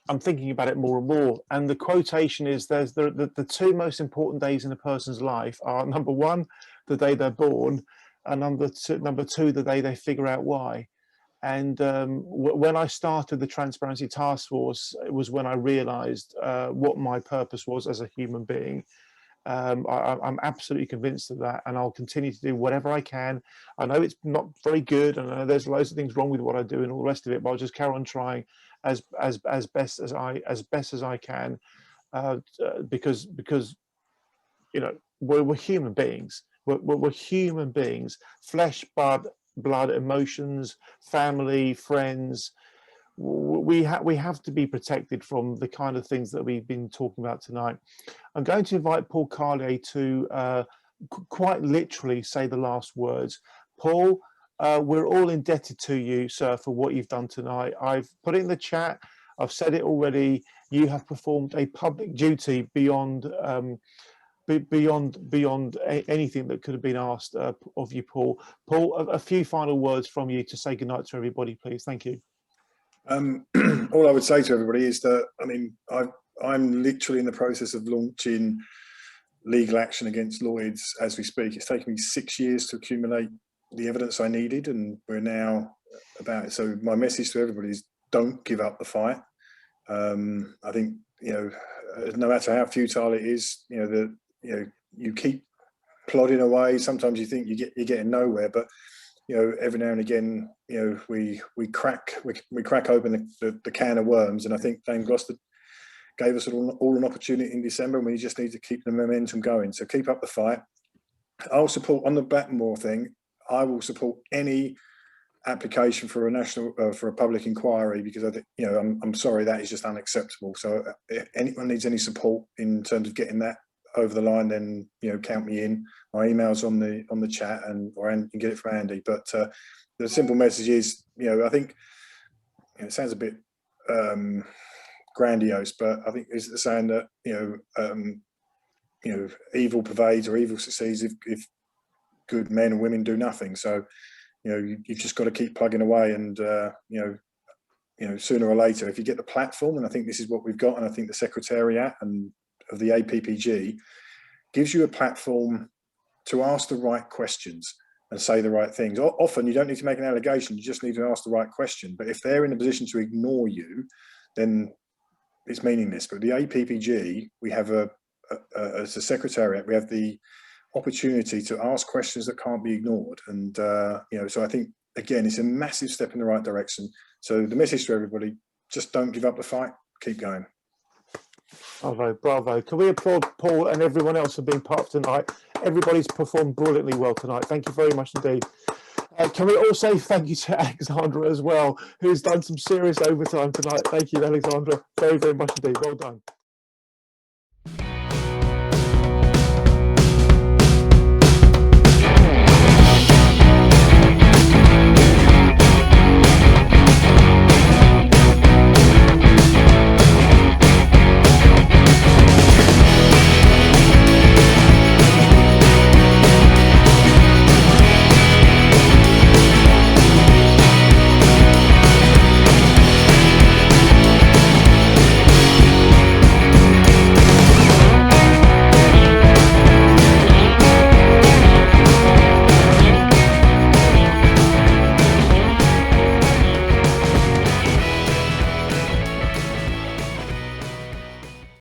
Speaker 1: I'm thinking about it more and more, and the quotation is: "There's the 2 most important days in a person's life are number 1, the day they're born, and number 2, the day they figure out why." And when I started the Transparency Task Force, it was when I realised what my purpose was as a human being. I'm absolutely convinced of that, and I'll continue to do whatever I can. I know it's not very good, and I know there's loads of things wrong with what I do and all the rest of it, but I'll just carry on trying as best as I can, because you know we're human beings. We're human beings, flesh, blood, emotions, family, friends. We have to be protected from the kind of things that we've been talking about tonight. I'm going to invite Paul Carlier to quite literally say the last words. Paul, we're all indebted to you, sir, for what you've done tonight. I've put it in the chat. I've said it already. You have performed a public duty beyond anything that could have been asked of you, Paul. Paul, a few final words from you to say goodnight to everybody, please. Thank you.
Speaker 6: All I would say to everybody is that, I mean, I'm literally in the process of launching legal action against Lloyds as we speak. It's taken me 6 years to accumulate the evidence I needed, and we're now about it. So my message to everybody is don't give up the fight. I think, you know, no matter how futile it is, you know, you keep plodding away. Sometimes you think you're getting nowhere, but you know, every now and again, you know, we crack open the can of worms, and I think Dame Gloucester gave us all an opportunity in December, and we just need to keep the momentum going. So keep up the fight. I'll support on the Blackmore thing. I will support any application for a national for a public inquiry, because I think, you know, I'm sorry, that is just unacceptable. So if anyone needs any support in terms of getting that over the line, then, you know, count me in. My email's on the chat, or you can get it from Andy. But the simple message is, you know, I think, you know, it sounds a bit grandiose, but I think it's the saying that, you know, evil pervades or evil succeeds if good men and women do nothing. So, you know, you've just got to keep plugging away, and you know, sooner or later, if you get the platform, and I think this is what we've got, and I think the Secretariat and of the APPG gives you a platform to ask the right questions and say the right things. Often you don't need to make an allegation, you just need to ask the right question. But if they're in a position to ignore you, then it's meaningless. But the APPG, we have as a Secretariat, we have the opportunity to ask questions that can't be ignored. And you know, so I think, again, it's a massive step in the right direction. So the message to everybody, just don't give up the fight, keep going.
Speaker 1: Bravo, bravo. Can we applaud Paul and everyone else for being part of tonight? Everybody's performed brilliantly well tonight. Thank you very much indeed. Can we all say thank you to Alexandra as well, who's done some serious overtime tonight. Thank you, Alexandra, very, very much indeed. Well done.